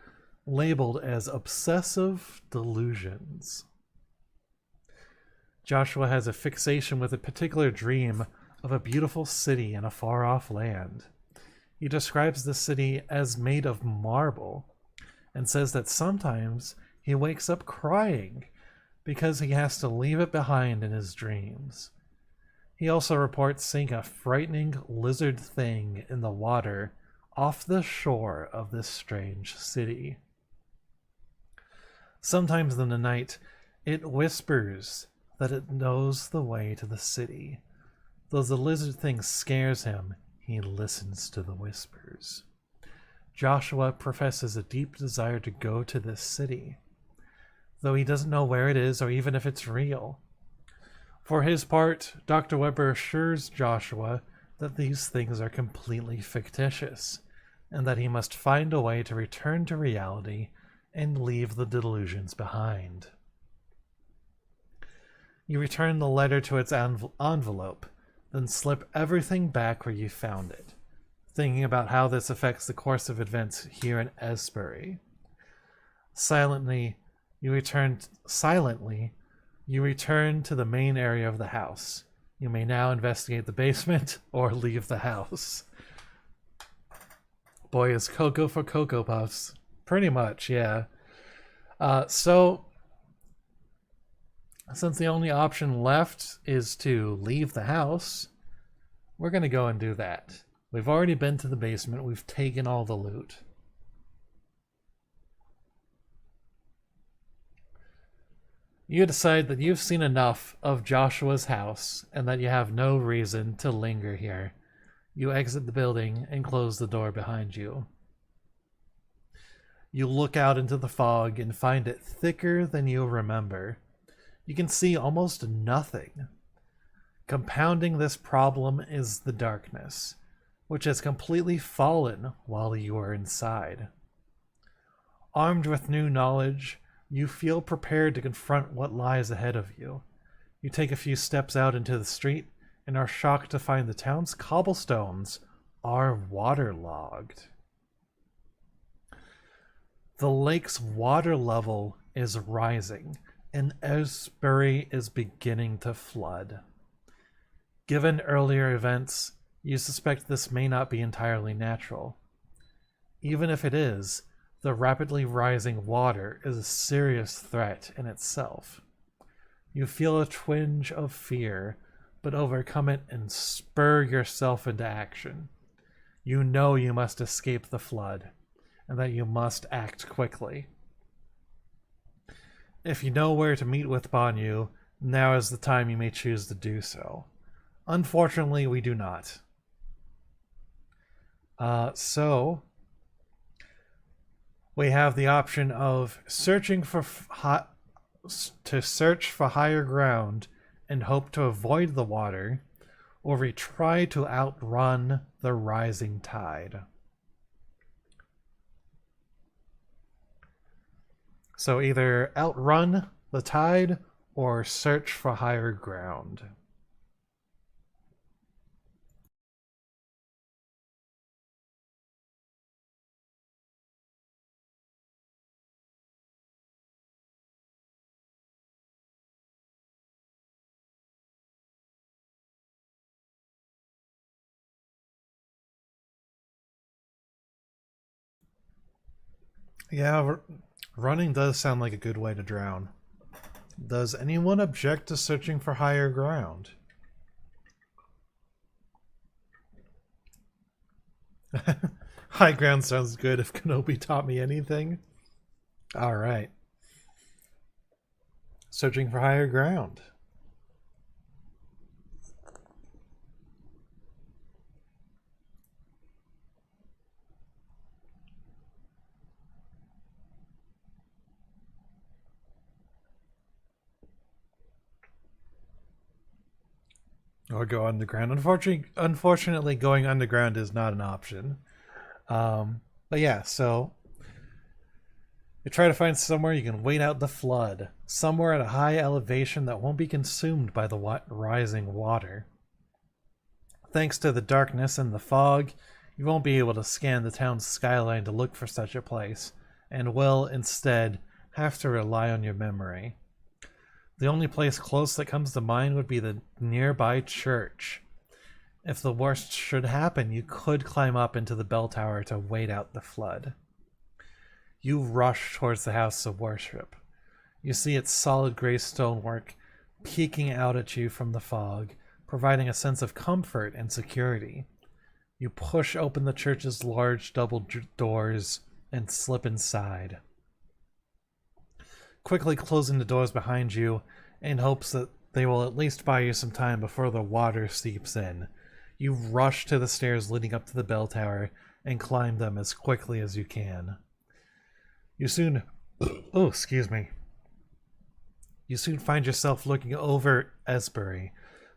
labeled as obsessive delusions. Joshua has a fixation with a particular dream of a beautiful city in a far-off land. He describes the city as made of marble and says that sometimes he wakes up crying because he has to leave it behind in his dreams. He also reports seeing a frightening lizard thing in the water off the shore of this strange city. Sometimes in the night, it whispers that it knows the way to the city. Though the lizard thing scares him, he listens to the whispers. Joshua professes a deep desire to go to this city, though he doesn't know where it is or even if it's real. For his part, Dr. Weber assures Joshua that these things are completely fictitious, and that he must find a way to return to reality and leave the delusions behind. You return the letter to its envelope, then slip everything back where you found it, thinking about how this affects the course of events here in Esbury. Silently, you return to the main area of the house. You may now investigate the basement or leave the house. Boy, is Cocoa for Cocoa Puffs. Pretty much, yeah. So, since the only option left is to leave the house, we're going to go and do that. We've already been to the basement. We've taken all the loot. You decide that you've seen enough of Joshua's house and that you have no reason to linger here. You exit the building and close the door behind you. You look out into the fog and find it thicker than you remember. You can see almost nothing. Compounding this problem is the darkness, which has completely fallen while you are inside. Armed with new knowledge, you feel prepared to confront what lies ahead of you. You take a few steps out into the street and are shocked to find the town's cobblestones are waterlogged. The lake's water level is rising, and Esbury is beginning to flood. Given earlier events, you suspect this may not be entirely natural. Even if it is, the rapidly rising water is a serious threat in itself. You feel a twinge of fear, but overcome it and spur yourself into action. You know you must escape the flood, and that you must act quickly. If you know where to meet with Banyu, now is the time you may choose to do so. Unfortunately, we do not. So we have the option of searching for search for higher ground and hope to avoid the water, or we try to outrun the rising tide. So either outrun the tide or search for higher ground. Yeah, running does sound like a good way to drown. Does anyone object to searching for higher ground? High ground sounds good if Kenobi taught me anything. Alright. Searching for higher ground. Or go underground. Unfortunately, going underground is not an option. But yeah, so you try to find somewhere you can wait out the flood. Somewhere at a high elevation that won't be consumed by the rising water. Thanks to the darkness and the fog, you won't be able to scan the town's skyline to look for such a place, and will, instead, have to rely on your memory. The only place close that comes to mind would be the nearby church. If the worst should happen, you could climb up into the bell tower to wait out the flood. You rush towards the house of worship. You see its solid gray stonework peeking out at you from the fog, providing a sense of comfort and security. You push open the church's large double doors and slip inside, quickly closing the doors behind you in hopes that they will at least buy you some time before the water seeps in. You rush to the stairs leading up to the bell tower and climb them as quickly as you can. You soon... oh, excuse me. You soon find yourself looking over Esbury.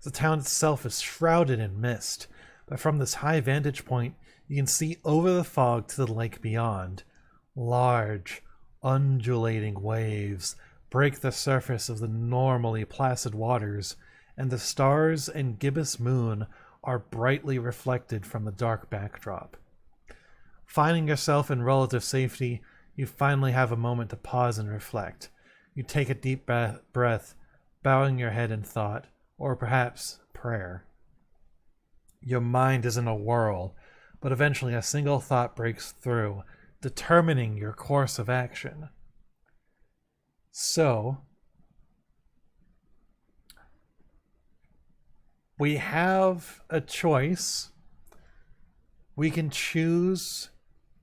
The town itself is shrouded in mist, but from this high vantage point, you can see over the fog to the lake beyond. Large, undulating waves break the surface of the normally placid waters, and the stars and gibbous moon are brightly reflected from the dark backdrop. Finding yourself in relative safety, you finally have a moment to pause and reflect. You take a deep breath, bowing your head in thought, or perhaps prayer. Your mind is in a whirl, but eventually a single thought breaks through, determining your course of action. So, we have a choice. We can choose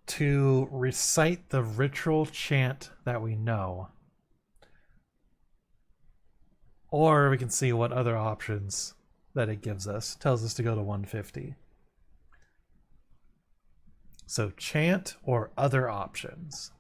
to recite the ritual chant that we know, or we can see what other options that it gives us. It tells us to go to 150. So chant or other options.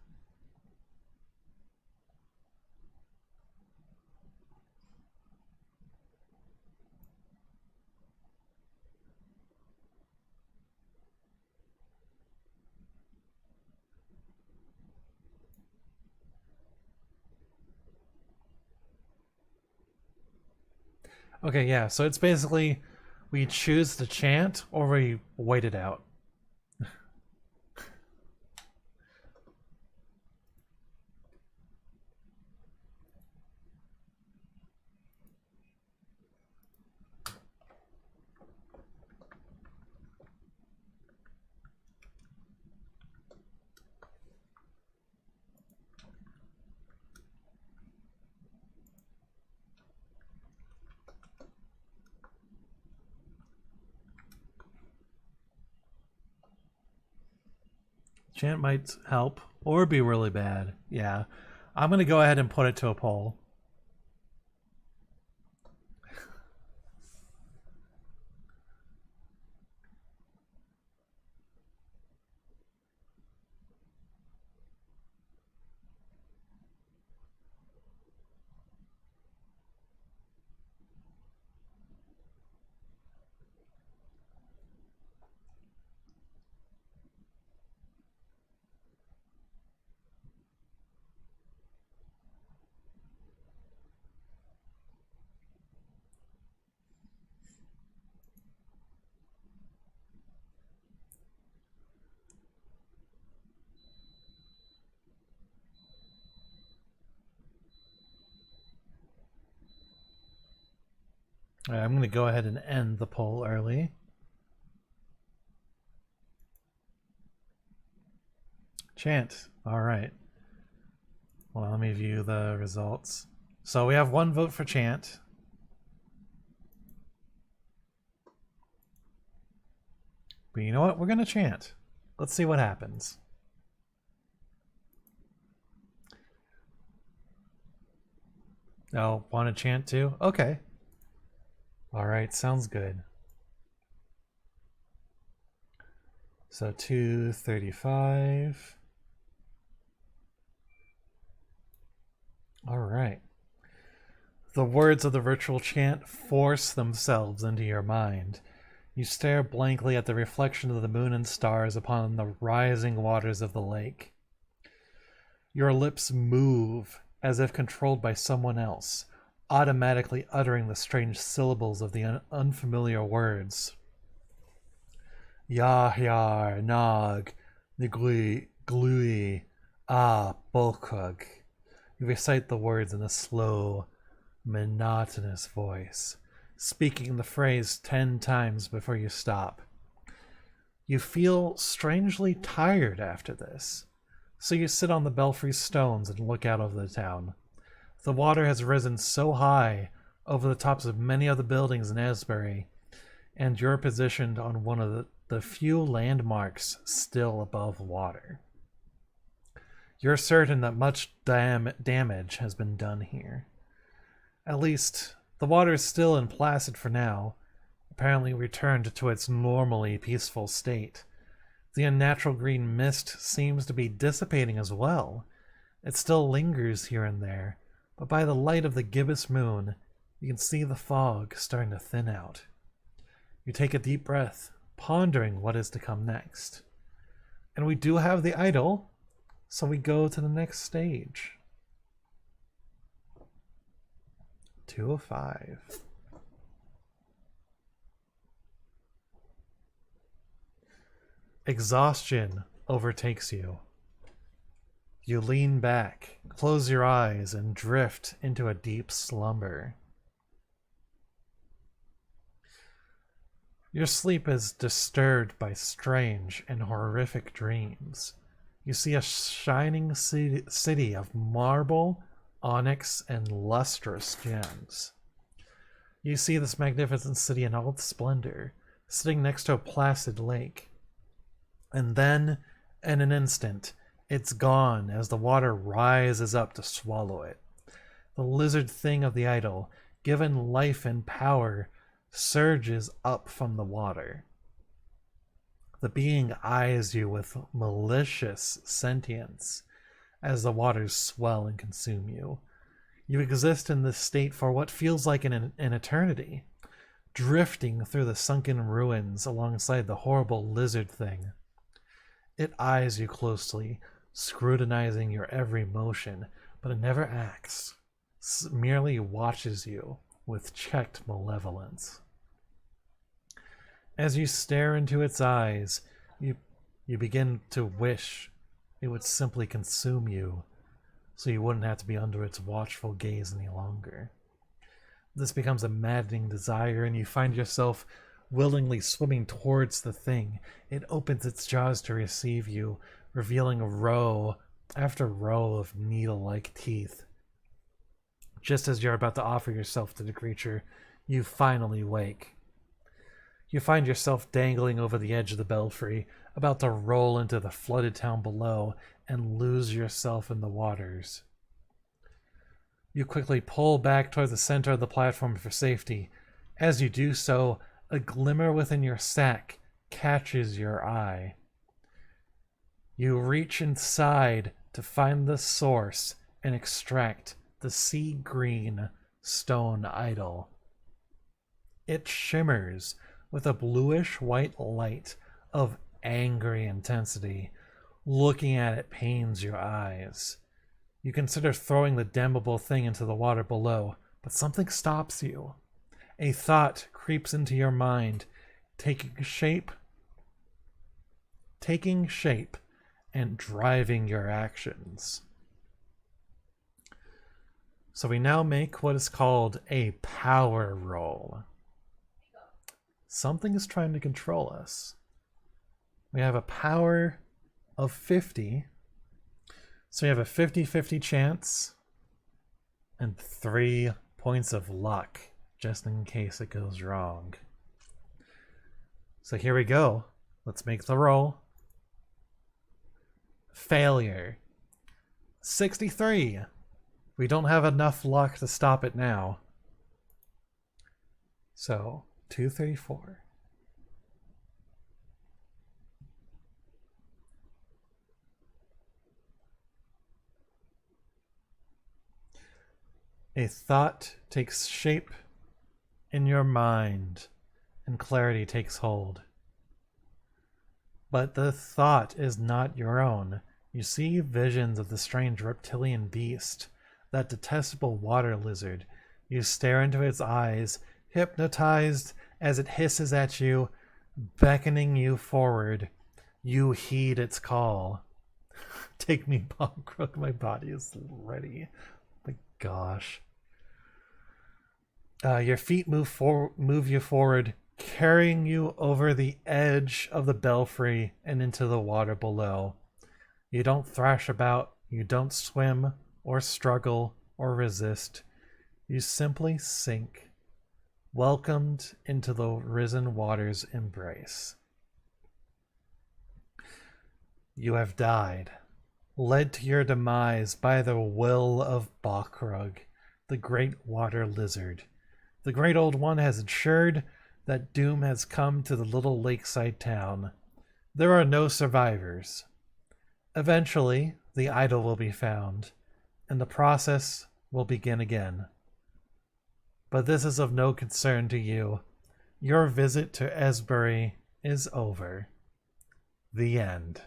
Okay, yeah, so it's basically we choose to chant or we wait it out. Chant might help or be really bad. Yeah. I'm going to go ahead and put it to a poll. All right, I'm going to go ahead and end the poll early. Chant. All right. Well, let me view the results. So we have one vote for chant. But you know what? We're going to chant. Let's see what happens. Oh, want to chant too? Okay. All right, sounds good. So 235. All right. The words of the ritual chant force themselves into your mind. You stare blankly at the reflection of the moon and stars upon the rising waters of the lake. Your lips move as if controlled by someone else, automatically uttering the strange syllables of the unfamiliar words. Yahyar, Nog, Nigui, Glui, Ah, Bolkug. You recite the words in a slow, monotonous voice. speaking the phrase 10 times before you stop. You feel strangely tired after this, so you sit on the belfry stones and look out over the town. The water has risen so high over the tops of many of the buildings in Asbury, and you're positioned on one of the few landmarks still above water. You're certain that much damage has been done here. At least, the water is still and placid for now, apparently returned to its normally peaceful state. The unnatural green mist seems to be dissipating as well. It still lingers here and there, but by the light of the gibbous moon, you can see the fog starting to thin out. You take a deep breath, pondering what is to come next. And we do have the idol, so we go to the next stage. 2 of 5. Exhaustion overtakes you. You lean back, close your eyes, and drift into a deep slumber. Your sleep is disturbed by strange and horrific dreams. You see a shining city of marble, onyx, and lustrous gems. You see this magnificent city in all its splendor, sitting next to a placid lake. And then, in an instant, it's gone as the water rises up to swallow it. The lizard thing of the idol, given life and power, surges up from the water. The being eyes you with malicious sentience as the waters swell and consume you. You exist in this state for what feels like an eternity, drifting through the sunken ruins alongside the horrible lizard thing. It eyes you closely, scrutinizing your every motion, but it never acts, merely watches you with checked malevolence. As you stare into its eyes, you begin to wish it would simply consume you, so you wouldn't have to be under its watchful gaze any longer. This becomes a maddening desire, and you find yourself willingly swimming towards the thing. It opens its jaws to receive you, revealing row after row of needle-like teeth. Just as you're about to offer yourself to the creature, you finally wake. You find yourself dangling over the edge of the belfry, about to roll into the flooded town below and lose yourself in the waters. You quickly pull back toward the center of the platform for safety. As you do so, a glimmer within your sack catches your eye. You reach inside to find the source and extract the sea green stone idol. It shimmers with a bluish white light of angry intensity. Looking at it pains your eyes. You consider throwing the damnable thing into the water below, but something stops you. A thought creeps into your mind, taking shape and driving your actions. So we now make what is called a power roll. Something is trying to control us. We have a power of 50. So you have a 50-50 chance and 3 points of luck, just in case it goes wrong. So here we go. Let's make the roll. Failure. 63. We don't have enough luck to stop it now. So, 234. A thought takes shape in your mind, and clarity takes hold. But the thought is not your own. You see visions of the strange reptilian beast, that detestable water lizard. You stare into its eyes, hypnotized as it hisses at you, beckoning you forward. You heed its call. Take me, Bob Crook, my body is ready. My gosh. Your feet move you forward, carrying you over the edge of the belfry and into the water below. You don't thrash about, you don't swim or struggle or resist. You simply sink, welcomed into the risen water's embrace. You have died, led to your demise by the will of Bakrug, the great water lizard. The great old one has ensured that doom has come to the little lakeside town. There are no survivors. Eventually, the idol will be found, and the process will begin again. But this is of no concern to you. Your visit to Esbury is over. The end.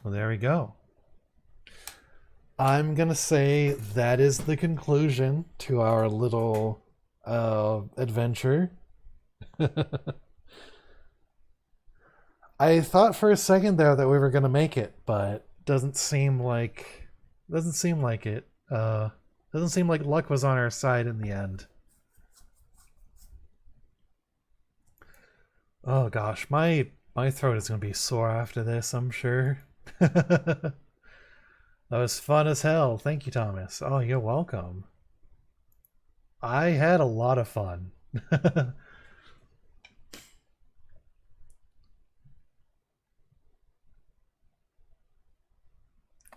Well, there we go. I'm going to say that is the conclusion to our little adventure. I thought for a second there that we were going to make it, but doesn't seem like it. Doesn't seem like luck was on our side in the end. Oh gosh, my throat is going to be sore after this, I'm sure. That was fun as hell. Thank you, Thomas. Oh, you're welcome. I had a lot of fun.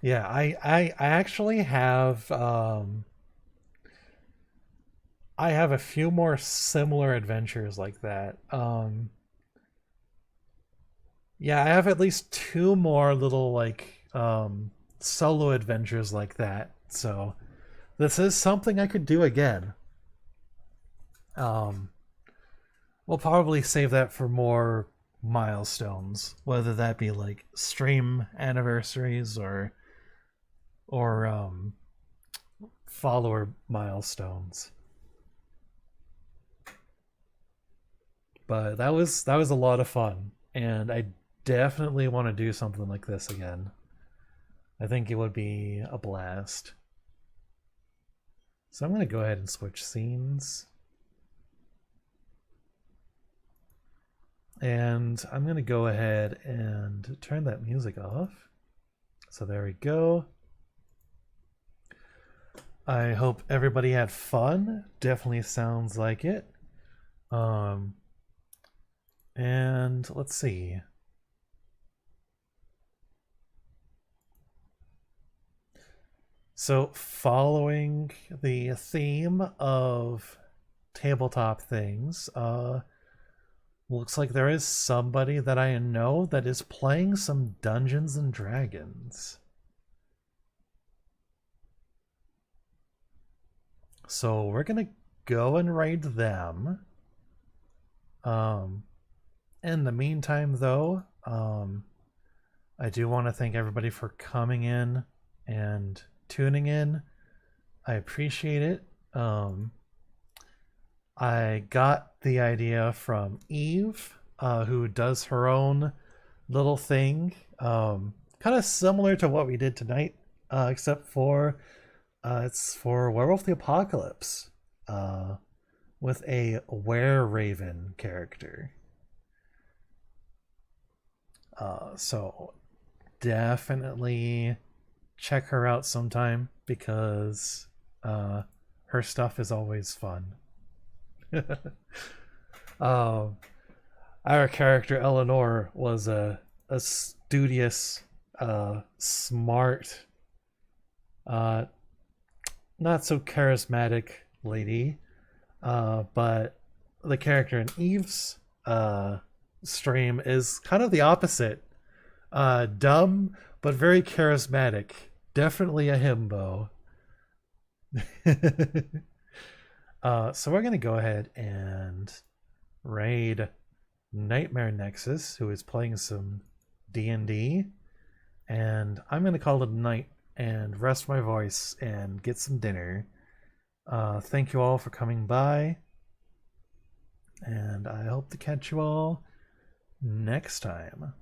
Yeah, I actually have I have a few more similar adventures like that. Yeah, I have at least two more little like solo adventures like that. So this is something I could do again. Um we'll probably save that for more milestones, whether that be like stream anniversaries or follower milestones. But that was a lot of fun, and I definitely want to do something like this again. I think it would be a blast. So I'm going to go ahead and switch scenes. And I'm going to go ahead and turn that music off. So there we go. I hope everybody had fun. Definitely sounds like it. And let's see. So following the theme of tabletop things, looks like there is somebody that I know that is playing some Dungeons and Dragons. So we're gonna go and raid them. In the meantime, though, I do want to thank everybody for coming in and tuning in. I appreciate it. I got the idea from Eve, who does her own little thing, kind of similar to what we did tonight, except for it's for Werewolf the Apocalypse, with a were-raven character. So definitely check her out sometime, because her stuff is always fun. Our character Eleanor was a studious, smart, not so charismatic lady, but the character in Eve's stream is kind of the opposite. Dumb but very charismatic. Definitely a himbo. So we're gonna go ahead and raid Nightmare Nexus, who is playing some D&D, and I'm gonna call it a night and rest my voice and get some dinner. Thank you all for coming by. And I hope to catch you all next time.